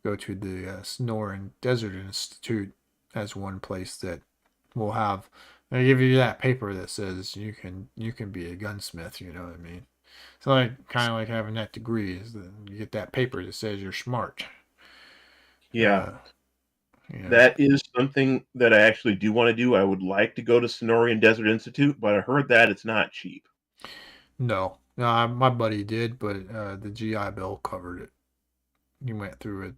go to the Sonoran Desert Institute as one place that will have. They give you that paper that says you can be a gunsmith. You know what I mean? It's like kind of like having that degree. Is that you get that paper that says you're smart. yeah. Uh, you know. That is something that I actually do want to do. I would like to go to Sonoran Desert Institute, but I heard that it's not cheap. No, no, my buddy did, but the GI Bill covered it. He went through it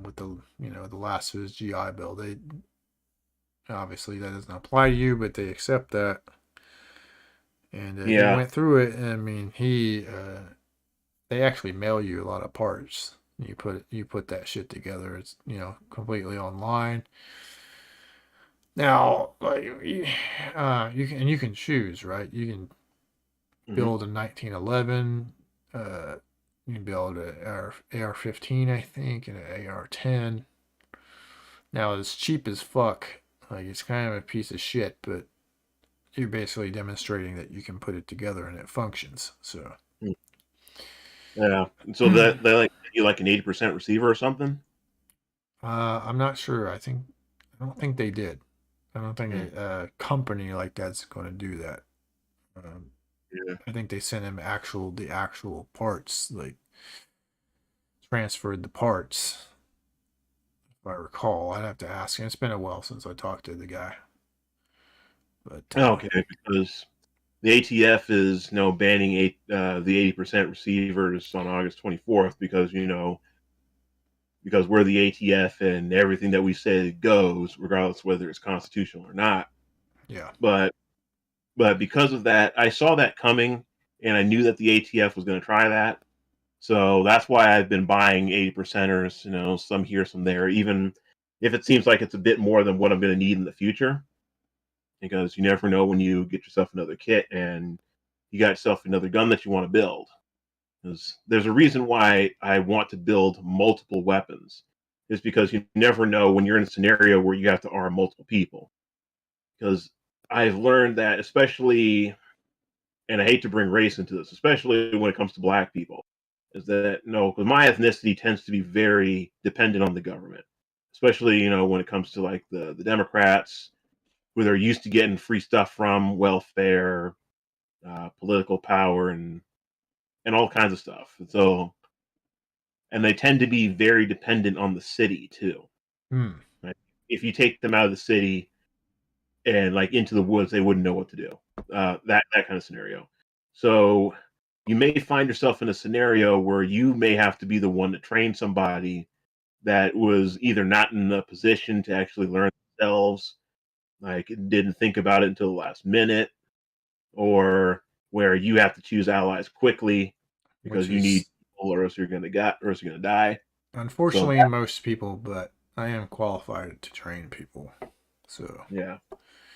with the last of his GI Bill. They obviously that doesn't apply to you, but they accept that. And he Yeah, went through it, and I mean, they actually mail you a lot of parts. You put that shit together. It's completely online. Now, like you can choose, right? You can hmm, build a 1911. You can build a AR-15, I think, and an AR-10. Now it's cheap as fuck. Like, it's kind of a piece of shit, but you're basically demonstrating that you can put it together and it functions. So, Yeah. And so that they like you like an 80% receiver or something. I'm not sure. I don't think they did. I don't think Hmm. a company like that's going to do that. Um, Yeah. I think they sent him the actual parts, like transferred the parts. If I recall, I'd have to ask him. It's been a while since I talked to the guy. But Okay, because the ATF is banning the 80% receivers on August 24th because because we're the ATF and everything that we say goes, regardless whether it's constitutional or not. yeah, But because of that, I saw that coming, and I knew that the ATF was going to try that. So that's why I've been buying 80%ers, some here, some there, even if it seems like it's a bit more than what I'm going to need in the future, because you never know when you get yourself another kit and you got yourself another gun that you want to build. There's a reason why I want to build multiple weapons. Is because you never know when you're in a scenario where you have to arm multiple people. Because I've learned that, especially, and I hate to bring race into this, especially when it comes to black people, is that no, because my ethnicity tends to be very dependent on the government, especially when it comes to like the Democrats, where they're used to getting free stuff from welfare, political power, and all kinds of stuff. And they tend to be very dependent on the city too. Hmm. Right? If you take them out of the city and like into the woods, they wouldn't know what to do. That kind of scenario. So you may find yourself in a scenario where you may have to be the one to train somebody that was either not in a position to actually learn themselves, like didn't think about it until the last minute, or where you have to choose allies quickly because which you need is people, or else you're gonna die. So unfortunately most people, but I am qualified to train people. So yeah,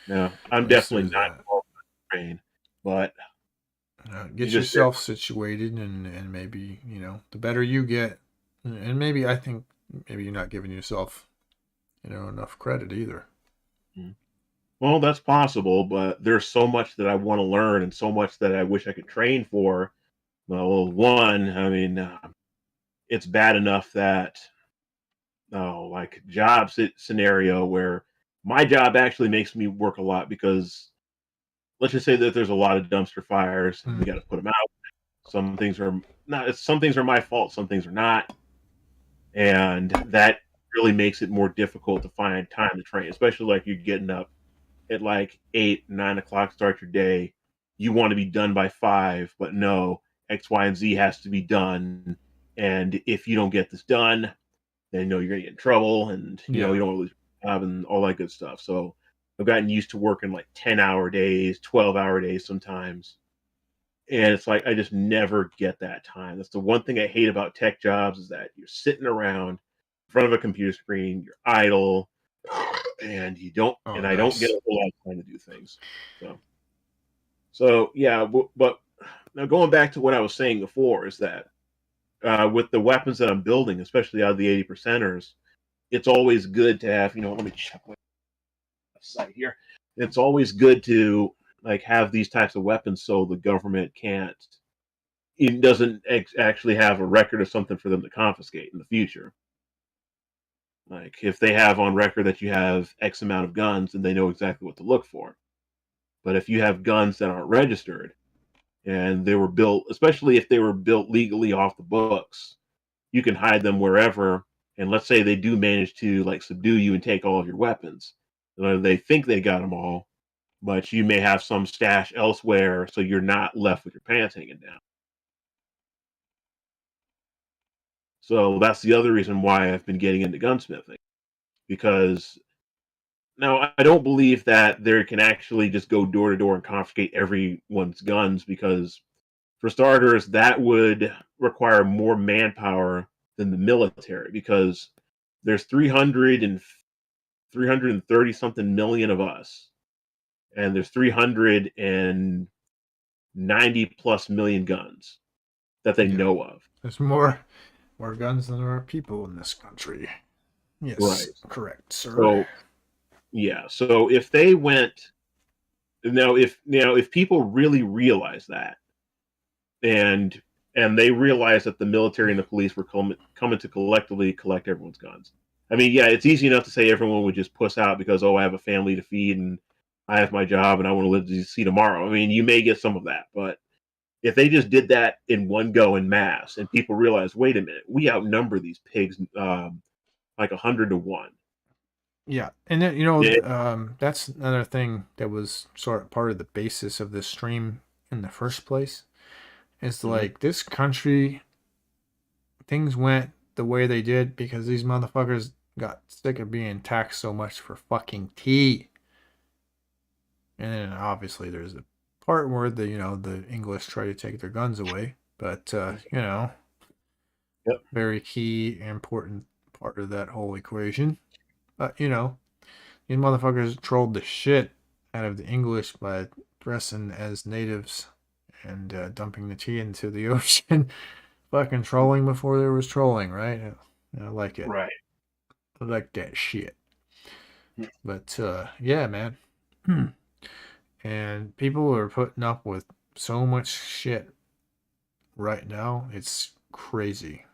no, at I'm least definitely there's not that. qualified to train, but Get just yourself situated, and maybe the better you get, and maybe I think maybe you're not giving yourself enough credit either. well, that's possible, but there's so much that I want to learn and so much that I wish I could train for. Well, one, I mean, it's bad enough that like scenario where my job actually makes me work a lot because let's just say that there's a lot of dumpster fires and we got to put them out. Some things are not. Some things are my fault. Some things are not, and that really makes it more difficult to find time to train, especially like you're getting up at like 8, 9 o'clock, start your day. You want to be done by 5, but no, X, Y, and Z has to be done. And if you don't get this done, then you're gonna get in trouble, and Yeah. you don't want to lose your job and all that good stuff. So I've gotten used to working like 10-hour days, 12-hour days sometimes, and it's like I just never get that time. That's the one thing I hate about tech jobs is that you're sitting around in front of a computer screen, you're idle, and you don't. Oh, And I don't get nice. a whole lot of time to do things. So yeah, but now going back to what I was saying before is that with the weapons that I'm building, especially out of the 80%ers, it's always good to have. Let me check my site here. It's always good to like have these types of weapons so the government can't. It doesn't actually have a record of something for them to confiscate in the future. Like if they have on record that you have X amount of guns, then they know exactly what to look for. But if you have guns that aren't registered and they were built, especially if they were built legally off the books, you can hide them wherever. And let's say they do manage to like subdue you and take all of your weapons. They think they got them all, but you may have some stash elsewhere, so you're not left with your pants hanging down. So that's the other reason why I've been getting into gunsmithing, because now I don't believe that they can actually just go door to door and confiscate everyone's guns, because for starters, that would require more manpower than the military, because there's 330 something million of us, and there's 390 plus million guns that they Yeah. know of. There's more guns than there are people in this country. Yes, Right. correct, sir. So Yeah. So if they went if people really realize that, and they realize that the military and the police were coming to collectively collect everyone's guns. I mean, yeah, it's easy enough to say everyone would just puss out because, oh, I have a family to feed and I have my job and I want to live to see tomorrow. I mean, you may get some of that, but if they just did that in one go in mass and people realize, wait a minute, we outnumber these pigs like 100 to 1. Yeah, and then, Yeah. that's another thing that was sort of part of the basis of this stream in the first place. Is like this country, things went the way they did because these motherfuckers got sick of being taxed so much for fucking tea. And then obviously there's a part where the English try to take their guns away, but Yep. very key important part of that whole equation. But these motherfuckers trolled the shit out of the English by dressing as natives and dumping the tea into the ocean. Fucking trolling before there was trolling, right? I like it. Right. I like that shit. But yeah, man. And people are putting up with so much shit right now. It's crazy.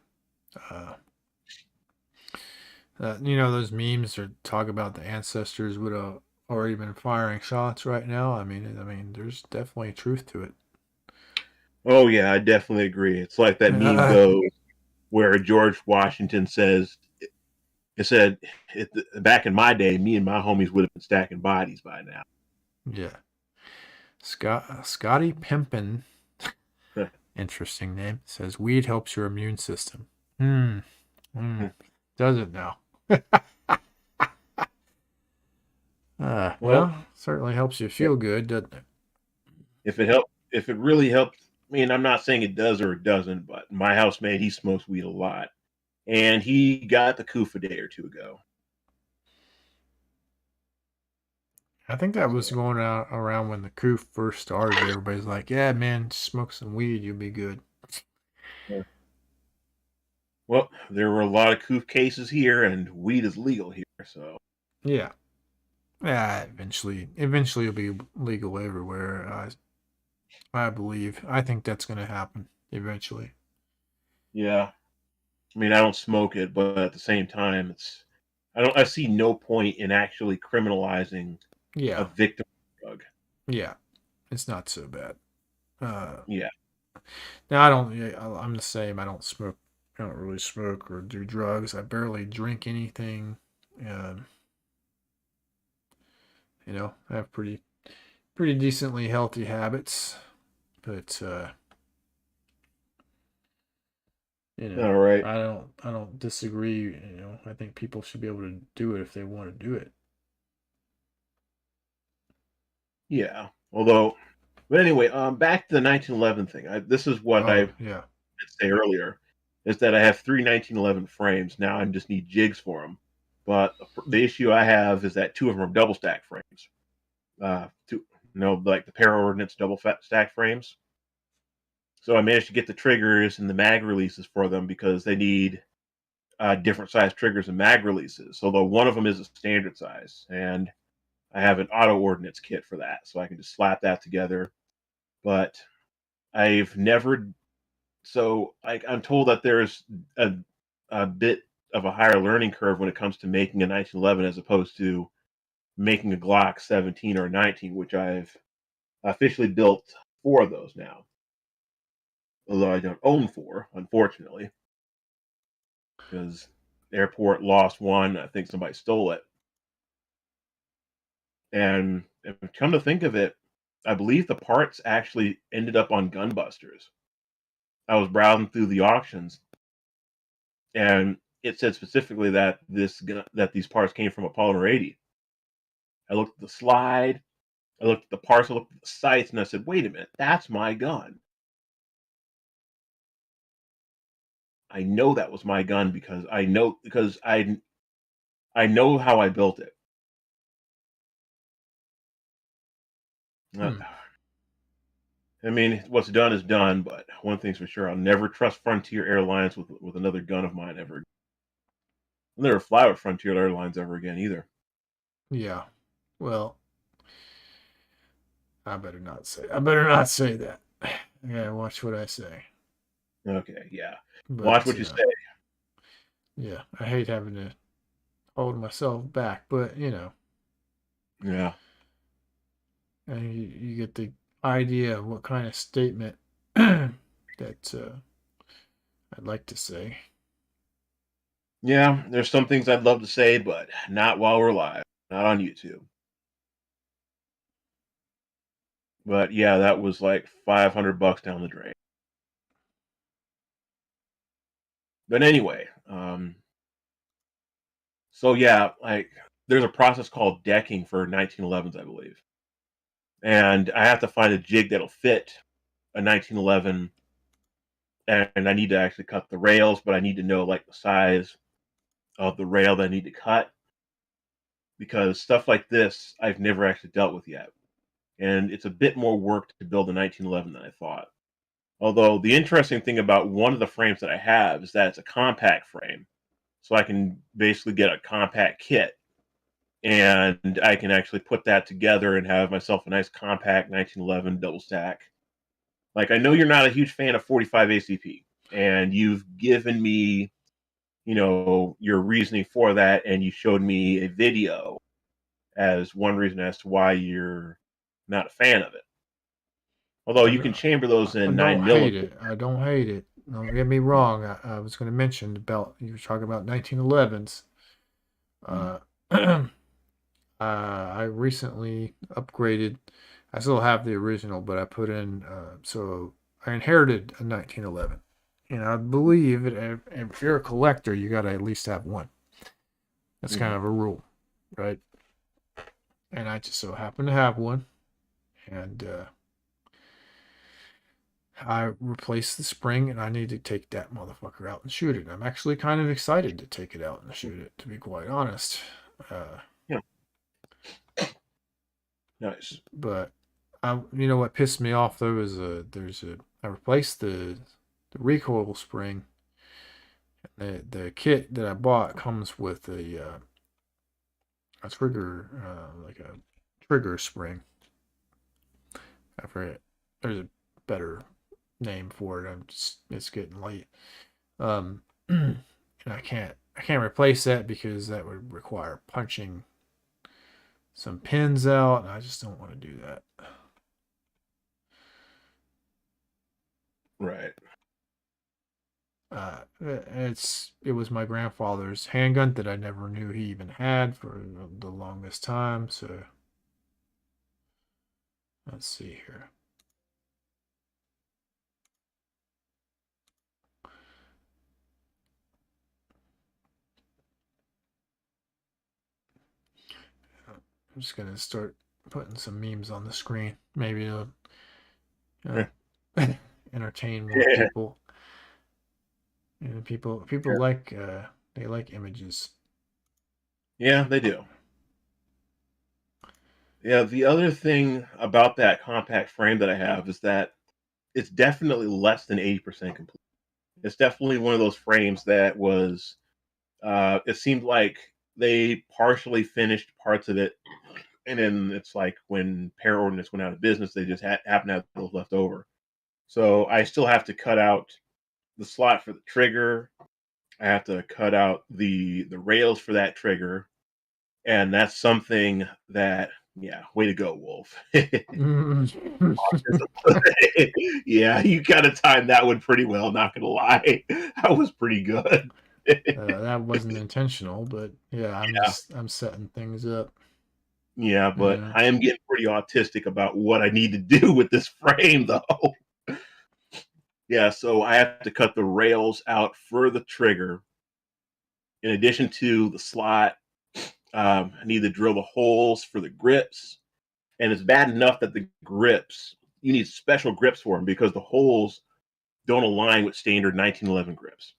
Those memes that talk about the ancestors would have already been firing shots right now. I mean, there's definitely truth to it. Oh yeah, I definitely agree. It's like that meme goes where George Washington says, "It said back in my day, me and my homies would have been stacking bodies by now." Yeah, Scotty Pimpin, interesting name, says weed helps your immune system. Does it now? Well, certainly helps you feel good, doesn't it? If it really helps, I mean, I'm not saying it does or it doesn't, but my housemate, he smokes weed a lot, and he got the coof a day or two ago. I think that was going out around when the coof first started. Everybody's like, "Yeah, man, smoke some weed, you'll be good." Yeah. Well, there were a lot of coof cases here, and weed is legal here, so yeah. Eventually it'll be legal everywhere. I believe. I think that's going to happen eventually. Yeah. I mean, I don't smoke it, but at the same time, I see no point in actually criminalizing a victim of drug. Yeah. It's not so bad. Yeah. Now I'm the same. I don't smoke. I don't really smoke or do drugs. I barely drink anything. I have pretty decently healthy habits, but All right. I don't disagree. I think people should be able to do it if they want to do it. Yeah. But anyway, back to the 1911 thing. This is what I did say earlier, is that I have 3 1911 frames. Now I just need jigs for them. But the issue I have is that 2 of them are double stack frames. Like the Para Ordnance double stack frames. So I managed to get the triggers and the mag releases for them because they need different size triggers and mag releases. Although one of them is a standard size, and I have an auto ordnance kit for that, so I can just slap that together. But I've never. So I'm told that there's a bit of a higher learning curve when it comes to making a 1911 as opposed to making a Glock 17 or 19, which I've officially built 4 of those now. Although I don't own 4, unfortunately, because airport lost 1. I think somebody stole it. And come to think of it, I believe the parts actually ended up on Gunbusters. I was browsing through the auctions, and it said specifically that these parts came from a Polymer 80. I looked at the slide, I looked at the parts, I looked at the sights, and I said, "Wait a minute, that's my gun." I know that was my gun because I know how I built it. I mean, what's done is done, but one thing's for sure: I'll never trust Frontier Airlines with another gun of mine ever. I'll never fly with Frontier Airlines ever again either. Yeah. Well, I better not say. I better not say that. Yeah, watch what I say. Okay, yeah. Watch But what you say. yeah, I hate having to hold myself back, but Yeah. and you get the idea of what kind of statement that I'd like to say. Yeah, there's some things I'd love to say, but not while we're live, not on YouTube. But yeah, that was like $500 down the drain. But anyway, so yeah, like there's a process called decking for 1911s, I believe, and I have to find a jig that'll fit a 1911, and I need to actually cut the rails, but I need to know like the size of the rail that I need to cut because stuff like this I've never actually dealt with yet, and it's a bit more work to build a 1911 than I thought. Although the interesting thing about one of the frames that I have is that it's a compact frame, so I can basically get a compact kit and I can actually put that together and have myself a nice compact 1911 double stack. Like I know you're not a huge fan of 45 ACP, and you've given me, your reasoning for that, and you showed me a video as one reason as to why you're not a fan of it. Although you can chamber those I in don't 9 hate millimeter. it. I don't hate it. Don't get me wrong. I was going to mention about you were talking about 1911s. I recently upgraded. I still have the original, but I put in. So I inherited a 1911, and I believe if you're a collector, you got to at least have one. That's kind of a rule, right? And I just so happen to have one, and I replaced the spring, and I need to take that motherfucker out and shoot it. I'm actually kind of excited to take it out and shoot it, to be quite honest. Yeah. Nice. But what pissed me off though is I replaced the recoil spring. The kit that I bought comes with a trigger like a trigger spring. I forget. There's a better name for it. It's getting late. And I can't replace that because that would require punching some pins out, and I just don't want to do that. Right. It was my grandfather's handgun that I never knew he even had for the longest time. So let's see here. I'm just gonna start putting some memes on the screen. Maybe it'll entertain more people. And people like they like images. Yeah, they do. Yeah, the other thing about that compact frame that I have is that it's definitely less than 80% complete. It's definitely one of those frames that was it seemed like they partially finished parts of it, and then it's like when Pair Ordnance went out of business, they just happened to have those left over. So I still have to cut out the slot for the trigger. I have to cut out the rails for that trigger, and that's something that, yeah, way to go, Wolf. Yeah, you kind of timed that one pretty well, not gonna lie. That was pretty good. That wasn't intentional, but yeah, I'm setting things up. Yeah, but I am getting pretty autistic about what I need to do with this frame, though. Yeah, so I have to cut the rails out for the trigger. In addition to the slot, I need to drill the holes for the grips. And it's bad enough that the grips, you need special grips for them because the holes don't align with standard 1911 grips.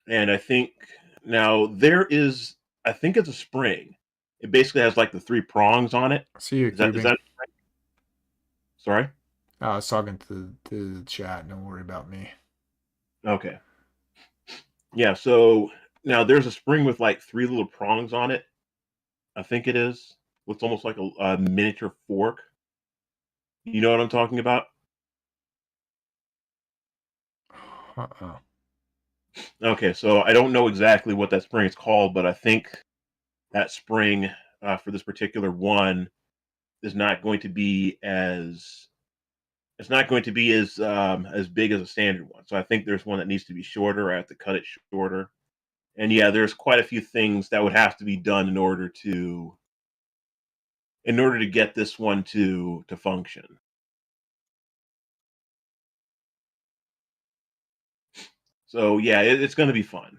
And I think now I think it's a spring. It basically has like the 3 prongs on it. See you, is that Sorry? I was talking to the chat. Don't worry about me. Okay. Yeah, so Now there's a spring with like 3 little prongs on it. I think it is. Looks almost like a miniature fork. You know what I'm talking about? Uh-uh. Okay, so I don't know exactly what that spring is called, but I think that spring for this particular one is not going to be as as big as a standard one. So I think there's one that needs to be shorter. I have to cut it shorter. And yeah, there's quite a few things that would have to be done in order to get this one to function. So yeah, it's going to be fun.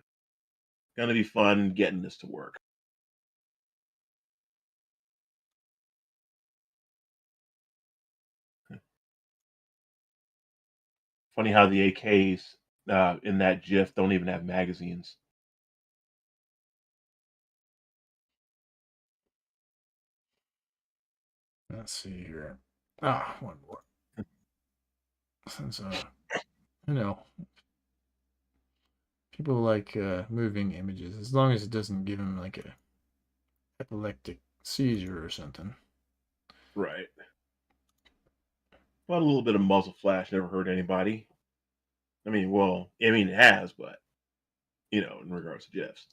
Going to be fun getting this to work. Funny how the AKs in that GIF don't even have magazines. Let's see here. Ah, one more. Since you know, people like moving images as long as it doesn't give them like a epileptic seizure or something. Right. Well, a little bit of muzzle flash never hurt anybody. I mean, it has, but in regards to GIFs.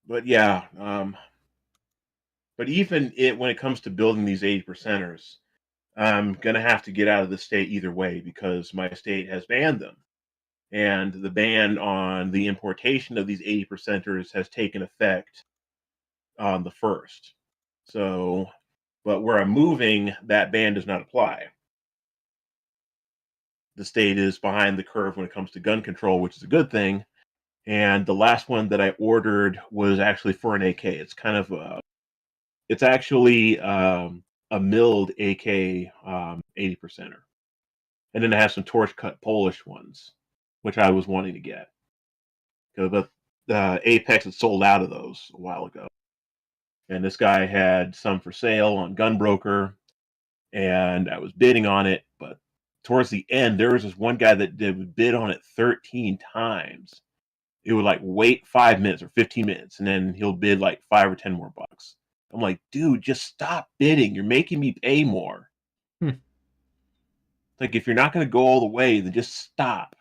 But yeah, but even when it comes to building these 80%ers, I'm gonna have to get out of the state either way because my state has banned them, and the ban on the importation of these 80%ers has taken effect on the 1st. So, but where I'm moving, that ban does not apply. The state is behind the curve when it comes to gun control, which is a good thing. And the last one that I ordered was actually for an AK. It's kind of it's actually a milled AK 80%er, and then it has some torch cut Polish ones, which I was wanting to get. But Apex had sold out of those a while ago, and this guy had some for sale on Gunbroker, and I was bidding on it, but towards the end, there was this one guy that did bid on it 13 times. It would like wait 5 minutes or 15 minutes, and then he'll bid like 5 or 10 more bucks. I'm like, dude, just stop bidding. You're making me pay more. Like, if you're not going to go all the way, then just stop.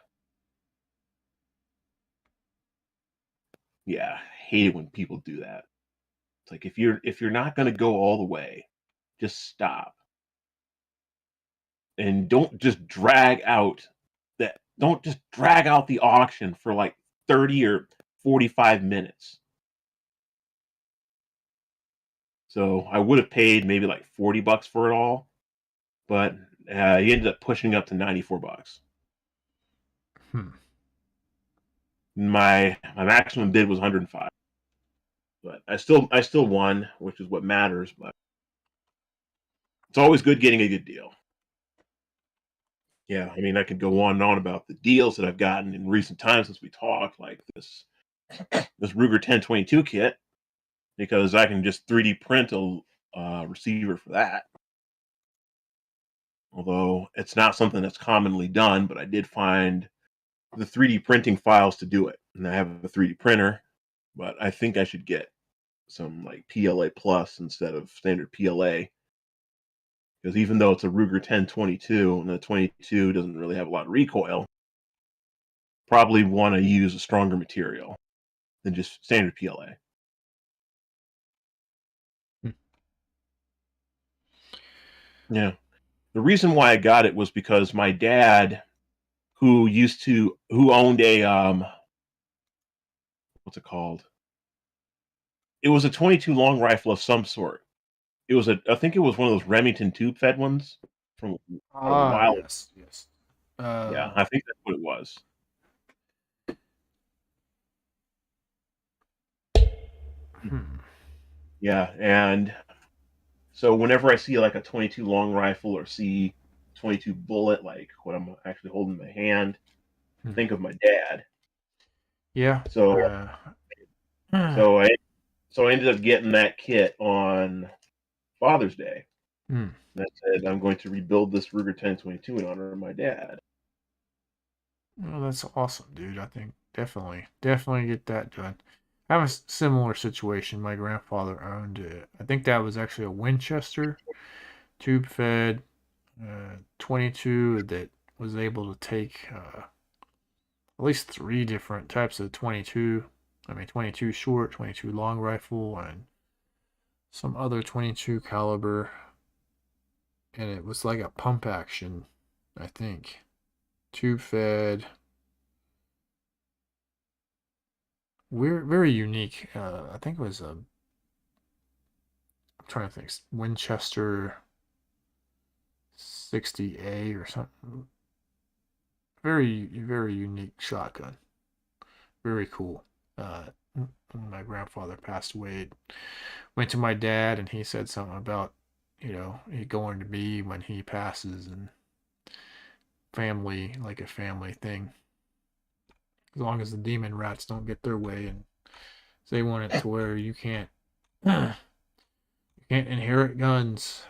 Yeah, I hate it when people do that. It's like if you're not going to go all the way, just stop. And don't just drag out the auction for like 30 or 45 minutes. So I would have paid maybe like 40 bucks for it all, but he ended up pushing up to 94 bucks. My maximum bid was 105, but I still won, which is what matters. But it's always good getting a good deal. Yeah, I mean, I could go on and on about the deals that I've gotten in recent times since we talked, like this Ruger 1022 kit, because I can just 3D print a receiver for that. Although it's not something that's commonly done, but I did find the 3D printing files to do it. And I have a 3D printer, but I think I should get some like PLA Plus instead of standard PLA. Because even though it's a Ruger 1022 and the 22 doesn't really have a lot of recoil, probably want to use a stronger material than just standard PLA. Yeah. The reason why I got it was because my dad, who owned a what's it called? It was a 22 long rifle of some sort. I think it was one of those Remington tube fed ones from a while. Yes. Yeah, I think that's what it was. Yeah, and so whenever I see like a 22 long rifle or see 22 bullet, like what I'm actually holding in my hand, think of my dad. Yeah. So I ended up getting that kit on Father's Day. And I said, I'm going to rebuild this Ruger 1022 in honor of my dad. Well, that's awesome, dude. I think definitely get that done. I have a similar situation. My grandfather owned it. I think that was actually a Winchester tube fed 22 that was able to take at least 3 different types of 22. I mean, 22 short, 22 long rifle, and some other 22 caliber. And it was like a pump action, I think. Tube fed. We're very unique. I think it was I'm trying to think, Winchester 60A or something. Very, very unique shotgun. Very cool. When my grandfather passed away, went to my dad and he said something about, he going to me when he passes and family, like a family thing. As long as the demon rats don't get their way, and they want it to where you can't inherit guns.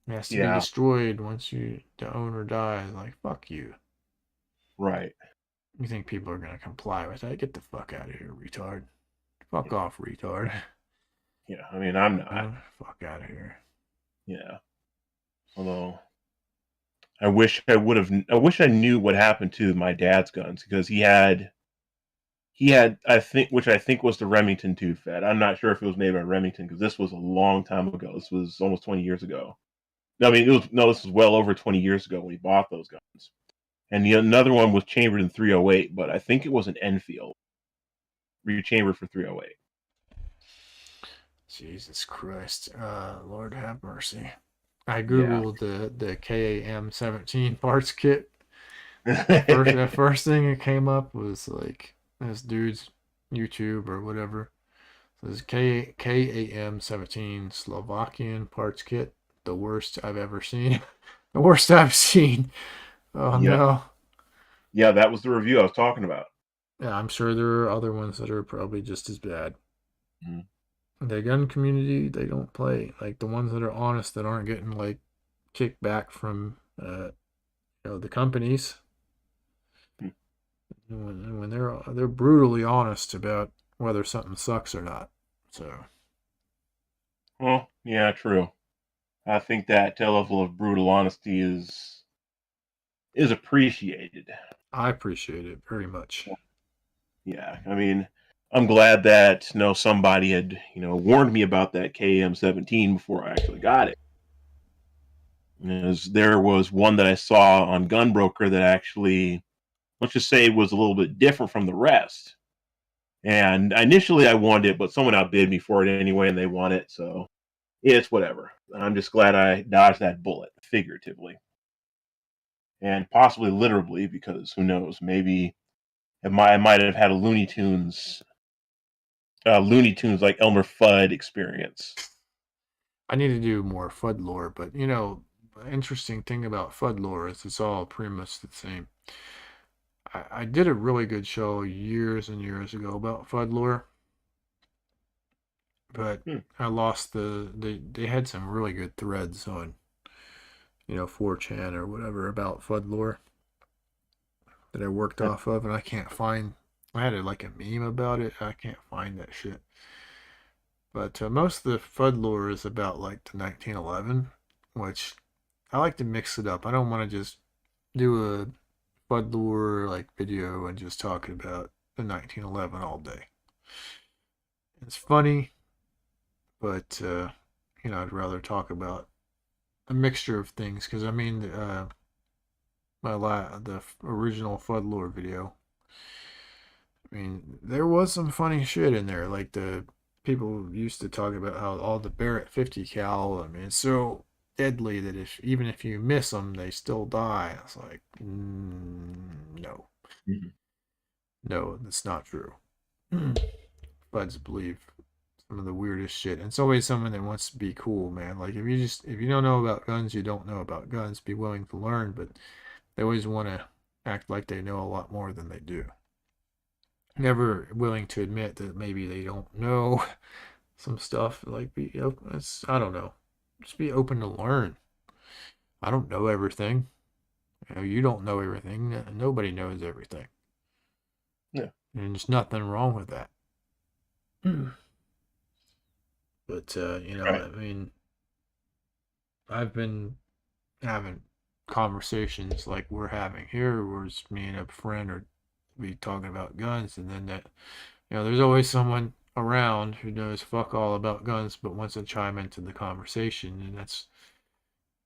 It has to be destroyed once the owner dies. Like, fuck you. Right. You think people are gonna comply with that? Get the fuck out of here, retard. Fuck off, retard. Yeah, I mean, I'm not. Fuck out of here. Yeah. Although I wish I knew what happened to my dad's guns, because he had I think was the Remington tube fed. I'm not sure if it was made by Remington, because this was a long time ago. This was almost 20 years ago. I mean, this was well over 20 years ago when he bought those guns. And another one was chambered in 308, but I think it was an Enfield. Rechambered for 308. Jesus Christ. Lord have mercy. I googled the KAM 17 parts kit. The first thing that came up was like this dude's YouTube or whatever. So this KAM 17 Slovakian parts kit. The worst I've ever seen. The worst I've seen. Oh no. Yeah, that was the review I was talking about. Yeah, I'm sure there are other ones that are probably just as bad. Mm-hmm. The gun community, they don't play. Like the ones that are honest, that aren't getting like kicked back from the companies. When they're brutally honest about whether something sucks or not. So. Well, yeah, true. I think that level of brutal honesty is appreciated. I appreciate it very much. Yeah, I mean, I'm glad that somebody had warned me about that KM17 before I actually got it. As there was one that I saw on Gunbroker that actually, let's just say, was a little bit different from the rest. And initially I wanted it, but someone outbid me for it anyway, and they want it, so it's whatever. I'm just glad I dodged that bullet, figuratively. And possibly literally, because who knows, maybe I might have had a Looney Tunes like Elmer Fudd experience. I need to do more Fudd lore, but the interesting thing about Fudd lore is it's all pretty much the same. I did a really good show years and years ago about Fudd lore, but I lost they had some really good threads on 4chan or whatever about Fudd lore that I worked off of, and I can't find. I had like a meme about it. I can't find that shit. But most of the Fudd lore is about like the 1911, which I like to mix it up. I don't want to just do a Fudd lore like video and just talk about the 1911 all day. It's funny, but I'd rather talk about a mixture of things, because I mean the original Fudd lore video, I mean, there was some funny shit in there. Like the people used to talk about how all the Barrett 50 cal, I mean, it's so deadly that even if you miss them, they still die. I was like, no. Mm-hmm. No, that's not true. Fudds believe some of the weirdest shit. And it's always someone that wants to be cool, man. Like, if you don't know about guns, you don't know about guns. Be willing to learn, but they always want to act like they know a lot more than they do. Never willing to admit that maybe they don't know some stuff. Like, I don't know. just be open to learn. I don't know everything. You know, you don't know everything. Nobody knows everything. Yeah. And there's nothing wrong with that. But, you know, Right. I mean, I've been having conversations like we're having here, where it's me and a friend or be talking about guns, and then that, you know, there's always someone around who knows fuck all about guns but wants to chime into the conversation, and that's,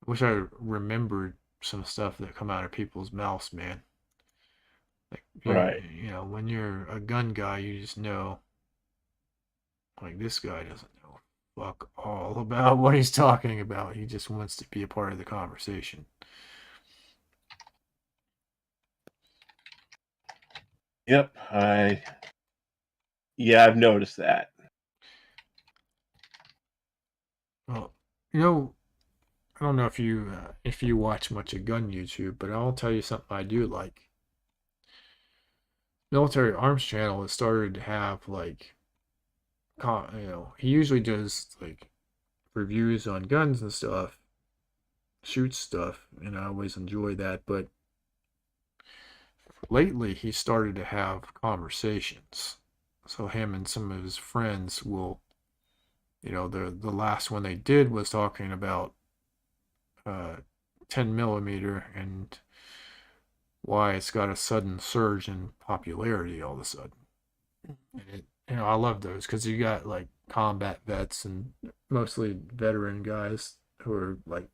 I wish I remembered some stuff that come out of people's mouths, man. Like, Right. you know, when you're a gun guy, you just know, like, this guy doesn't know fuck all about what he's talking about. He just wants to be a part of the conversation. Yep. Yeah, I've noticed that. Well, you know, I don't know if you watch much of gun YouTube, but I'll tell you something I do like. Military Arms Channel has started to have like, you know, he usually does like reviews on guns and stuff, shoots stuff, and I always enjoy that. But lately, he started to have conversations. So him and some of his friends will, you know, the last one they did was talking about 10 millimeter and why it's got a sudden surge in popularity all of a sudden. And it, you know, I love those because you got like combat vets and mostly veteran guys who are like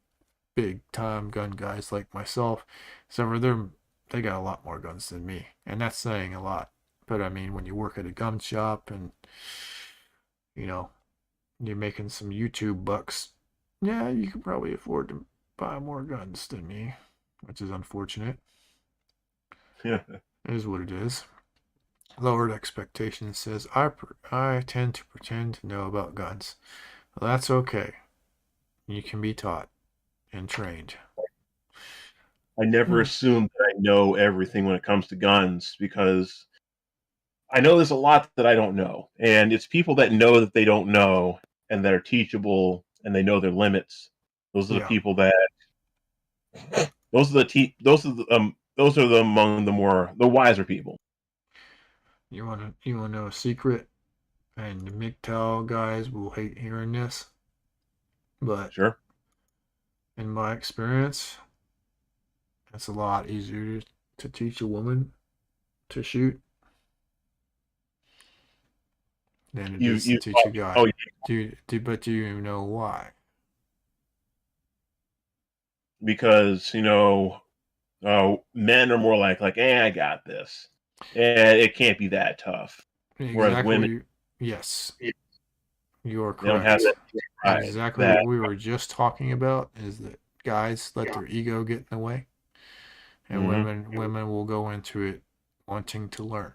big time gun guys like myself. So they got a lot more guns than me, and that's saying a lot. But I mean, when you work at a gun shop and, you know, you're making some YouTube bucks, yeah, you can probably afford to buy more guns than me, which is unfortunate. Yeah. It is what it is. Lowered Expectations says, I tend to pretend to know about guns. Well, that's okay. You can be taught and trained. I never assumed that I know everything when it comes to guns, because I know there's a lot that I don't know. And it's people that know that they don't know and that are teachable and they know their limits. Those are the Yeah. people that those are the among the wiser people. You wanna know a secret? And the MGTOW guys will hate hearing this, but Sure. in my experience, it's a lot easier to teach a woman to shoot than it is to teach a guy. Oh, yeah. But do you know why? Because, you know, men are more like, I got this. And it can't be that tough. Whereas women, yes, you're they don't have correct. that pride, Exactly that- what we were just talking about is that guys let their ego get in the way, and Mhm. women will go into it wanting to learn.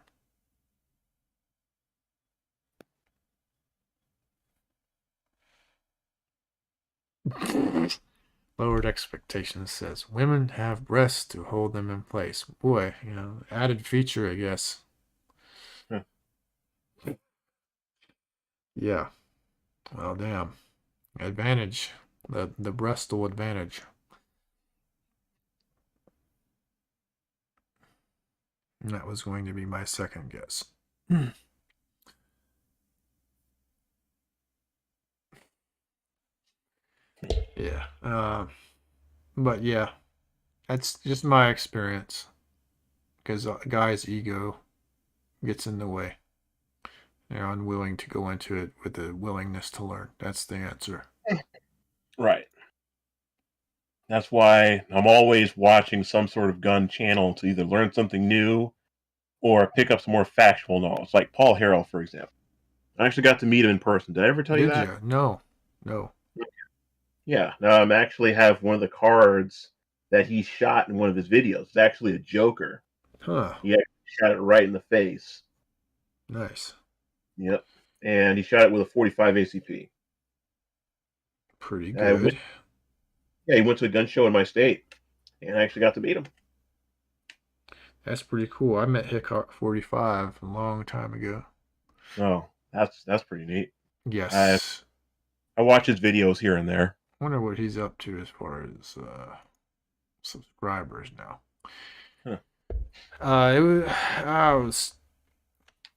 Lowered Expectations says women have breasts to hold them in place. Boy, you know, added feature, I guess. Huh. Yeah. Well, damn. Advantage. The breastal advantage. And that was going to be my second guess. Yeah. But yeah, that's just my experience. Because a guy's ego gets in the way. They're unwilling to go into it with the willingness to learn. That's the answer. Right. That's why I'm always watching some sort of gun channel to either learn something new or pick up some more factual knowledge. Like Paul Harrell, for example. I actually got to meet him in person. Did I ever tell you that? Did you? No. Yeah. I actually have one of the cards that he shot in one of his videos. It's actually a Joker. Huh. He actually shot it right in the face. Nice. Yep. And he shot it with a 45 ACP. Pretty good. He went to a gun show in my state, and I actually got to meet him. That's pretty cool. I met Hickok 45 a long time ago. Oh, that's pretty neat. Yes. I watch his videos here and there. wonder what he's up to as far as subscribers now. Huh. I was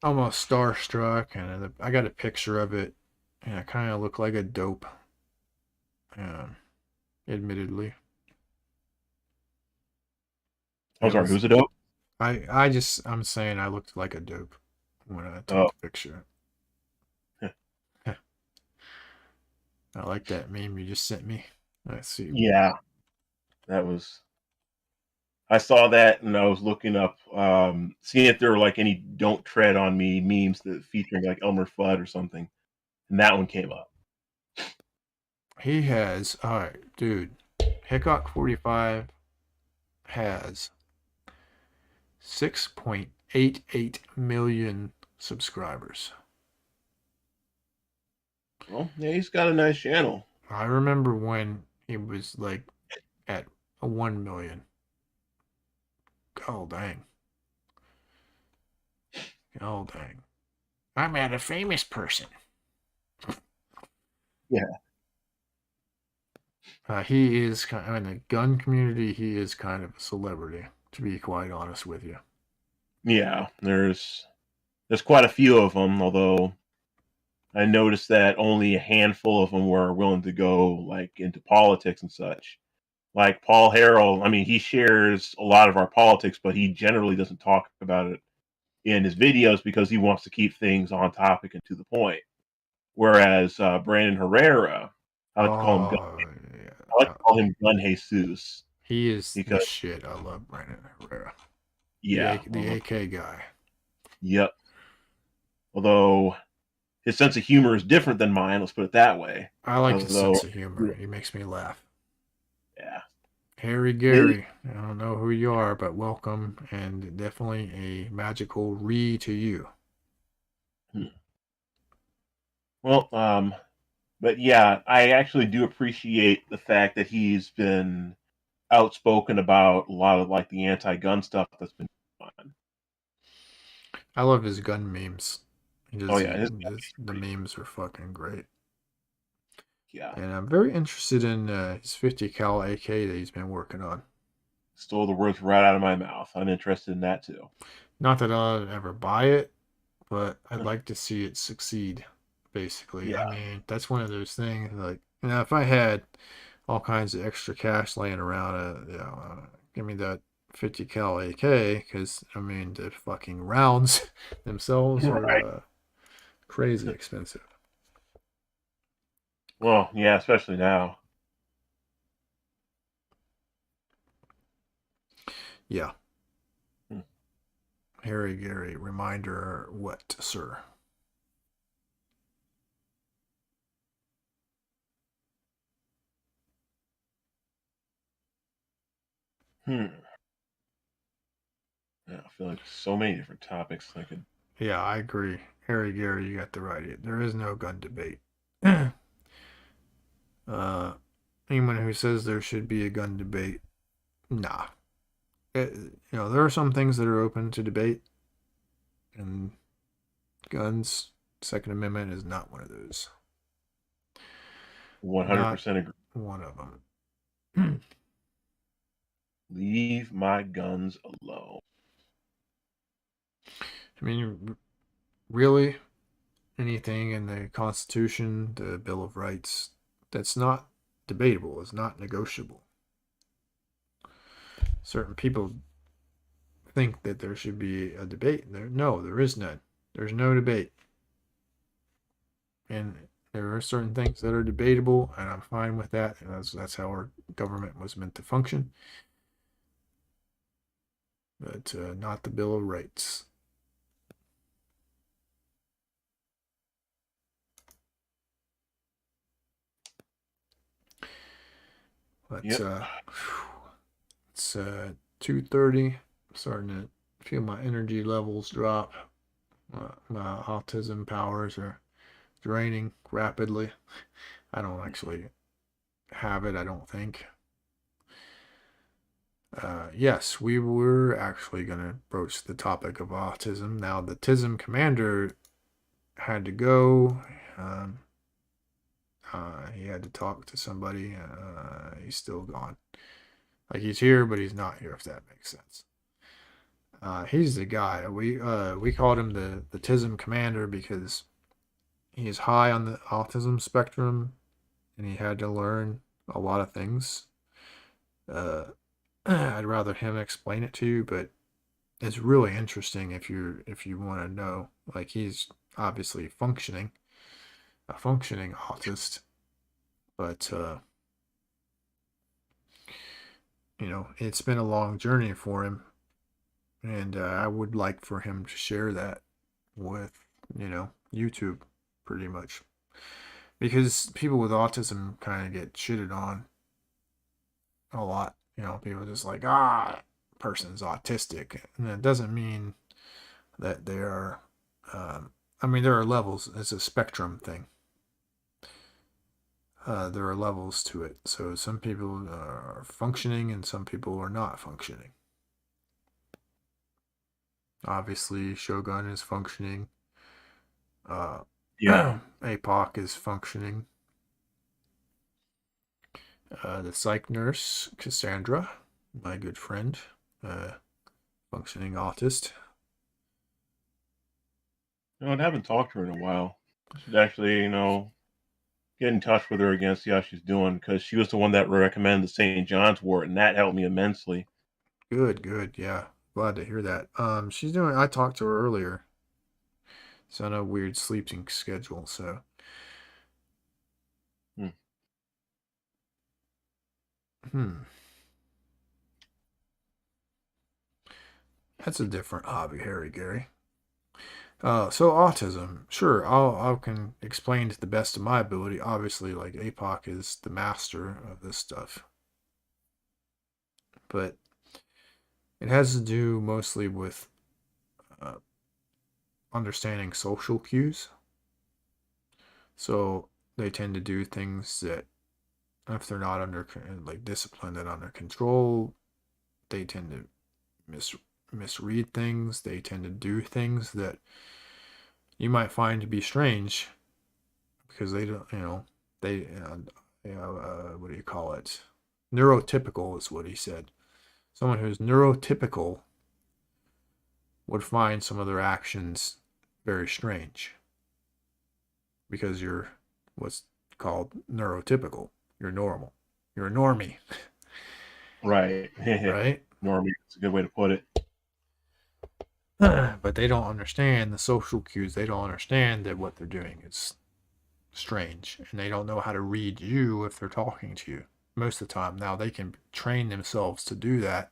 almost starstruck, and I got a picture of it, and I kind of look like a dope. Admittedly. I'm sorry, who's a dope? I'm saying I looked like a dope when I took the picture. I like that meme you just sent me. Let's see. Yeah, that was. I saw that and I was looking up, seeing if there were like any "Don't Tread on Me" memes that featuring like Elmer Fudd or something, and that one came up. He has, all right, dude. Hickok 45 has 6.88 million subscribers. Well, yeah, he's got a nice channel. I remember when he was like at 1 million. Oh, dang. Oh, dang. I'm at a famous person. Yeah. He is kind of, in the gun community, he is kind of a celebrity, to be quite honest with you. Yeah, there's quite a few of them, although I noticed that only a handful of them were willing to go like into politics and such. Like Paul Harrell, I mean, he shares a lot of our politics, but he generally doesn't talk about it in his videos because he wants to keep things on topic and to the point. Whereas Brandon Herrera, I like to call him Gun Jesus. He is the shit. I love Brandon Herrera. Yeah, the AK guy. Yep. Although his sense of humor is different than mine, let's put it that way. I like his sense of humor. He makes me laugh. Yeah. Harry Gary, I don't know who you are, but welcome, and definitely a magical to you. Well, but yeah, I actually do appreciate the fact that he's been outspoken about a lot of like the anti-gun stuff that's been going on. I love his gun memes. The memes are fucking great. Yeah. And I'm very interested in his 50 cal AK that he's been working on. Stole the words right out of my mouth. I'm interested in that too. Not that I'll ever buy it, but I'd like to see it succeed, basically. Yeah. I mean, that's one of those things, like, you know, if I had all kinds of extra cash laying around, give me that 50 cal AK, because, I mean, the fucking rounds themselves are crazy expensive. Well, yeah, especially now. Yeah. Harry Gary, reminder, what, sir? Yeah, I feel like so many different topics I could. Yeah, I agree. Harry Gary, you got the right. There is no gun debate. Anyone who says there should be a gun debate, nah. There are some things that are open to debate, and guns, Second Amendment is not one of those. 100% agree. One of them. Leave my guns alone. I mean, really, anything in the Constitution, the Bill of Rights, that's not debatable, is not negotiable. Certain people think that there should be a debate. No, there is none. There's no debate. And there are certain things that are debatable, and I'm fine with that. And that's how our government was meant to function. But not the Bill of Rights. But it's 2:30. I'm starting to feel my energy levels drop. My autism powers are draining rapidly. I don't actually have it, I don't think. Yes, we were actually going to broach the topic of autism. Now, the TISM commander had to go. He had to talk to somebody. He's still gone. Like, he's here, but he's not here, if that makes sense. He's the guy. We called him the Tism Commander because he's high on the autism spectrum, and he had to learn a lot of things. I'd rather him explain it to you, but it's really interesting if you want to know. Like, he's obviously a functioning autist, but you know, it's been a long journey for him, and I would like for him to share that with, you know, YouTube, pretty much, because people with autism kind of get shitted on a lot. You know, people are just like, person's autistic, and that doesn't mean that they are. I mean, there are levels. It's a spectrum thing. There are levels to it. So some people are functioning and some people are not functioning. Obviously, Shogun is functioning. APOC is functioning. The psych nurse, Cassandra, my good friend, functioning autist. No, I haven't talked to her in a while. I should actually, you know, get in touch with her again, see how she's doing, because she was the one that recommended the St. John's wort, and that helped me immensely. Good, yeah. Glad to hear that. She's doing. I talked to her earlier. It's on a weird sleeping schedule, so. That's a different hobby, Harry Gary. So autism, sure, I can explain to the best of my ability. Obviously, like, APOC is the master of this stuff, but it has to do mostly with understanding social cues. So they tend to do things that, if they're not under disciplined and under control, they tend to misread things. They tend to do things that you might find to be strange because they don't, what do you call it? Neurotypical is what he said. Someone who's neurotypical would find some of their actions very strange because you're what's called neurotypical. You're normal. You're a normie. Right. Right? Normie. That's a good way to put it. But they don't understand the social cues. They don't understand that what they're doing is strange. And they don't know how to read you if they're talking to you most of the time. Now, they can train themselves to do that.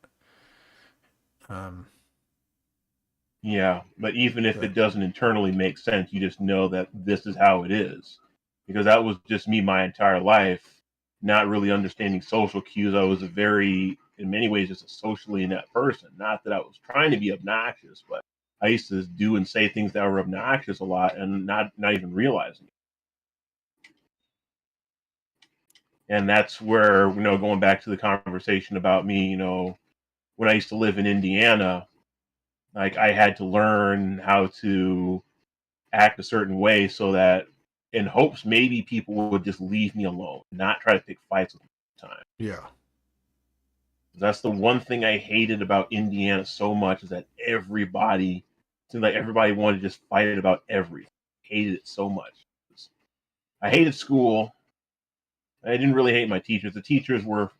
Yeah, but even if it doesn't internally make sense, you just know that this is how it is. Because that was just me my entire life, not really understanding social cues. I was in many ways, just a socially inept person. Not that I was trying to be obnoxious, but I used to do and say things that were obnoxious a lot and not even realizing it. And that's where, going back to the conversation about me, when I used to live in Indiana, like, I had to learn how to act a certain way so that, in hopes maybe people would just leave me alone, not try to pick fights with me all the time. Yeah. That's the one thing I hated about Indiana so much, is that everybody seemed like everybody wanted to just fight about everything. I hated it so much. I hated school. I didn't really hate my teachers. The teachers were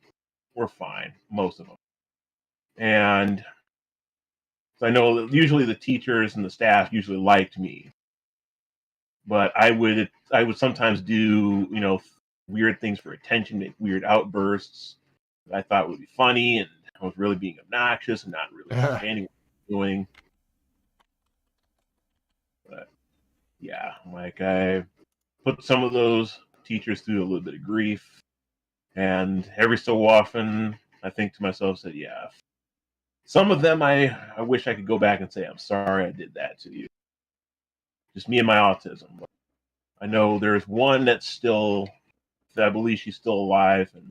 fine, most of them. And so I know that usually the teachers and the staff usually liked me. But I would sometimes do, weird things for attention, make weird outbursts that I thought would be funny, and I was really being obnoxious and not really understanding what I was doing. But yeah, like, I put some of those teachers through a little bit of grief, and every so often I think to myself, that yeah, some of them I wish I could go back and say, I'm sorry I did that to you. Just me and my autism. I know there's one that's still, I believe she's still alive, and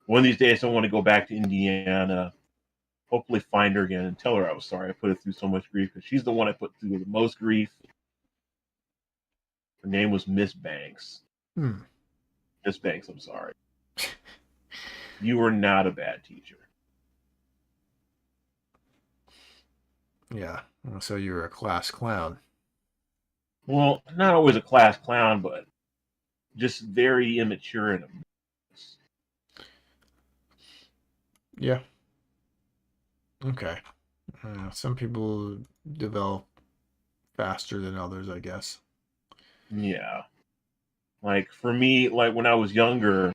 one of these days I want to go back to Indiana, hopefully find her again and tell her I was sorry I put her through so much grief, because she's the one I put through the most grief. Her name was Miss Banks. Miss Banks, I'm sorry. You were not a bad teacher. Yeah. So you were a class clown. Well, not always a class clown, but just very immature in him. Yeah. Okay. Some people develop faster than others, I guess. Yeah. Like for me, like when I was younger,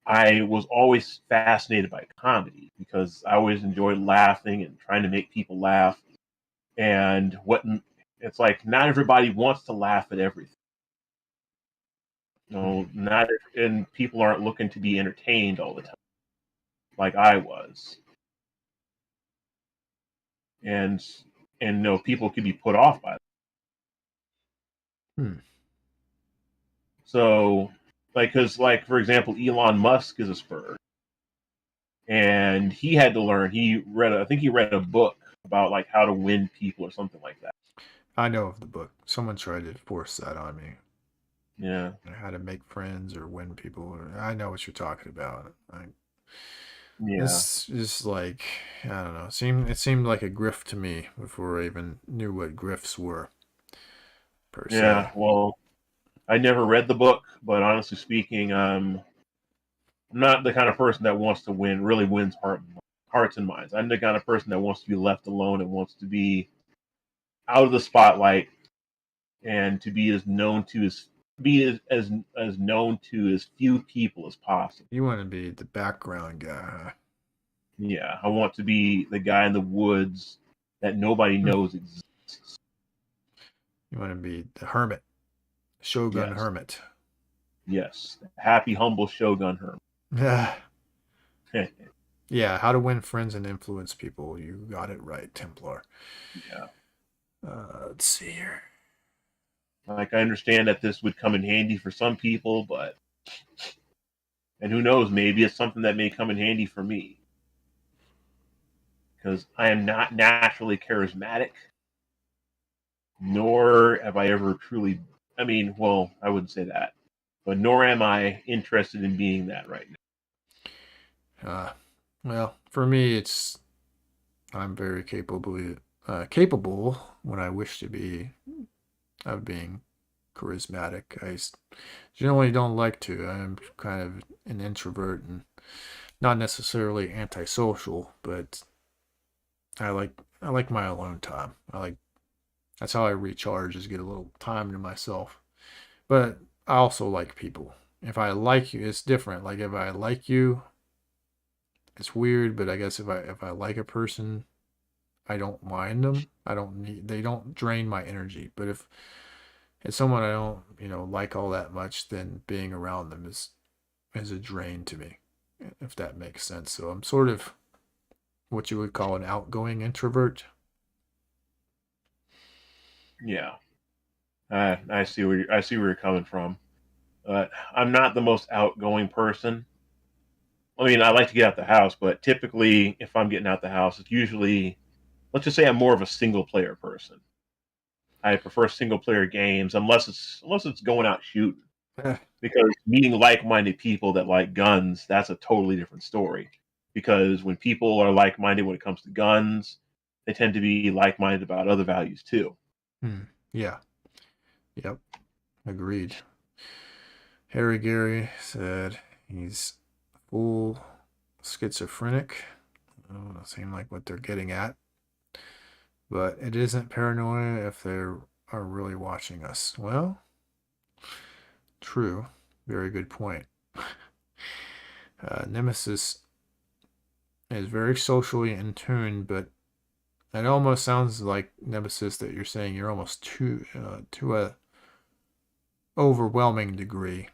I was always fascinated by comedy because I always enjoyed laughing and trying to make people laugh. And it's like not everybody wants to laugh at everything. No, not and people aren't looking to be entertained all the time, like I was. And no, people could be put off by that. Hmm. So, like, because like for example, Elon Musk is a spur, and he had to learn. I think he read a book about like how to win people or something like that. I know of the book. Someone tried to force that on me. Yeah. How to make friends or win people. I know what you're talking about. Yeah. It's just like, I don't know. It seemed like a grift to me before I even knew what grifts were, per Yeah. se. Well, I never read the book, but honestly speaking, I'm not the kind of person that wants to win, really wins hearts and minds. I'm the kind of person that wants to be left alone and wants to be out of the spotlight and to be as known to as known to as few people as possible. You want to be the background guy, huh? Yeah, I want to be the guy in the woods that nobody knows exists. You want to be the hermit, Shogun Yes. hermit. Yes, happy, humble Shogun Yeah. hermit. Yeah, how to win friends and influence people. You got it right, Templar. Yeah. Let's see here. Like I understand that this would come in handy for some people, and who knows, maybe it's something that may come in handy for me. Because I am not naturally charismatic, nor have I ever truly, I mean, well, I wouldn't say that, but nor am I interested in being that right now. Well, for me, I'm very capable when I wish to be of being charismatic. I generally don't like to. I'm kind of an introvert and not necessarily antisocial, but I like my alone time. That's how I recharge, is get a little time to myself. But I also like people. If I like you, it's different. Like if I like you, it's weird, but I guess if I like a person, I don't mind them. They don't drain my energy. But if it's someone I don't, like all that much, then being around them is a drain to me, if that makes sense. So I'm sort of what you would call an outgoing introvert. Yeah, I see where you're coming from. I'm not the most outgoing person. I mean, I like to get out the house, but typically, if I'm getting out the house, it's usually, let's just say, I'm more of a single player person. I prefer single player games unless it's going out shooting. Because meeting like-minded people that like guns, that's a totally different story. Because when people are like-minded when it comes to guns, they tend to be like-minded about other values too. Yeah. Yep. Agreed. Harry Gary said he's full schizophrenic. I don't seem like what they're getting at. But it isn't paranoia if they are really watching us. Well, true. Very good point. Nemesis is very socially in tune, but it almost sounds like, Nemesis, that you're saying you're almost to a overwhelming degree,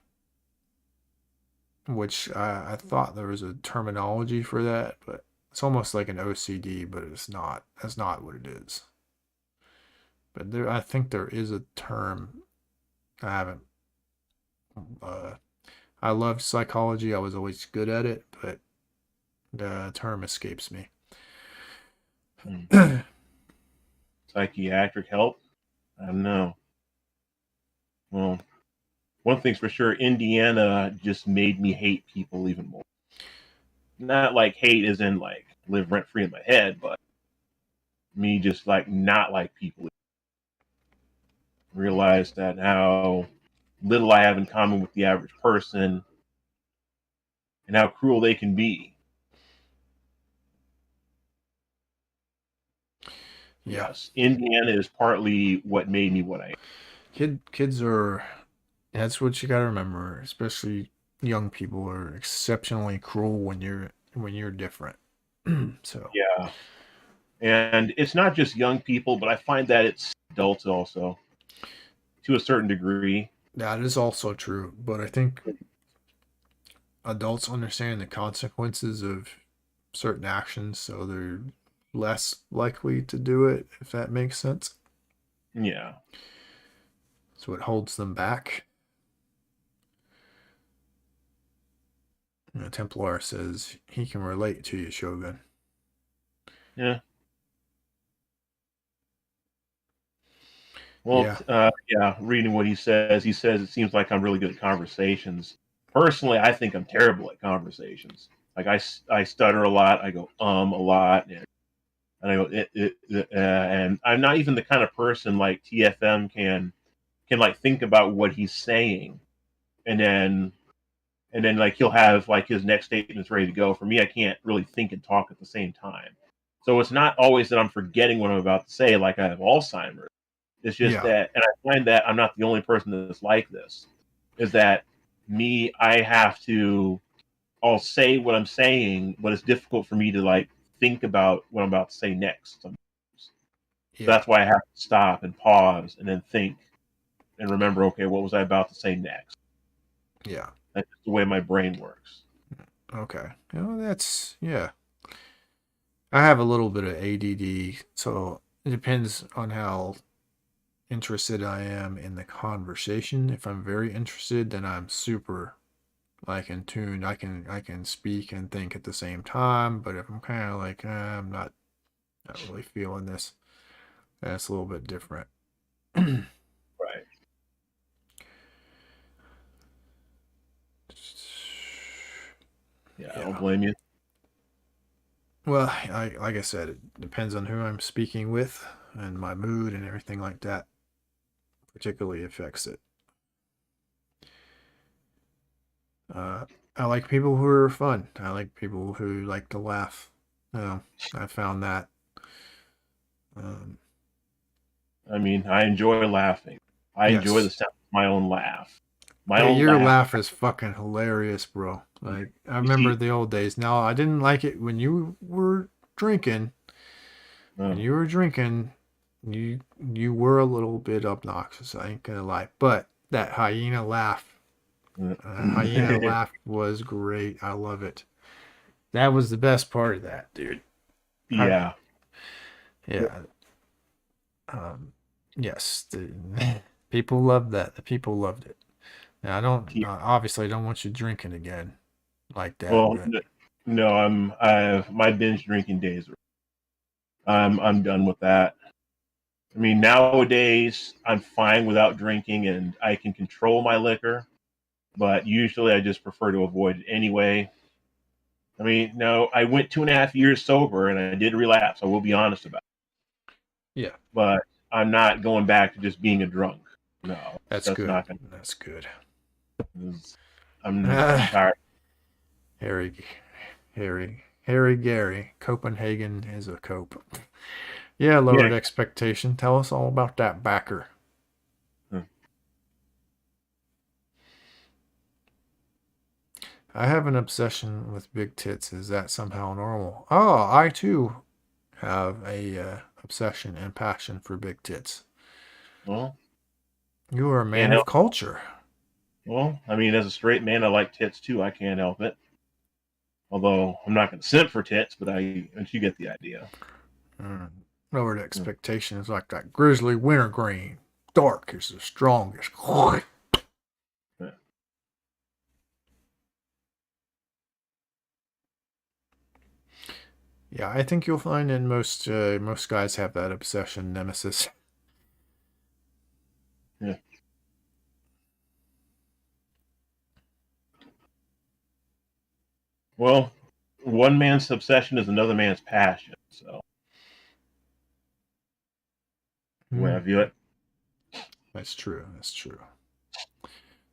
which I thought there was a terminology for that, but it's almost like an OCD, but it's not. That's not what it is. But I think there is a term. I haven't. I loved psychology. I was always good at it, but the term escapes me. Psychiatric help? I don't know. Well, one thing's for sure, Indiana just made me hate people even more. Not like hate as in like live rent free in my head, but me just like not like people. Realize that how little I have in common with the average person and how cruel they can be. Yeah. Yes, Indiana is partly what made me what I am. Kids are, that's what you gotta remember, especially young people are exceptionally cruel when you're different. So Yeah. And it's not just young people, but I find that it's adults also, to a certain degree. that is also true, but I think adults understand the consequences of certain actions, so they're less likely to do it, if that makes sense. Yeah. So it holds them back. Templar says he can relate to you, Shogun. Yeah. Well, yeah, reading what he says it seems like I'm really good at conversations. Personally, I think I'm terrible at conversations. Like I stutter a lot, I go a lot, and I go and I'm not even the kind of person like TFM can like think about what he's saying, and then like he'll have like his next statement's ready to go. For me, I can't really think and talk at the same time. So it's not always that I'm forgetting what I'm about to say, like I have Alzheimer's. It's just that, and I find that I'm not the only person that's like this. Is that me? I have to. I'll say what I'm saying, but it's difficult for me to like think about what I'm about to say next. So that's why I have to stop and pause and then think and remember. Okay, what was I about to say next? Yeah. That's the way my brain works. Okay. That's, yeah. I have a little bit of ADD, so it depends on how interested I am in the conversation. If I'm very interested, then I'm super like in tune. I can speak and think at the same time, but if I'm kind of like I'm not really feeling this, that's a little bit different. Right. Yeah, I don't blame you. Well, like I said, it depends on who I'm speaking with and my mood and everything like that. Particularly affects it. I like people who are fun. I like people who like to laugh. I found that. I mean, I enjoy laughing. I enjoy the sound of my own laugh. Your laugh is fucking hilarious, bro. Like I remember the old days. Now I didn't like it when you were drinking. When you were drinking, you were a little bit obnoxious. I ain't gonna lie, but that hyena laugh was great. I love it. That was the best part of that, dude. Yeah. Yeah. Yes. People loved that. The people loved it. Now, I don't obviously I don't want you drinking again like that. Well, no, my binge drinking days I'm done with that. I mean, nowadays I'm fine without drinking and I can control my liquor, but usually I just prefer to avoid it anyway. I mean, no, I went 2.5 years sober and I did relapse. I will be honest about it. Yeah. But I'm not going back to just being a drunk. No. That's good. That's good. I'm tired. Harry Gary. Copenhagen is a cope. Yeah, lowered expectation. Tell us all about that backer. I have an obsession with big tits. Is that somehow normal? Oh, I too have a obsession and passion for big tits. Well, you are a man of culture. Well, I mean, as a straight man, I like tits too. I can't help it. Although I'm not going to simp for tits, but you get the idea. Lowered expectations like that grizzly wintergreen. Dark is the strongest. Yeah, I think you'll find in most guys have that obsession nemesis. Yeah. Well, one man's obsession is another man's passion. So, the way I view it. That's true. That's true.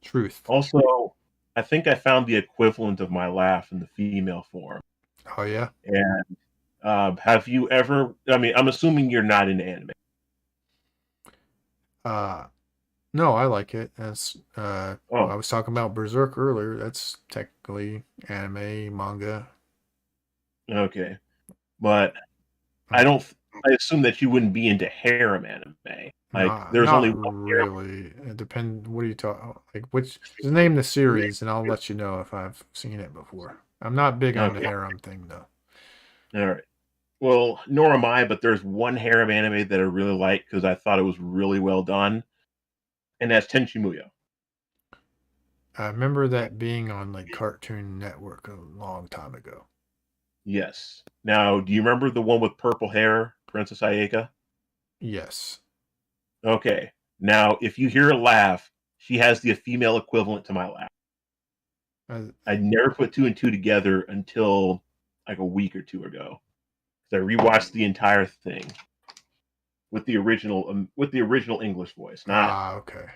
Truth. Also, I think I found the equivalent of my laugh in the female form. Oh yeah. And have you ever? I mean, I'm assuming you're not into anime. No, I like it. As I Oh, was talking about Berserk earlier. That's technically anime, manga. okay. But I don't. I assume that you wouldn't be into harem anime. Like, there's only Not one harem. really. It depends. What are you talking? Like, which? Just name the series, and I'll let you know if I've seen it before. I'm not big on the Okay. harem thing, though. All right. Well, nor am I, but there's one harem anime that I really like because I thought it was really well done, and that's Tenchi Muyo. I remember that being on like Cartoon Network a long time ago. Yes. Now, do you remember the one with purple hair, Princess Ayaka? Yes. Okay. Now, if you hear a laugh, she has the female equivalent to my laugh. I never put two and two together until like a week or two ago. So I rewatched the entire thing with the original English voice, Okay.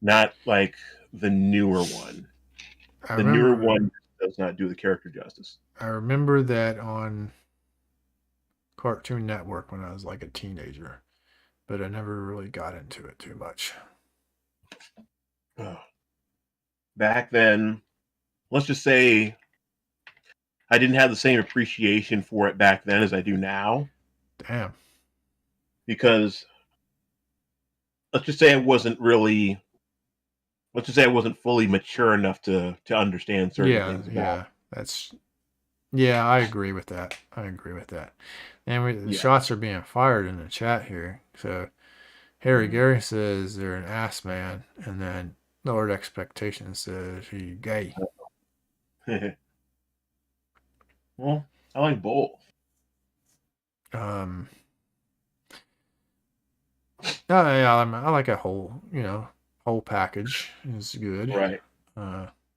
not like the newer one. I The newer remember. one does not do the character justice. I remember that on Cartoon Network when I was like a teenager, but I never really got into it too much. Back then, let's just say I didn't have the same appreciation for it back then as I do now. Damn. Because let's just say I wasn't fully mature enough to understand certain things about it. Yeah, I agree with that. And the shots are being fired in the chat here. So Harry Gary says they're an ass man, and then Lord Expectation says he gay. Well, I like both. I like a whole package is good. Right.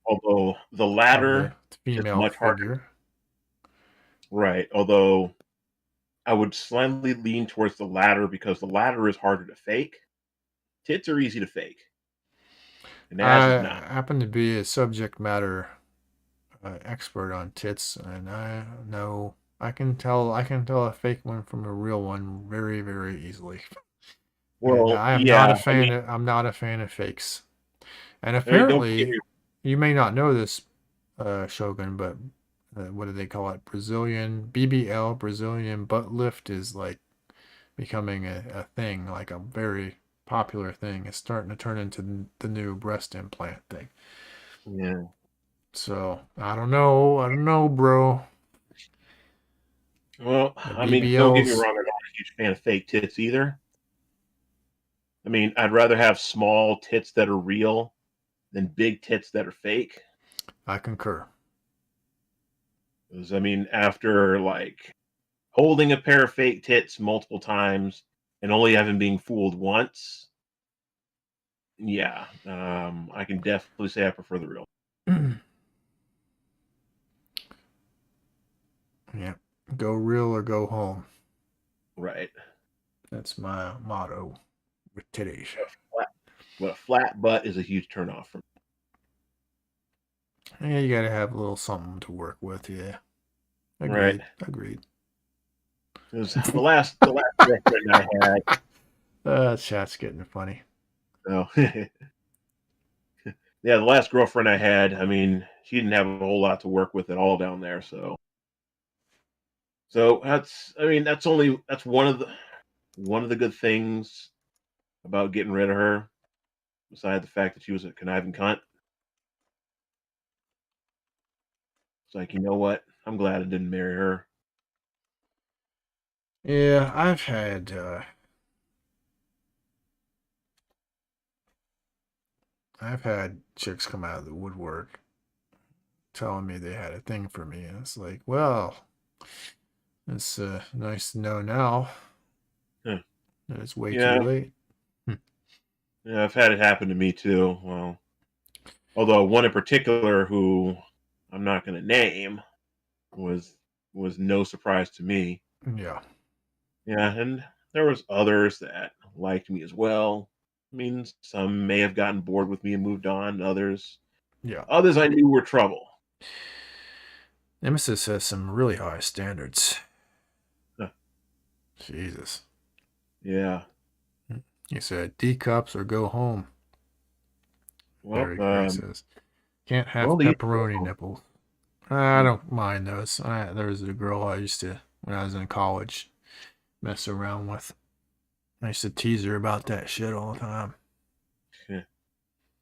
Although the latter the female is much figure. harder. Right. Although I would slightly lean towards the latter because the latter is harder to fake. Tits are easy to fake. And ass is not. I happen to be a subject matter expert on tits, and I know I can tell a fake one from a real one very, very easily. Well, I am not a fan. I'm not a fan of fakes. And apparently, you may not know this, Shogun, but what do they call it? Brazilian BBL, Brazilian butt lift is like becoming a thing, like a very popular thing. It's starting to turn into the new breast implant thing. Yeah. So I don't know, bro. Well, I mean, don't get me wrong. I'm not a huge fan of fake tits either. I mean, I'd rather have small tits that are real than big tits that are fake. I concur. Because, I mean, after like holding a pair of fake tits multiple times and only having been fooled once, yeah, I can definitely say I prefer the real. Yeah, go real or go home. Right. That's my motto with titties. But a flat butt is a huge turnoff for me. Yeah, you gotta have a little something to work with. Yeah. Agreed. Right. Agreed. It was the last girlfriend I had. Chat's getting funny. Oh. Yeah, the last girlfriend I had, I mean, she didn't have a whole lot to work with at all down there, so that's one of the good things about getting rid of her, besides the fact that she was a conniving cunt. It's like, you know what? I'm glad I didn't marry her. Yeah, I've had chicks come out of the woodwork telling me they had a thing for me, and it's like, well, it's nice to know now. Yeah. That it's way too late. Yeah, I've had it happen to me too. Well, although one in particular who I'm not going to name, was no surprise to me. Yeah. Yeah, and there was others that liked me as well. I mean, some may have gotten bored with me and moved on. Yeah. Others I knew were trouble. Nemesis has some really high standards. Huh. Jesus. Yeah. He said, D cups or go home. Well, Very Gray says. Can't have well, pepperoni nipples. I don't mind those. There was a girl I used to, when I was in college, mess around with. I used to tease her about that shit all the time. yeah.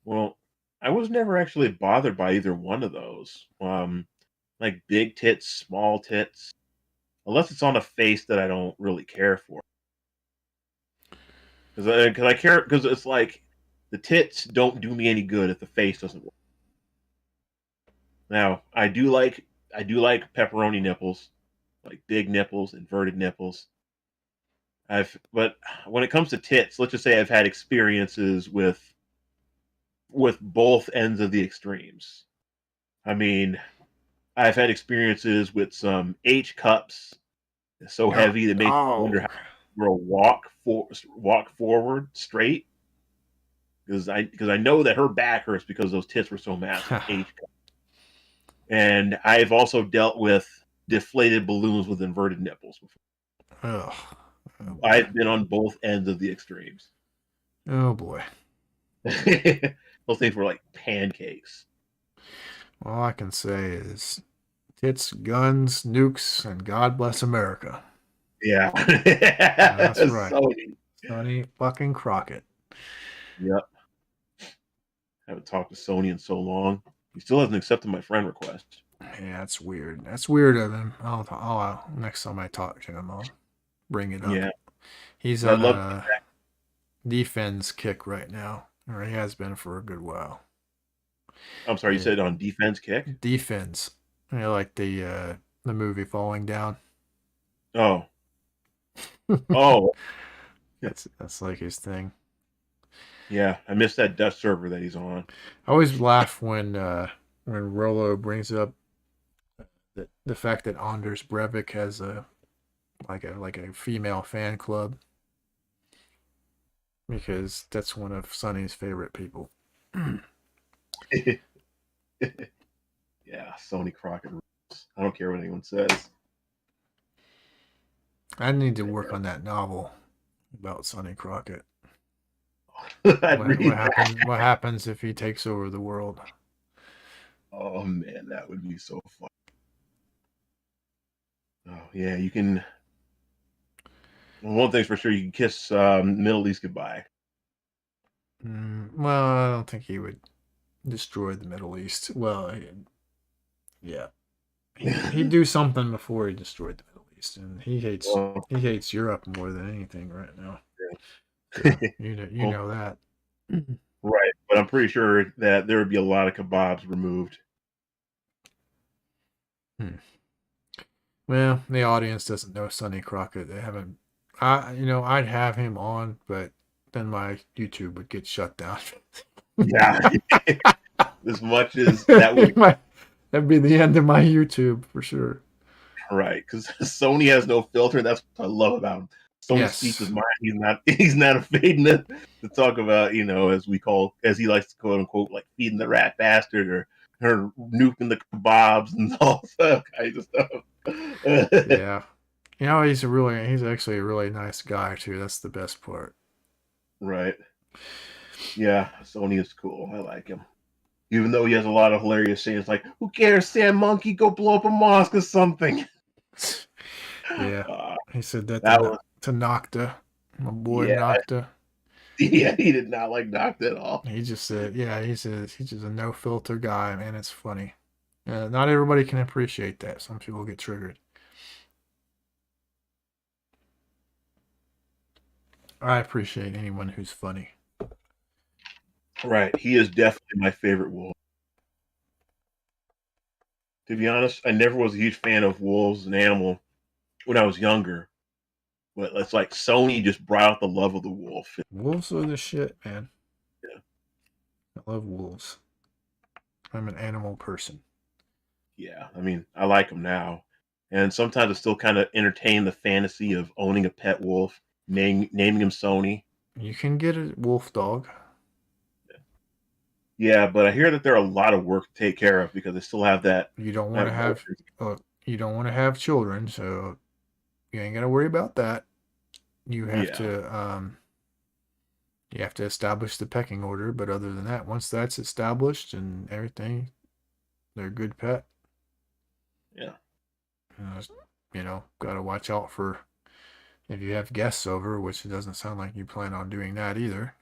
Well, I was never actually bothered by either one of those. Like big tits, small tits, unless it's on a face that I don't really care for. Because I care, because it's like the tits don't do me any good if the face doesn't work. Now, I do like pepperoni nipples, like big nipples, inverted nipples. But when it comes to tits, let's just say I've had experiences with both ends of the extremes. I mean, I've had experiences with some H cups so heavy that makes me wonder how a girl walk forward straight, because I know that her back hurts because those tits were so massive. H cups. And I've also dealt with deflated balloons with inverted nipples before. I've been on both ends of the extremes. Oh boy. Those things were like pancakes. All I can say is tits, guns, nukes, and God bless America. Yeah. That's right. Sonny fucking Crockett. Yep. Haven't talked to Sony in so long. He still hasn't accepted my friend request. Yeah, that's weird. That's weird of him. I'll next time I talk to him, I'll bring it up. Yeah. He's on a defense kick right now, or he has been for a good while. I'm sorry, you said on defense kick? Defense. You know, like the movie Falling Down. Oh. Oh. That's like his thing. Yeah, I missed that Dutch server that he's on. I always laugh when Rolo brings up the fact that Anders Breivik has a female fan club, because that's one of Sonny's favorite people. Yeah, Sony Crockett rules. I don't care what anyone says. I need to work on that novel about Sonny Crockett. What happens if he takes over the world? Oh man, that would be so fun. Oh yeah, you can. Well, one thing's for sure, you can kiss Middle East goodbye. Well, I don't think he would destroy the Middle East. Well, yeah, he'd do something before he destroyed the Middle East, and he hates Europe more than anything right now. Yeah, you know that. Right, but I'm pretty sure that there would be a lot of kebabs removed. Well, the audience doesn't know Sonny Crockett. They haven't. I'd have him on, but then my YouTube would get shut down. Yeah, as much as that would. That'd be the end of my YouTube for sure. Right, because Sony has no filter, and that's what I love about him. Sony speaks his mind. He's not afraid to talk about, as he likes to quote unquote, like feeding the rat bastard or nuking the kebabs and all that kind of stuff. Yeah. He's actually a really nice guy too. That's the best part. Right. Yeah, Sony is cool. I like him. Even though he has a lot of hilarious sayings like, "Who cares, Sam Monkey? Go blow up a mosque or something." Yeah. He said that to Nocta. My boy Nocta. Yeah, he did not like Nocta at all. He just said, he's just a no filter guy, man. It's funny. Not everybody can appreciate that. Some people get triggered. I appreciate anyone who's funny. Right. He is definitely my favorite wolf. To be honest, I never was a huge fan of wolves as an animal when I was younger. But it's like Sony just brought out the love of the wolf. Wolves are the shit, man. Yeah. I love wolves. I'm an animal person. Yeah, I mean, I like them now, and sometimes I still kind of entertain the fantasy of owning a pet wolf, naming him Sony. You can get a wolf dog. Yeah, but I hear that they're a lot of work to take care of because they still have that. You don't want that to have you don't want to have children, so you ain't gotta worry about that. You have to establish the pecking order, but other than that, once that's established and everything, they're a good pet. Yeah. Gotta watch out for if you have guests over, which it doesn't sound like you plan on doing that either.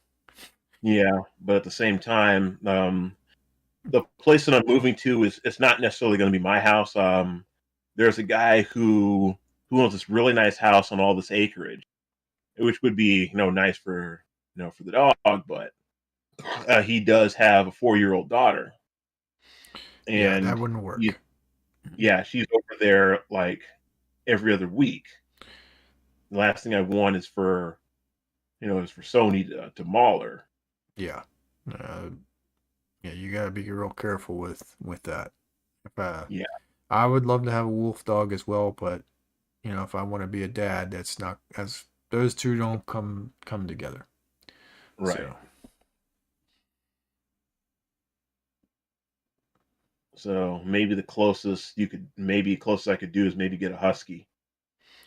Yeah, but at the same time, the place that I'm moving to it's not necessarily going to be my house. There's a guy who owns this really nice house on all this acreage, which would be nice for for the dog, but he does have a 4-year-old daughter, Yeah, and that wouldn't work. yeah, she's over there like every other week. The last thing I want is for Sony to maul her. Yeah. You gotta be real careful with that. Yeah. I would love to have a wolf dog as well, but if I want to be a dad, that's not as those two don't come together. Right. So maybe the closest I could do is maybe get a husky.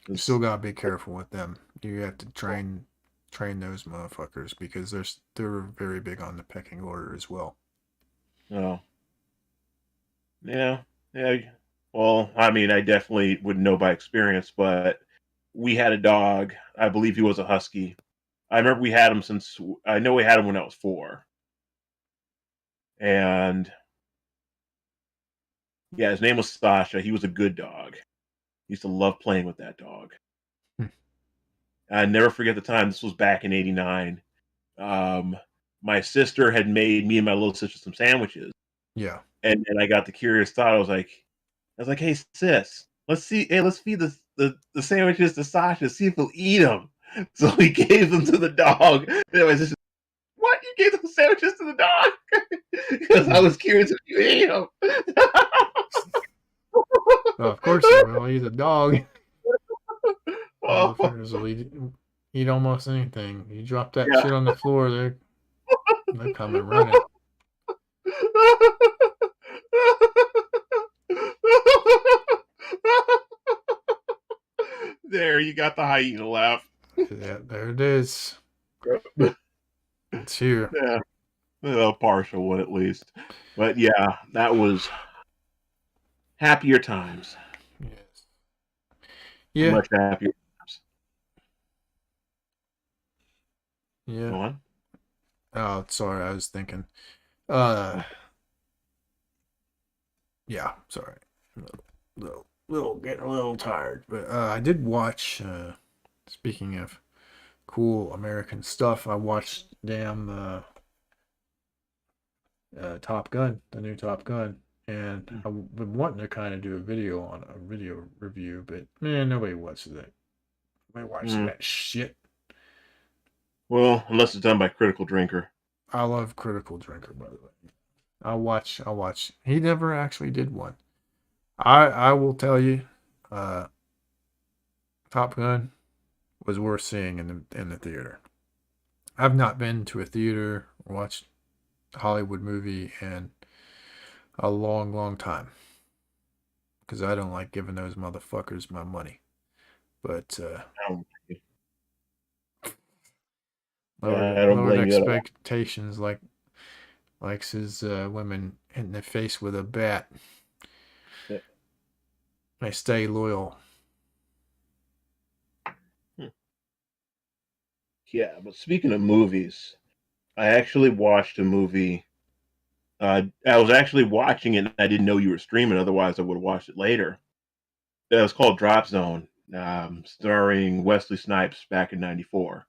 You still gotta be careful with them. You have to train those motherfuckers because they're very big on the pecking order as well. Oh. Yeah. Well, I mean, I definitely wouldn't know by experience, but we had a dog. I believe he was a husky. I remember I know we had him when I was 4. And yeah, his name was Sasha. He was a good dog. He used to love playing with that dog. I never forget the time. This was back in '89. My sister had made me and my little sister some sandwiches. Yeah. And I got the curious thought. I was like, hey sis, let's feed the sandwiches to Sasha, see if he'll eat them. So he gave them to the dog. And my sister, what? You gave the sandwiches to the dog? Because I was curious if you ate them. Well, of course you will. He's a dog. Oh. Will eat almost anything. You drop that shit on the floor, they're coming running. There, you got the hyena laugh. Yeah, there it is. It's here. Yeah, a partial one at least. But yeah, that was happier times. Yes. Yeah. Much happier times. Yeah. Go on. Oh, sorry, I was thinking. Yeah, sorry. Getting a little tired, but I did watch. Speaking of cool American stuff, I watched damn Top Gun, the new Top Gun, and I've been wanting to kind of do a video review, but man, nobody watches that. Nobody watches that shit. Well, unless it's done by Critical Drinker. I love Critical Drinker, by the way. I'll watch. He never actually did one. I will tell you, Top Gun was worth seeing in the theater. I've not been to a theater or watched a Hollywood movie in a long, long time. Because I don't like giving those motherfuckers my money. But lowered expectations likes his women in the face with a bat. Yeah. I stay loyal. Yeah, but speaking of movies, I actually watched a movie. I was actually watching it, and I didn't know you were streaming. Otherwise, I would have watched it later. It was called Drop Zone, starring Wesley Snipes back in '94.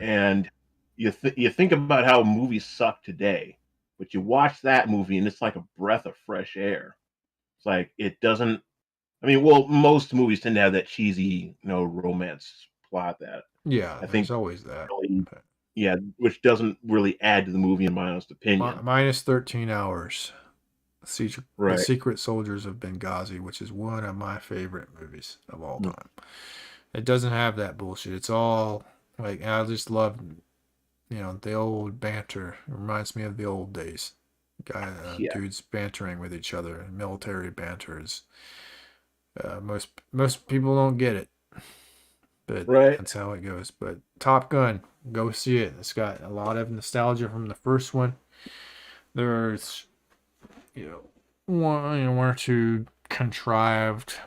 And you think about how movies suck today, but you watch that movie, and it's like a breath of fresh air. It's like it doesn't. I mean, well, most movies tend to have that cheesy, romance plot that. Yeah, I think there's always that. Really, yeah, which doesn't really add to the movie, in my honest opinion. Minus 13 hours. The Right. Secret Soldiers of Benghazi, which is one of my favorite movies of all Mm. time. It doesn't have that bullshit. It's all like, I just love, the old banter. It reminds me of the old days. Yeah. Dudes bantering with each other. Military banters. Most people don't get it, but Right. that's how it goes. But Top Gun, go see it. It's got a lot of nostalgia from the first one. There's one or two contrived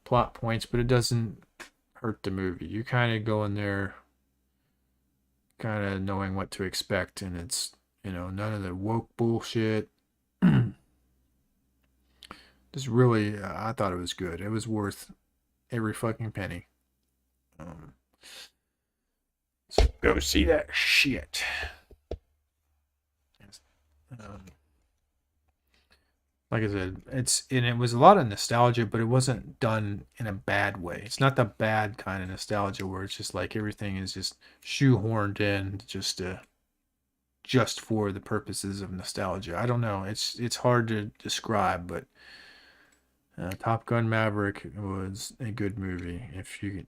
plot points, but it doesn't hurt the movie. You kind of go in there kind of knowing what to expect, and it's none of the woke bullshit. Just really, I thought it was good. It was worth every fucking penny. So go see that shit. Like I said, it was a lot of nostalgia, but it wasn't done in a bad way. It's not the bad kind of nostalgia where it's just like everything is just shoehorned in just for the purposes of nostalgia. I don't know. It's hard to describe, but Top Gun Maverick was a good movie. If you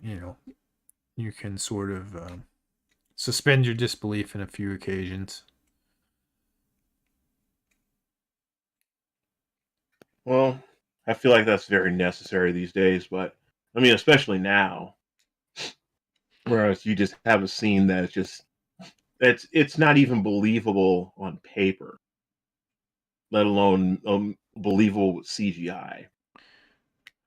can sort of suspend your disbelief in a few occasions. Well, I feel like that's very necessary these days, but I mean, especially now, whereas you just have a scene that is just it's not even believable on paper, let alone believable with CGI.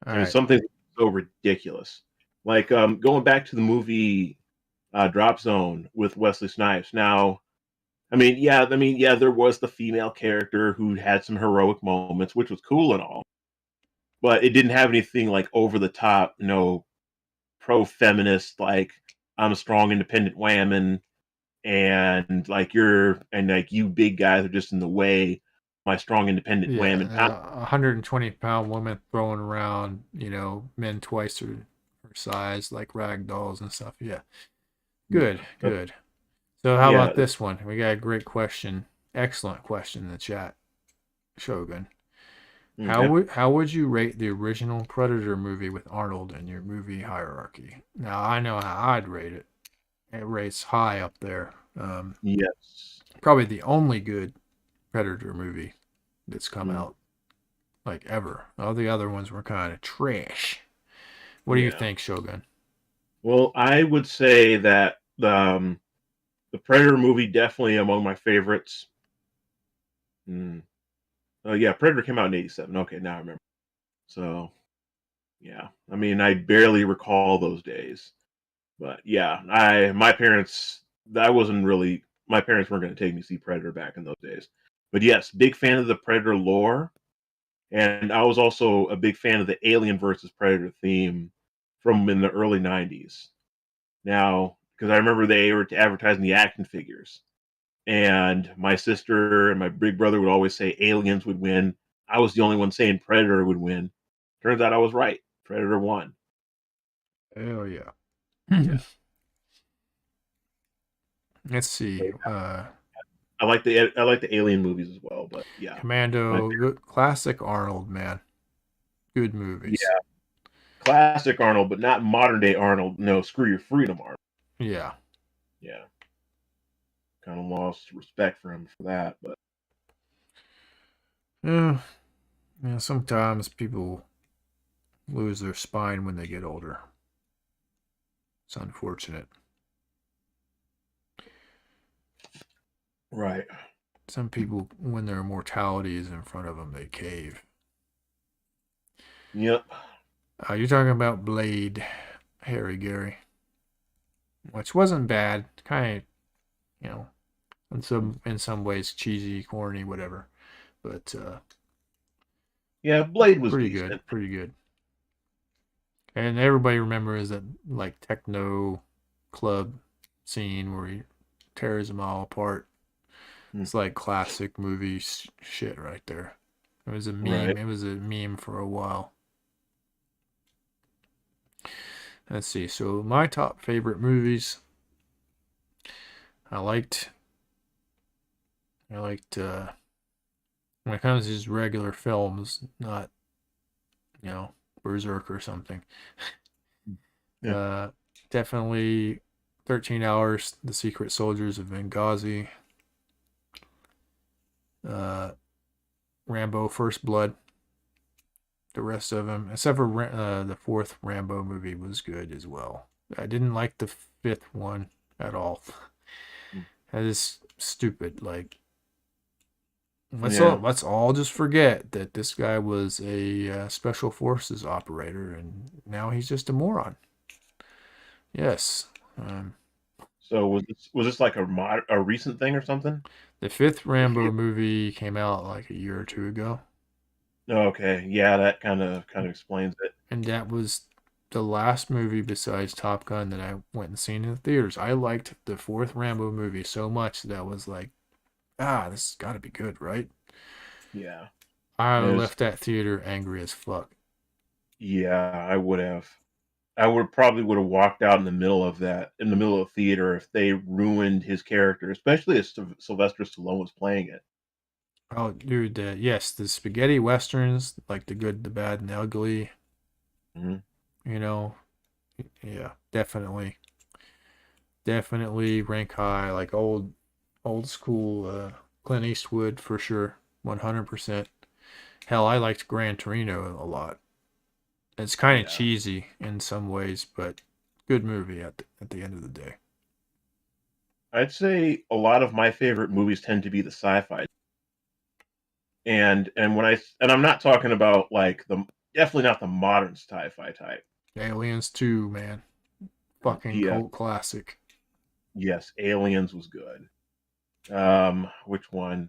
All And right. something so ridiculous, like going back to the movie Drop Zone with Wesley Snipes. Now, I mean, yeah, there was the female character who had some heroic moments, which was cool and all, but it didn't have anything like over the top, pro-feminist, like I'm a strong, independent woman, and you big guys are just in the way. My strong, independent woman. Yeah, 120-pound woman throwing around, men twice her size like rag dolls and stuff. Yeah. Good. So how about this one? We got a great question. Excellent question in the chat, Shogun. How would you rate the original Predator movie with Arnold in your movie hierarchy? Now, I know how I'd rate it. It rates high up there. Yes. Probably the only good Predator movie that's come out, like, ever. All the other ones were kind of trash. What do you think, Shogun? Well, I would say that the Predator movie definitely among my favorites. Oh yeah, Predator came out in '87. Okay, now I remember. So, yeah, I mean, I barely recall those days, but yeah, my parents weren't going to take me to see Predator back in those days. But yes, big fan of the Predator lore, and I was also a big fan of the Alien versus Predator theme from in the early '90s. Now, because I remember they were advertising the action figures, and my sister and my big brother would always say Aliens would win. I was the only one saying Predator would win. Turns out I was right. Predator won. Hell yeah. Let's see. I like the Alien movies as well, but yeah. Commando, classic Arnold, man. Good movies. Yeah. Classic Arnold, but not modern day Arnold. No, screw your freedom, Arnold. Yeah. Yeah. Kind of lost respect for him for that, but yeah, sometimes people lose their spine when they get older. It's unfortunate. Right. Some people, when their mortality is in front of them, they cave. Yep. You're talking about Blade, Harry Gary, which wasn't bad. Kind of, in some ways cheesy, corny, whatever. But yeah, Blade was pretty decent. Pretty good. And everybody remembers that like techno club scene where he tears them all apart. It's like classic movie shit right there. It was a meme. Right. It was a meme for a while. Let's see. So my top favorite movies. I liked when it comes to just regular films, not, you know, Berserk or something. Yeah. Definitely 13 Hours, The Secret Soldiers of Benghazi, Rambo First Blood. The rest of them, except for the fourth Rambo movie, was good as well. I didn't like the fifth one at all. That is stupid. Like, let's all just forget that this guy was a special forces operator, and now he's just a moron. Yes. So was this like a recent thing or something? The fifth Rambo movie came out like a year or two ago. Okay, yeah, that kind of explains it. And that was the last movie besides Top Gun that I went and seen in the theaters. I liked the fourth Rambo movie so much that I was like, this has got to be good, right? Yeah. I left that theater angry as fuck. Yeah, I would have. I probably would have walked out in the middle of the theater if they ruined his character, especially if Sylvester Stallone was playing it. Oh, dude, yes, the spaghetti westerns, like The Good, the Bad, and the Ugly. Mm-hmm. You know, yeah, definitely rank high, like old school Clint Eastwood for sure, 100%. Hell, I liked Gran Torino a lot. It's kind of cheesy in some ways, but good movie at the end of the day. I'd say a lot of my favorite movies tend to be the sci-fi. And I'm not talking about like definitely not the modern sci-fi type. Aliens 2, man. Fucking cult classic. Yes, Aliens was good. Which one?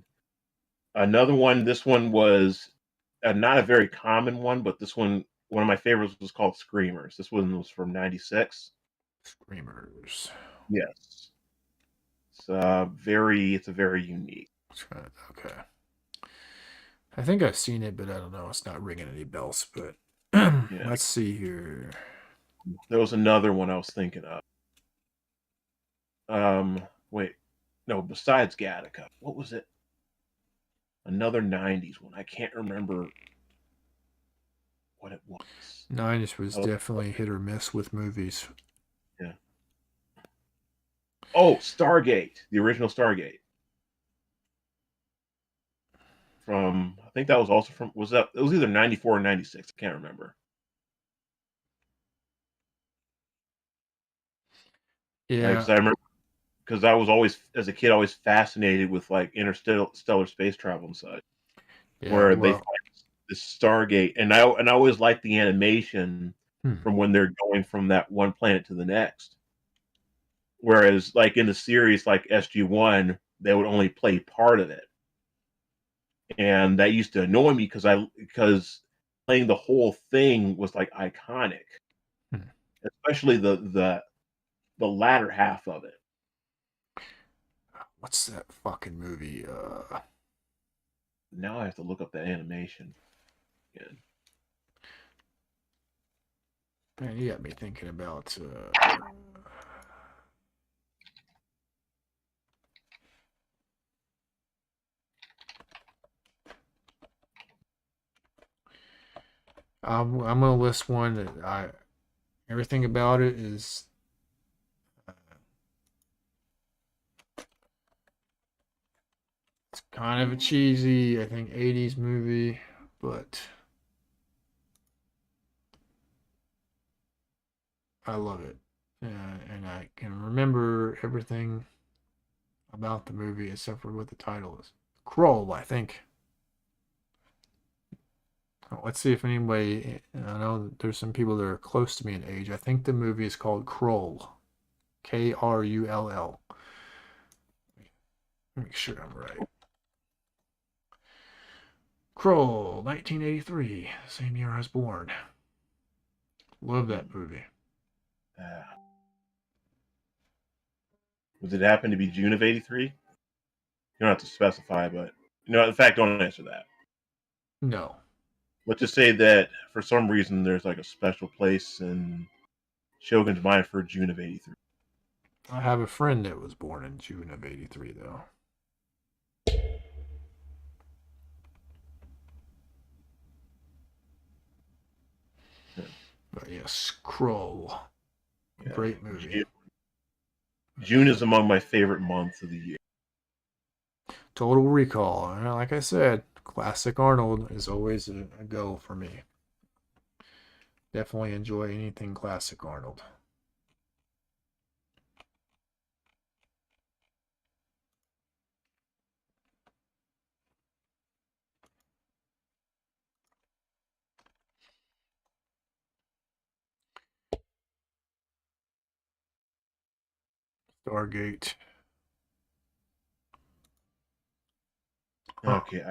Another one, this one was not a very common one, but this one of my favorites was called Screamers. This one was from 96. Screamers. Yes. It's a very unique. Okay. I think I've seen it, but I don't know. It's not ringing any bells, but let's see here. There was another one I was thinking of. Wait. No, besides Gattaca. What was it? Another 90s one. I can't remember what it was. 90s was definitely hit or miss with movies. Yeah. Oh, Stargate. The original Stargate. From, I think that was also from, it was either 94 or 96. I can't remember. Yeah. Because I remember, because I was always, as a kid, always fascinated with like interstellar space travel and such. Yeah, where they find this Stargate, and I always liked the animation from when they're going from that one planet to the next. Whereas, like in the series, like SG-1, they would only play part of it, and that used to annoy me because playing the whole thing was like iconic, especially the latter half of it. What's that fucking movie? Now I have to look up that animation again. Man, you got me thinking about. I'm gonna list one that everything about it is. It's kind of a cheesy, I think, 80s movie, but I love it. And I can remember everything about the movie except for what the title is. Krull, I think. Let's see if anybody, I know there's some people that are close to me in age. I think the movie is called Krull. Krull. Make sure I'm right. Krull, 1983, same year I was born. Love that movie. Does it happen to be June of '83? You don't have to specify, but in fact, don't answer that. No. Let's just say that for some reason there's like a special place in Shogun's mind for June of '83. I have a friend that was born in June of '83, though. Skrull. Yeah. Great movie. June is among my favorite months of the year. Total Recall. Like I said, classic Arnold is always a go for me. Definitely enjoy anything classic Arnold. Stargate. Okay,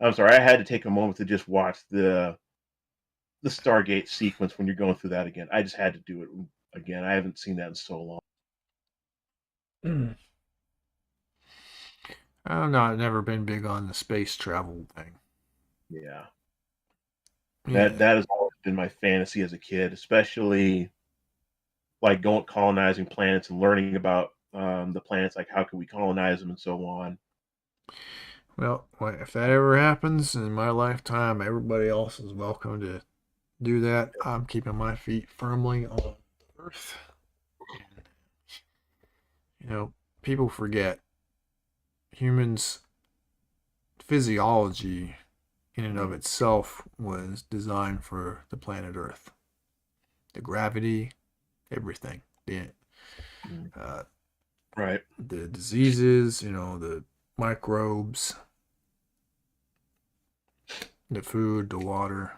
I'm sorry. I had to take a moment to just watch the Stargate sequence when you're going through that again. I just had to do it again. I haven't seen that in so long. Never been big on the space travel thing. Yeah. Yeah. That has always been my fantasy as a kid, especially like going colonizing planets and learning about the planets, like how can we colonize them and so on. Well, if that ever happens in my lifetime, everybody else is welcome to do that. I'm keeping my feet firmly on Earth. People forget humans' physiology in and of itself was designed for the planet Earth. The gravity, everything. Right. The diseases, the microbes, the food, the water.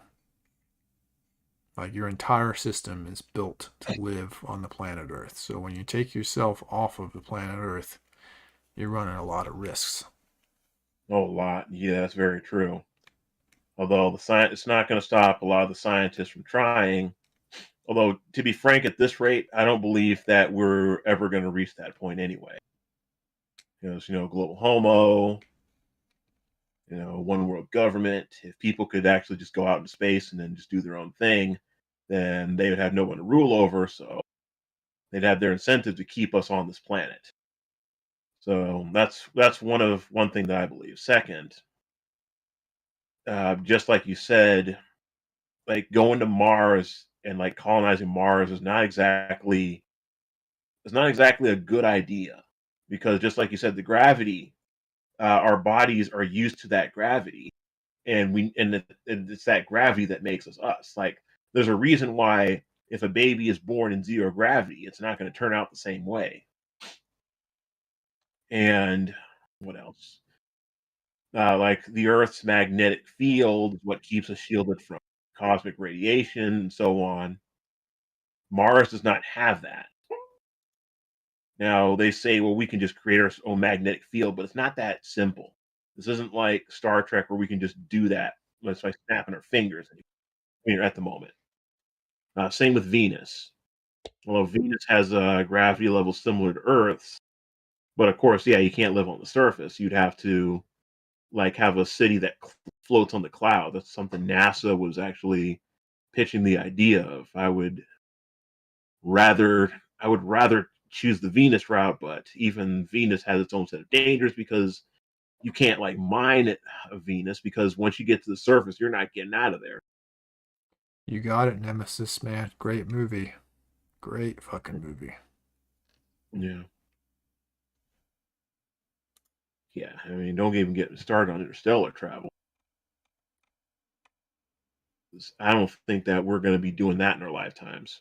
Like your entire system is built to live on the planet Earth. So when you take yourself off of the planet Earth, you're running a lot of risks. Oh, a lot. Yeah, that's very true. Although it's not going to stop a lot of the scientists from trying. Although, to be frank, at this rate, I don't believe that we're ever going to reach that point anyway. Because, global homo, one world government. If people could actually just go out into space and then just do their own thing, then they would have no one to rule over. So they'd have their incentive to keep us on this planet. So that's one thing that I believe. Second, just like you said, like going to Mars and like colonizing Mars is not exactly a good idea, because just like you said, the gravity, our bodies are used to that gravity, and it's that gravity that makes us us. Like there's a reason why if a baby is born in zero gravity, it's not going to turn out the same way. And what else? Like the Earth's magnetic field is what keeps us shielded from cosmic radiation and so on. Mars does not have that. Now they say, well, we can just create our own magnetic field, but it's not that simple. This isn't like Star Trek where we can just do that just by snapping our fingers. At the moment. Same with Venus. Although Venus has a gravity level similar to Earth's, but of course, yeah, you can't live on the surface. You'd have to like have a city that floats on the cloud. That's something NASA was actually pitching the idea of. I would rather choose the Venus route, but even Venus has its own set of dangers because you can't like mine it Venus, because once you get to the surface, you're not getting out of there. You got it, Nemesis, man. Great movie. Great fucking movie. Yeah. Yeah, I mean, don't even get me started on interstellar travel. I don't think that we're going to be doing that in our lifetimes.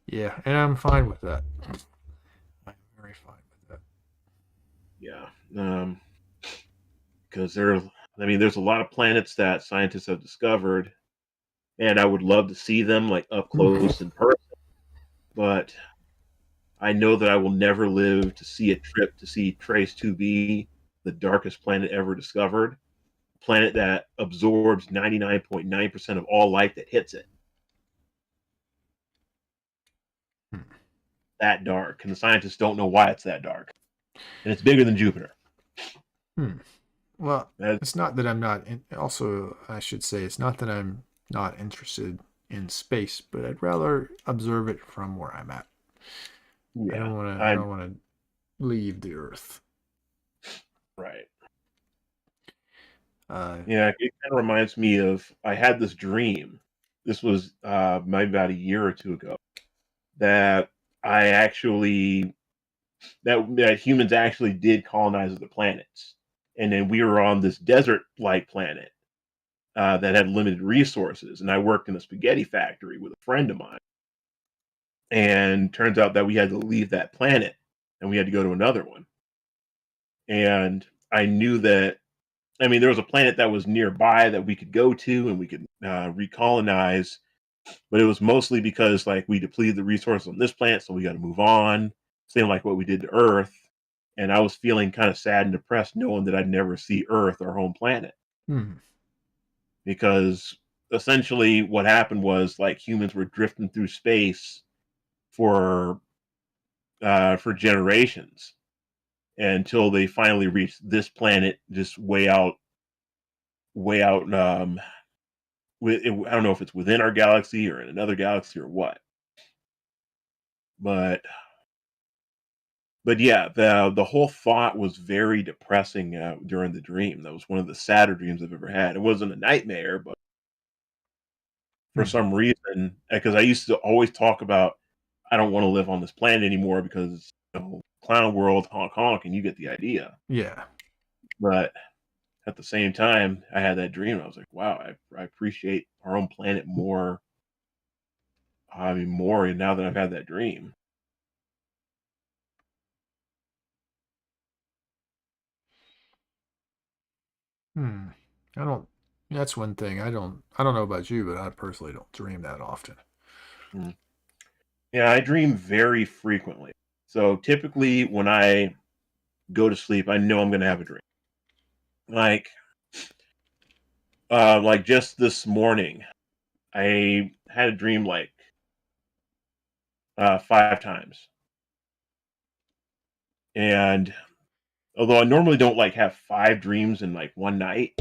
Yeah, and I'm fine with that. I'm very fine with that. Yeah, because there's a lot of planets that scientists have discovered, and I would love to see them like up close in person. But I know that I will never live to see a trip to see Trace 2b, the darkest planet ever discovered, a planet that absorbs 99.9% of all light that hits it. That dark, and the scientists don't know why it's that dark, and it's bigger than Jupiter. Well, it's not that I'm not. Also, I should say it's not that I'm not interested in space, but I'd rather observe it from where I'm at. Yeah, I don't want to leave the Earth. Right. Yeah, it kind of reminds me of I had this dream. This was maybe about a year or two ago that I actually that humans actually did colonize the planets, and then we were on this desert-like planet that had limited resources, and I worked in a spaghetti factory with a friend of mine, and turns out that we had to leave that planet and we had to go to another one, and I knew that. I mean, there was a planet that was nearby that we could go to and we could recolonize, but it was mostly because like we depleted the resources on this planet, so we got to move on. Same like what we did to Earth, and I was feeling kind of sad and depressed knowing that I'd never see Earth, our home planet, Hmm. because essentially what happened was like humans were drifting through space for generations until they finally reached this planet, just way out. I don't know if it's within our galaxy or in another galaxy or what, but yeah, the whole thought was very depressing during the dream. That was one of the sadder dreams I've ever had. It wasn't a nightmare, but for some reason, because I used to always talk about I don't want to live on this planet anymore because clown world, honk honk, and you get the idea. Yeah. But at the same time, I had that dream. I was like, wow, I appreciate our own planet more. I mean, more now that I've had that dream. Hmm. I don't. That's one thing. I don't know about you, but I personally don't dream that often. Hmm. Yeah, I dream very frequently. So typically, when I go to sleep, I know I'm going to have a dream. Like just this morning, I had a dream like 5 times, and although I normally don't like have 5 dreams in like one night,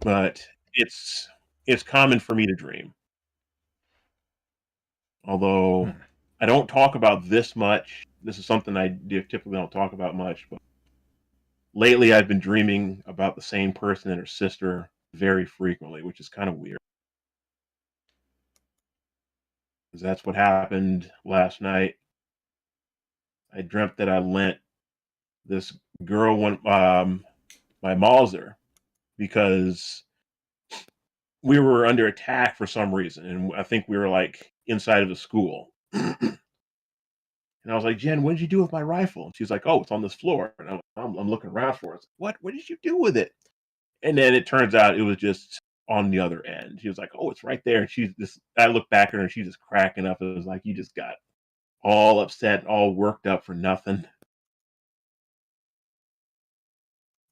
but it's common for me to dream. Although I don't talk about this much. This is something I typically don't talk about much, but lately I've been dreaming about the same person and her sister very frequently, which is kind of weird. Because that's what happened last night. I dreamt that I lent this girl my Mauser because we were under attack for some reason, and I think we were like inside of the school. And I was like, Jen, what did you do with my rifle? And she's like, oh, it's on this floor. And I'm looking around for it. What did you do with it? And then it turns out it was just on the other end. She was like, oh, it's right there. And I looked back at her and she's just cracking up. It was like, you just got all upset, all worked up for nothing.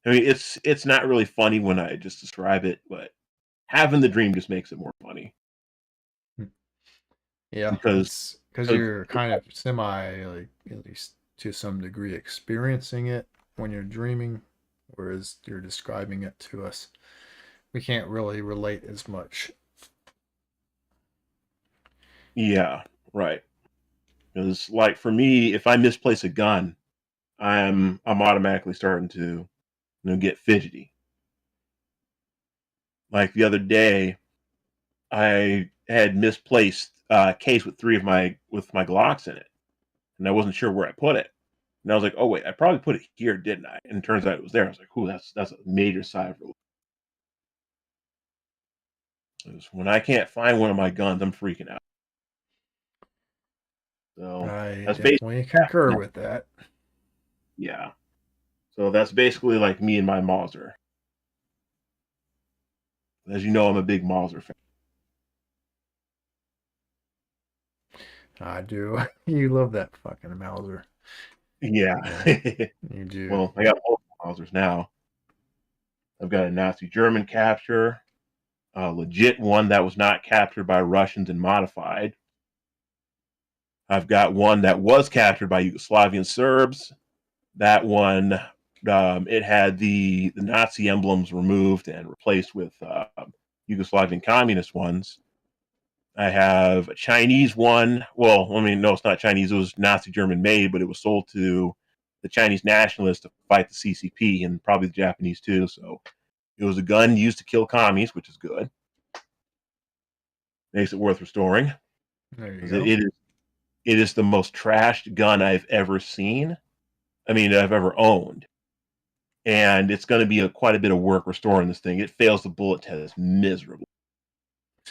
I mean, it's not really funny when I just describe it, but having the dream just makes it more funny. Yeah, because you're kind of semi, like, at least to some degree, experiencing it when you're dreaming, whereas you're describing it to us. We can't really relate as much. Yeah, right. Because, like, for me, if I misplace a gun, I'm automatically starting to get fidgety. Like the other day, I had misplaced a case with my Glocks in it, and I wasn't sure where I put it. And I was like, "Oh wait, I probably put it here, didn't I?" And it turns out it was there. I was like, "Ooh, that's a major sigh of relief." When I can't find one of my guns, I'm freaking out. So I that's definitely concur with that. Yeah. So that's basically like me and my Mauser. As you know, I'm a big Mauser fan. I do. You love that fucking Mauser. Yeah. You do. Well, I got both Mausers now. I've got a Nazi German capture, a legit one that was not captured by Russians and modified. I've got one that was captured by Yugoslavian Serbs. That one, it had the Nazi emblems removed and replaced with Yugoslavian communist ones. I have a Chinese one. Well, I mean, no, it's not Chinese. It was Nazi German made, but it was sold to the Chinese nationalists to fight the CCP and probably the Japanese too. So it was a gun used to kill commies, which is good. Makes it worth restoring. There you 'Cause go. it is the most trashed gun I've ever seen. I mean, I've ever owned. And it's going to be quite a bit of work restoring this thing. It fails the bullet test miserably.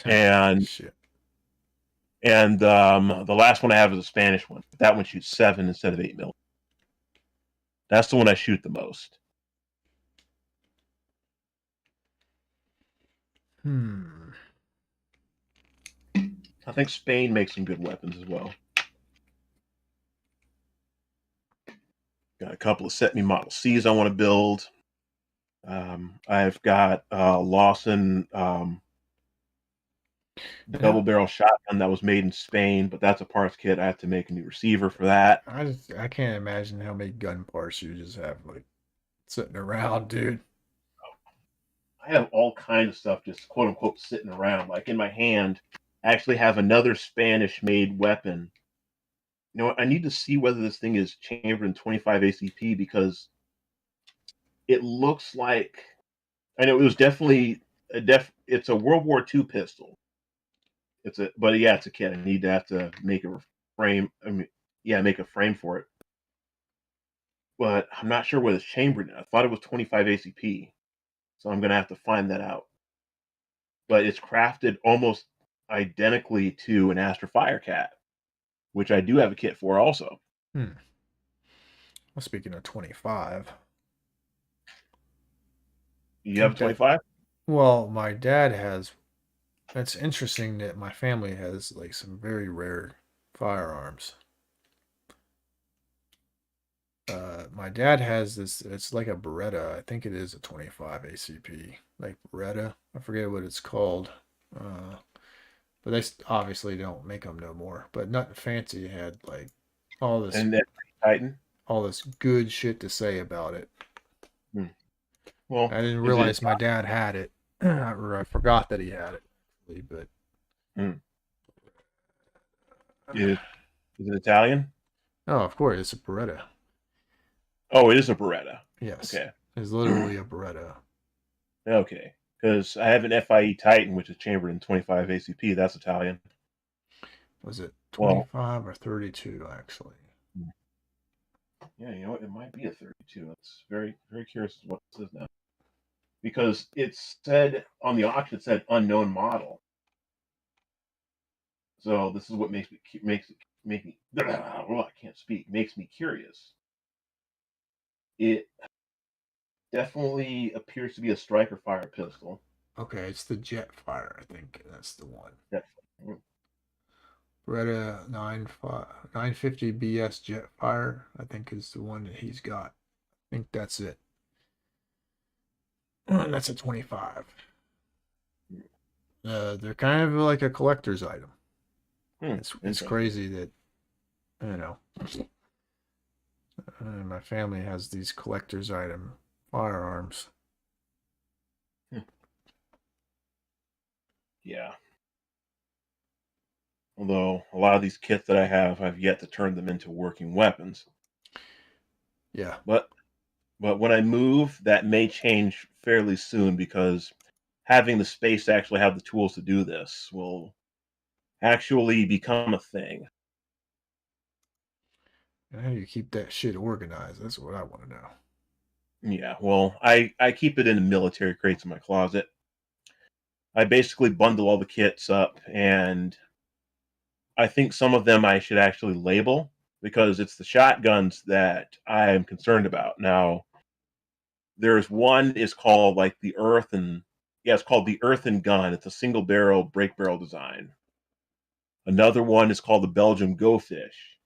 And Shit. And the last one I have is a Spanish one. That one shoots 7 instead of 8 mil. That's the one I shoot the most. I think Spain makes some good weapons as well. Got a couple of Set Me Model Cs I want to build. I've got Lawson double barrel shotgun that was made in Spain, but that's a parts kit. I have to make a new receiver for that. I can't imagine how many gun parts you just have like sitting around, dude. I have all kinds of stuff just quote unquote sitting around. Like in my hand, I actually have another Spanish made weapon. You know what? I need to see whether this thing is chambered in 25 ACP because it looks like, I know it was definitely it's a World War II pistol. But yeah, it's a kit. I need to have to make a frame. Make a frame for it. But I'm not sure whether it's chambered in. I thought it was 25 ACP. So I'm going to have to find that out. But it's crafted almost identically to an Astra Firecat, which I do have a kit for also. Well, speaking of 25. You have 25? Well, my dad has. It's interesting that my family has like some very rare firearms. My dad has this, it's like a Beretta. I think it is a 25 ACP. Like Beretta. I forget what it's called. But they obviously don't make them no more. But Nothing Fancy had like all this And then Titan? all this good shit to say about it. Well, I didn't realize my dad had it. Or I forgot that he had it. But is it Italian? Oh, of course, it's a Beretta. Oh, it is a Beretta. Yes. Okay. It's literally a Beretta. Okay. Because I have an FIE Titan, which is chambered in 25 ACP. That's Italian. Was it 25 or 32, actually? Yeah, you know what? It might be a 32. It's very, very curious as what it says now. Because it said on the auction, it said unknown model. So this is what makes me I can't speak. Makes me curious. It definitely appears to be a striker fire pistol. Okay, it's the Jetfire. I think that's the one. Jetfire. Beretta 950 BS Jetfire, I think is the one that he's got. I think that's it. That's a 25. They're kind of like a collector's item. It's crazy that, you know, my family has these collector's item firearms. Yeah. Although a lot of these kits that I have, I've yet to turn them into working weapons. Yeah. But when I move, that may change fairly soon because having the space to actually have the tools to do this will actually become a thing. And how do you keep that shit organized? That's what I want to know. Yeah, well, I keep it in the military crates in my closet. I basically bundle all the kits up, and I think some of them I should actually label because it's the shotguns that I am concerned about. Now, there's one is called like the Earthen. Yeah, it's called the Earthen gun. It's a single barrel break barrel design. Another one is called the Belgium Go Fish.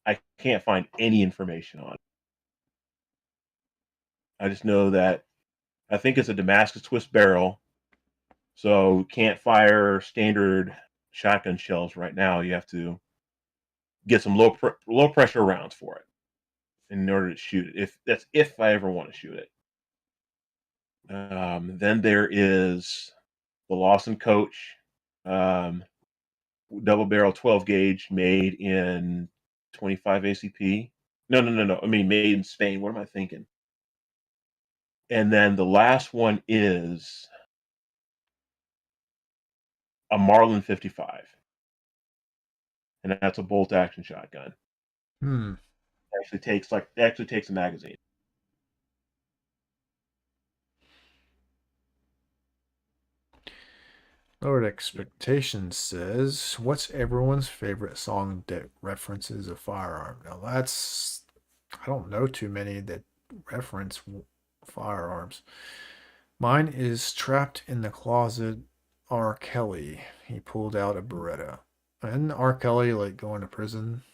I can't find any information on it. I just know that I think it's a Damascus twist barrel. So can't fire standard shotgun shells right now. You have to get some low pressure rounds for it in order to shoot it. If I ever want to shoot it. Then there is the Lawson Coach, double barrel 12 gauge made in 25 ACP. No. I mean, made in Spain. What am I thinking? And then the last one is a Marlin 55, and that's a bolt action shotgun. Hmm. It actually takes a magazine. Lord Expectations says, "What's everyone's favorite song that references a firearm?" Now that's, I don't know too many that reference firearms. Mine is "Trapped in the Closet," R. Kelly. He pulled out a Beretta. And R. Kelly like going to prison?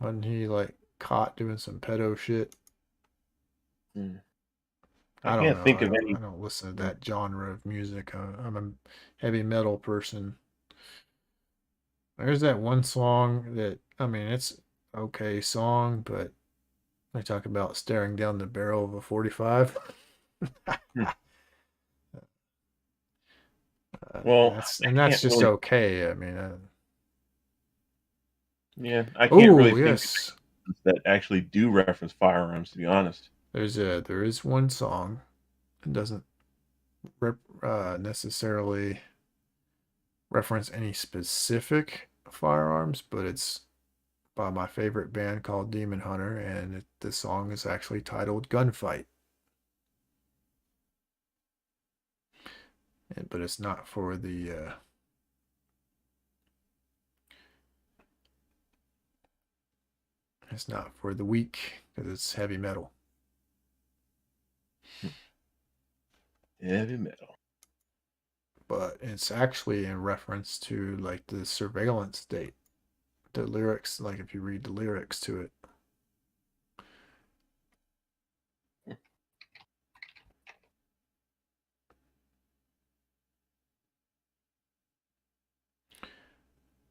Wasn't he like caught doing some pedo shit? Hmm. I I don't can't know. think of any. I don't listen to that genre of music. I'm a heavy metal person. There's that one song that, I mean, it's okay song, but they talk about staring down the barrel of a 45. Hmm. Well, I That's can't just really. okay. I mean, Yeah, I can't really oh think of yes, any that actually do reference firearms. To be honest. there is one song. It doesn't necessarily reference any specific firearms, but it's by my favorite band called Demon Hunter, and the song is actually titled "Gunfight." But it's not for the it's not for the weak because it's heavy metal. Heavy metal. But it's actually in reference to like the surveillance state. The lyrics, like if you read the lyrics to it.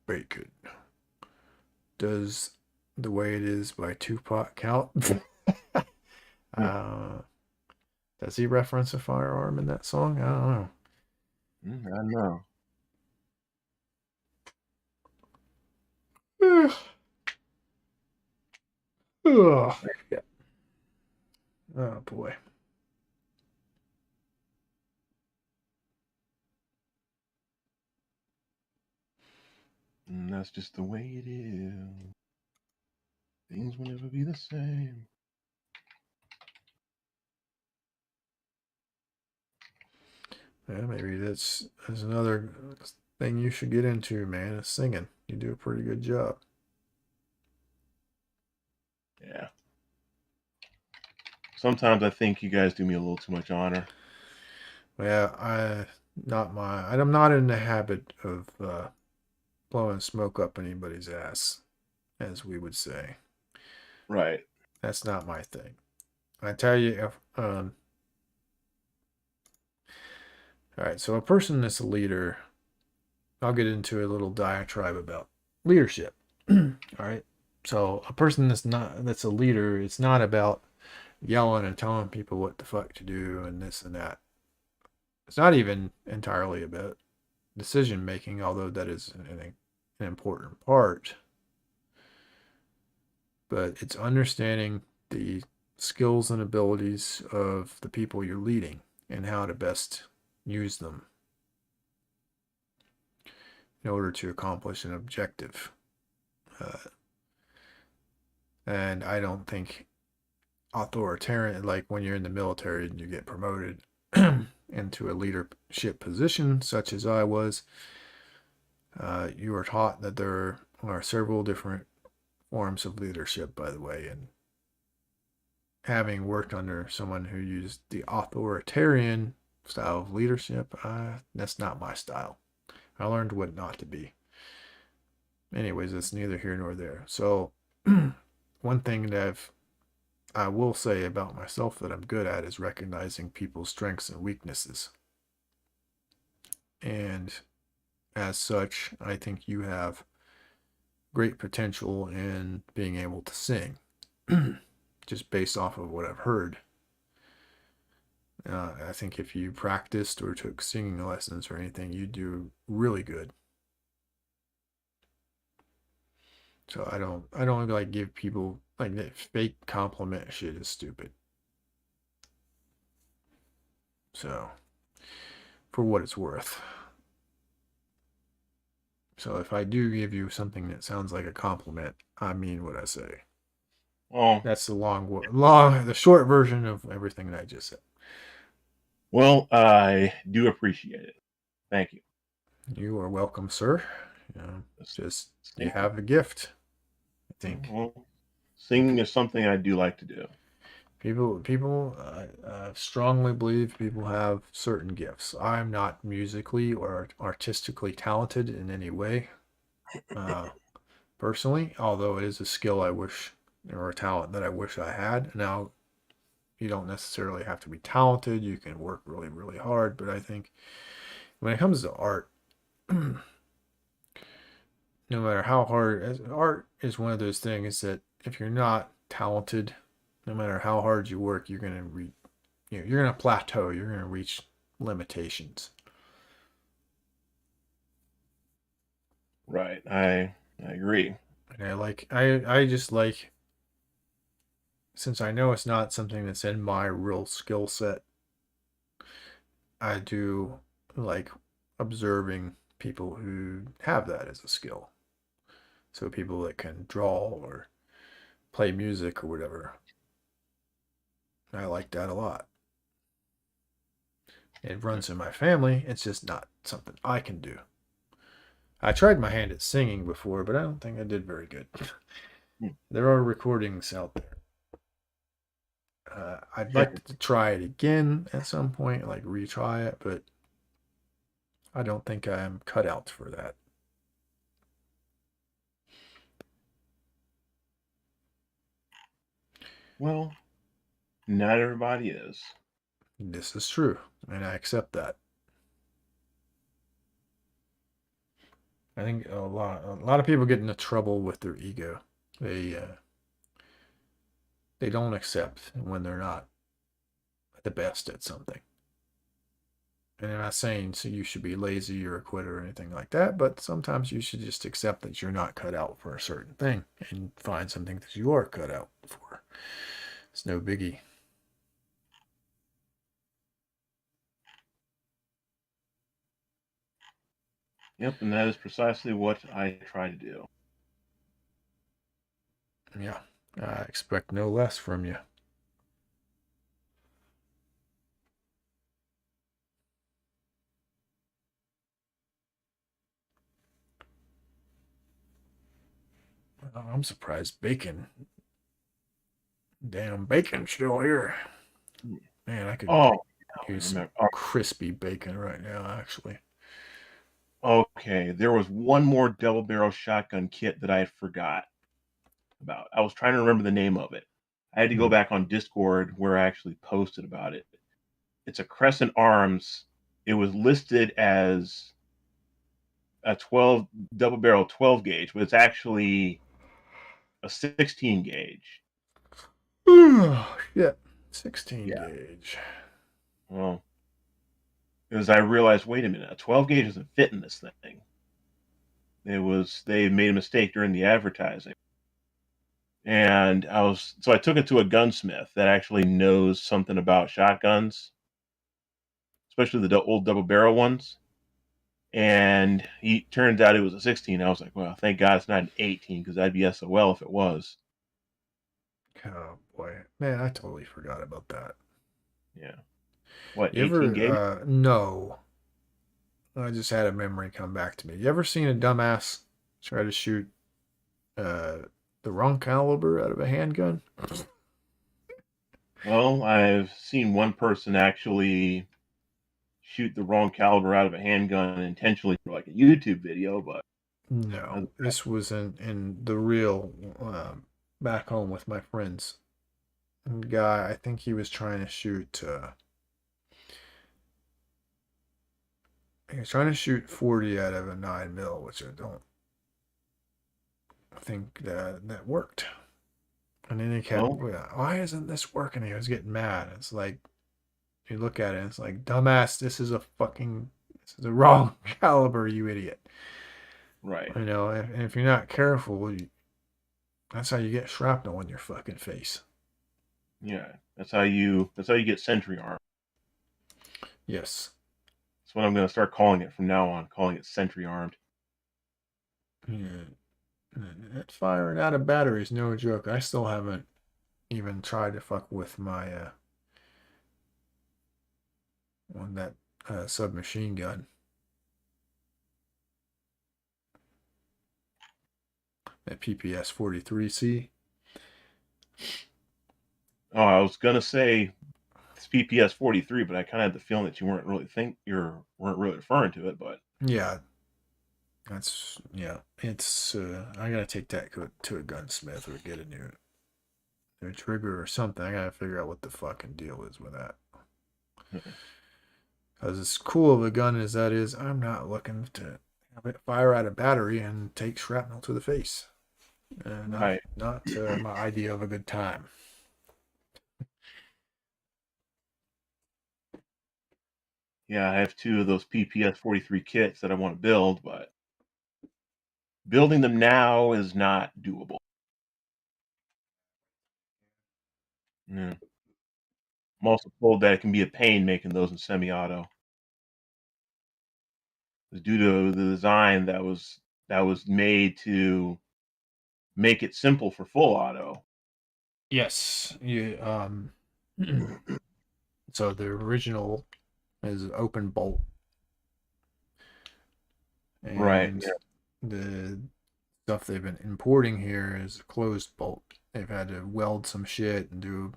Bacon. Does "The Way It Is" by Tupac count? uh, does he reference a firearm in that song? I don't know. I know. Ugh. Ugh. Yeah. Oh boy. And that's just the way it is. Things will never be the same. Yeah, maybe that's another thing you should get into, man. Is singing. You do a pretty good job. Yeah. Sometimes I think you guys do me a little too much honor. Yeah, I'm not in the habit of blowing smoke up anybody's ass, as we would say. Right. That's not my thing. I tell you, if all right, so a person that's a leader, I'll get into a little diatribe about leadership. All right. So a person that's a leader, it's not about yelling and telling people what the fuck to do and this and that. It's not even entirely about decision making, although that is an important part. But it's understanding the skills and abilities of the people you're leading and how to best use them in order to accomplish an objective. And I don't think authoritarian, like when you're in the military and you get promoted into a leadership position, such as I was, you are taught that there are several different forms of leadership, by the way. And having worked under someone who used the authoritarian style of leadership, that's not my style. I learned what not to be. Anyways, it's neither here nor there. So, one thing that I will say about myself that I'm good at is recognizing people's strengths and weaknesses. And as such, I think you have great potential in being able to sing, just based off of what I've heard. I think if you practiced or took singing lessons or anything, you'd do really good. So I don't like give people like that fake compliment shit is stupid. So, for what it's worth. So if I do give you something that sounds like a compliment, I mean what I say. Oh, That's the the short version of everything that I just said. well, I do appreciate it. Thank you. You are welcome, sir. You know, just you Thank have a gift. I think Well, singing is something I do like to do. people strongly believe people have certain gifts. I'm not musically or artistically talented in any way, personally. Although it is a skill I wish, or a talent that I wish I had. Now, you don't necessarily have to be talented. You can work really, really hard. But I think when it comes to art, no matter how hard, art is one of those things that if you're not talented, no matter how hard you work, you're gonna you're gonna plateau. You're gonna reach limitations. Right. I agree. And I just like, since I know it's not something that's in my real skill set, I do like observing people who have that as a skill. So people that can draw or play music or whatever. I like that a lot. It runs in my family. It's just not something I can do. I tried my hand at singing before, but I don't think I did very good. There are recordings out there. I'd like to try it again at some point, like retry it, but I don't think I'm cut out for that. Well, not everybody is. This is true, and I accept that. I think a lot of people get into trouble with their ego. They don't accept when they're not the best at something. And I'm not saying so you should be lazy or a quitter or anything like that, but sometimes you should just accept that you're not cut out for a certain thing and find something that you are cut out for. It's no biggie. Yep, and that is precisely what I try to do. Yeah, I expect no less from you. I'm surprised Bacon. Damn, Bacon's still here. Man, I could use some crispy bacon right now, actually. Okay, there was one more double barrel shotgun kit that I forgot about. I was trying to remember the name of it. I had to go back on Discord where I actually posted about it. It's a Crescent Arms. It was listed as a 12 double barrel 12 gauge, but it's actually a 16 gauge. Yeah, 16 gauge. Well, because I realized, wait a minute, a 12 gauge doesn't fit in this thing. They made a mistake during the advertising. And so I took it to a gunsmith that actually knows something about shotguns, especially the old double barrel ones. And he turns out it was a 16. I was like, well, thank God it's not an 18 because I'd be SOL if it was. Oh boy, man, I totally forgot about that. Yeah. What, you 18 gauge? No. I just had a memory come back to me. You ever seen a dumbass try to shoot the wrong caliber out of a handgun? Well, I've seen one person actually shoot the wrong caliber out of a handgun intentionally for like a YouTube video, but no, this was in the real back home with my friends. And guy, I think he was trying to shoot. He was trying to shoot 40 out of a 9mm, which I don't think that worked. And then he kept, why isn't this working? He was getting mad. It's like, you look at it, it's like, dumbass, this is the wrong caliber, you idiot. Right. You know, and if you're not careful, That's how you get shrapnel in your fucking face. Yeah, that's how you get sentry arm. Yes. That's what I'm going to start calling it from now on, calling it sentry armed. Yeah. That firing out of battery is no joke. I still haven't even tried to fuck with my on that submachine gun. That PPS 43C. Oh, I was going to say it's PPS 43, but I kind of had the feeling that you weren't really referring to it, but Yeah. It's I gotta take that to a gunsmith or get a new trigger or something. I gotta figure out what the fucking deal is with that. Because as cool of a gun as that is, I'm not looking to have it fire out a battery and take shrapnel to the face. Right. Not my idea of a good time. Yeah, I have 2 of those PPS 43 kits that I want to build, but building them now is not doable. Yeah. I'm also told that it can be a pain making those in semi-auto. Due to the design that was made to make it simple for full auto. Yes. So the original is open bolt. Right. And Yeah. the stuff they've been importing here is closed bolt. They've had to weld some shit and do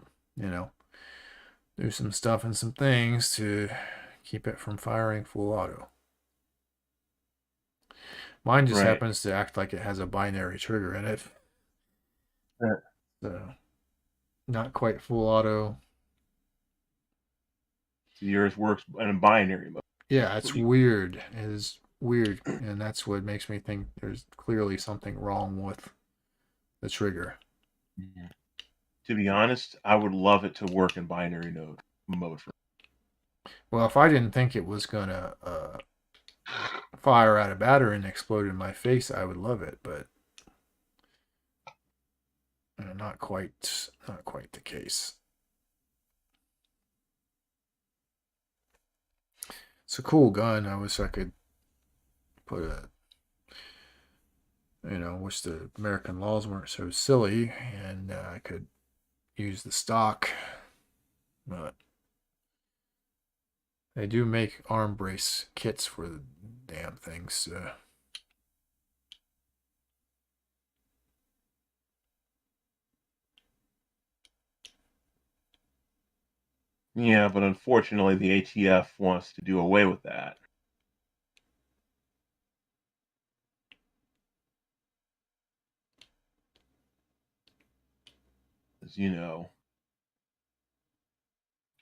some stuff and some things to keep it from firing full auto. Mine just Right. happens to act like it has a binary trigger in it. Yeah. So, not quite full auto. So yours works in a binary mode. Yeah, it's weird. It is weird, and that's what makes me think there's clearly something wrong with the trigger. Mhm. To be honest, I would love it to work in binary mode for. Well, if I didn't think it was gonna fire out a battery and explode in my face, I would love it, but not quite the case. It's a cool gun. I wish I could put wish the American laws weren't so silly and I could use the stock, but they do make arm brace kits for the damn things. Yeah, but unfortunately, the ATF wants to do away with that. As you know,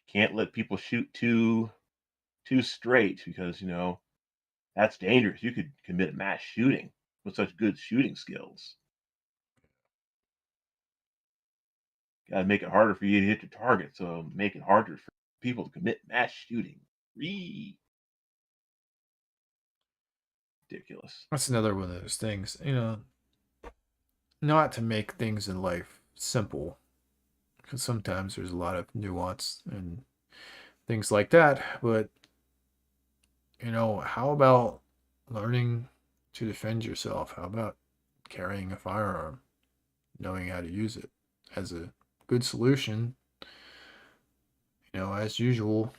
can't let people shoot too straight because that's dangerous. You could commit mass shooting with such good shooting skills. Got to make it harder for you to hit your target, so make it harder for people to commit mass shooting. Ridiculous. That's another one of those things, not to make things in life simple, because sometimes there's a lot of nuance and things like that, but how about learning to defend yourself? How about carrying a firearm, knowing how to use it as a good solution? As usual,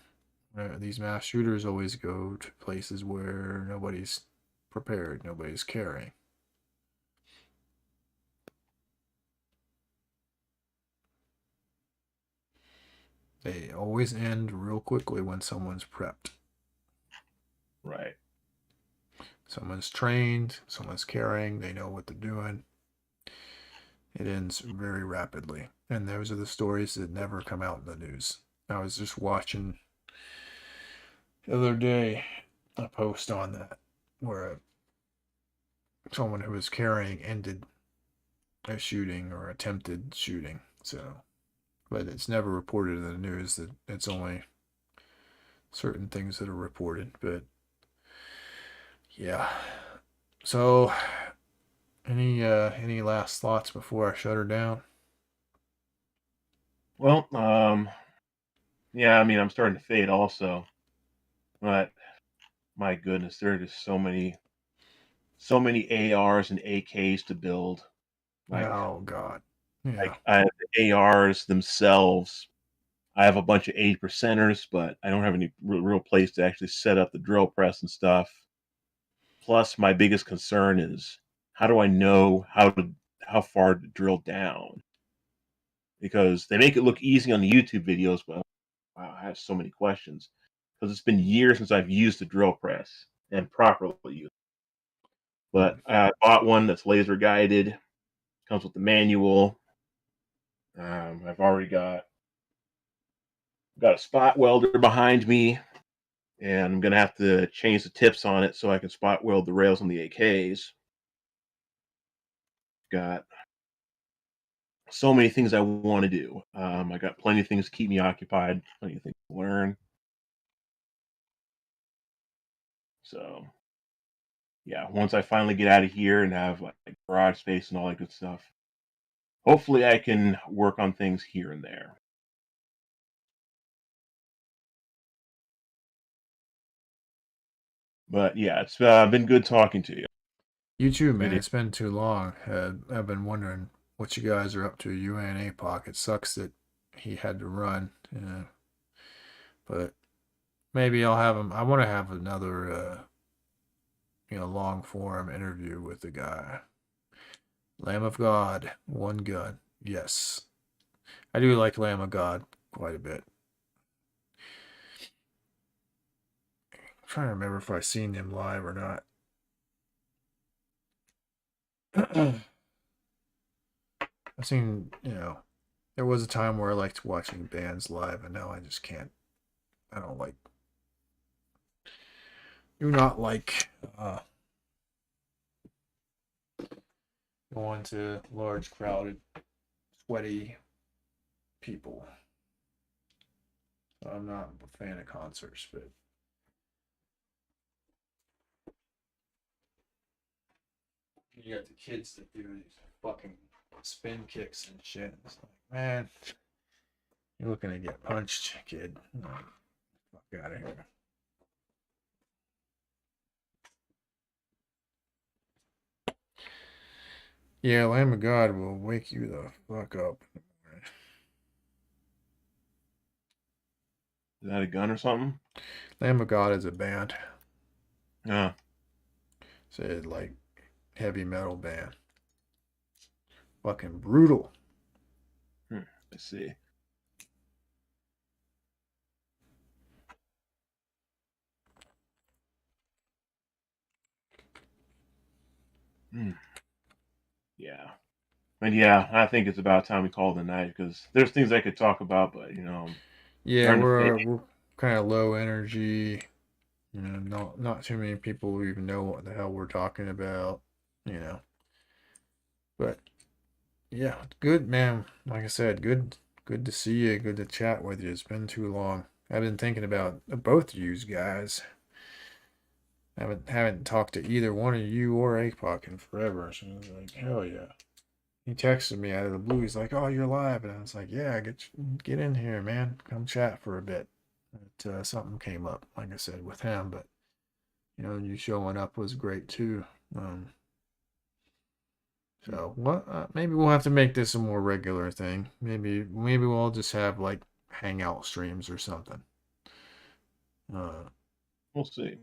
these mass shooters always go to places where nobody's prepared, nobody's carrying. They always end real quickly when someone's prepped. Right. Someone's trained, someone's carrying, they know what they're doing. It ends very rapidly. And those are the stories that never come out in the news. I was just watching the other day a post on that where someone who was carrying ended a shooting or attempted shooting. But it's never reported in the news. That it's only certain things that are reported. But yeah, so Any last thoughts before I shut her down? Well, yeah, I mean, I'm starting to fade also, but my goodness, there are just so many ARs and AKs to build. Like, Oh God. Yeah. I have the ARs themselves. I have a bunch of 80%ers, but I don't have any real place to actually set up the drill press and stuff. Plus, my biggest concern is how do I know how far to drill down? Because they make it look easy on the YouTube videos, but wow, I have so many questions because it's been years since I've used the drill press and properly used. But I bought one that's laser guided, comes with the manual. I've already got a spot welder behind me, and I'm gonna have to change the tips on it so I can spot weld the rails on the AKs. Got so many things I want to do. I got plenty of things to keep me occupied, plenty of things to learn. So, yeah, once I finally get out of here and have like garage space and all that good stuff, hopefully I can work on things here and there. But yeah, it's been good talking to you. You too, man. Really. It's been too long. I've been wondering what you guys are up to. You and APOC. It sucks that he had to run. But maybe I'll have him. I want to have another, long form interview with the guy. Lamb of God, one gun. Yes. I do like Lamb of God quite a bit. I'm trying to remember if I've seen him live or not. I've seen, there was a time where I liked watching bands live, and now I just can't. I don't like. Do not like going to large, crowded, sweaty people. So I'm not a fan of concerts, but. You got the kids that do these fucking spin kicks and shit. It's like, man, you're looking to get punched, kid. Fuck out of here. Yeah, Lamb of God will wake you the fuck up. Is that a gun or something? Lamb of God is a band. Yeah. It's like heavy metal band. Fucking brutal. I see. Yeah. But yeah, I think it's about time we call it a night because there's things I could talk about, but yeah, we're kind of low energy. Not too many people even know what the hell we're talking about. But yeah, good, man. Like I said, good to see you. Good to chat with you. It's been too long. I've been thinking about both of you guys. I haven't talked to either one of you or APOC in forever. So I was like, hell yeah. He texted me out of the blue. He's like, "Oh, you're live," and I was like, "Yeah, get in here, man. Come chat for a bit." But something came up, like I said, with him. But you showing up was great too. So what? Maybe we'll have to make this a more regular thing. Maybe we'll just have like hangout streams or something. We'll see.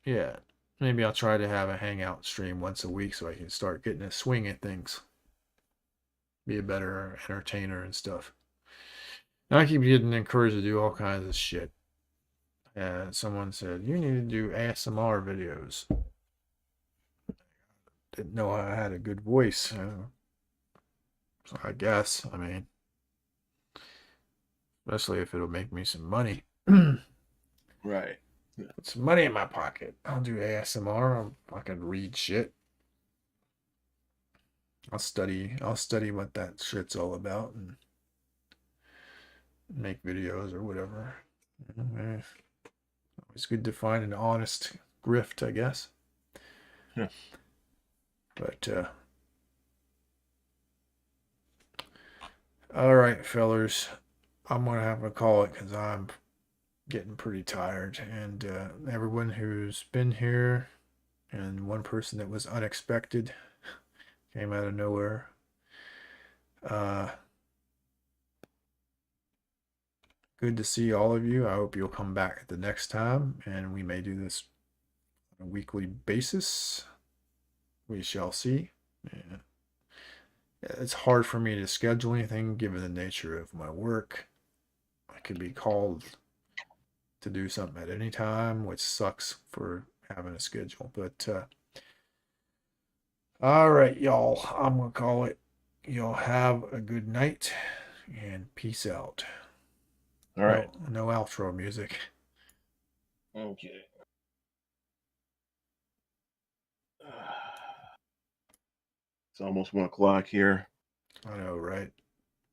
Yeah, maybe I'll try to have a hangout stream once a week so I can start getting a swing at things. Be a better entertainer and stuff. Now I keep getting encouraged to do all kinds of shit. Someone said, you need to do ASMR videos. Didn't know I had a good voice. So I guess, especially if it'll make me some money. Right. Put some money in my pocket. I'll do ASMR. I can read shit. I'll study what that shit's all about and make videos or whatever. It's good to find an honest grift, I guess. Yeah. But All right, fellers. I'm going to have to call it because I'm getting pretty tired. And everyone who's been here, and one person that was unexpected, came out of nowhere. Good to see all of you. I hope you'll come back the next time, and we may do this on a weekly basis. We shall see. Yeah. It's hard for me to schedule anything given the nature of my work. I could be called to do something at any time, which sucks for having a schedule. But all right, y'all. I'm gonna call it. Y'all have a good night and peace out. All right. No outro music. Okay. It's almost 1 o'clock here. I know, right?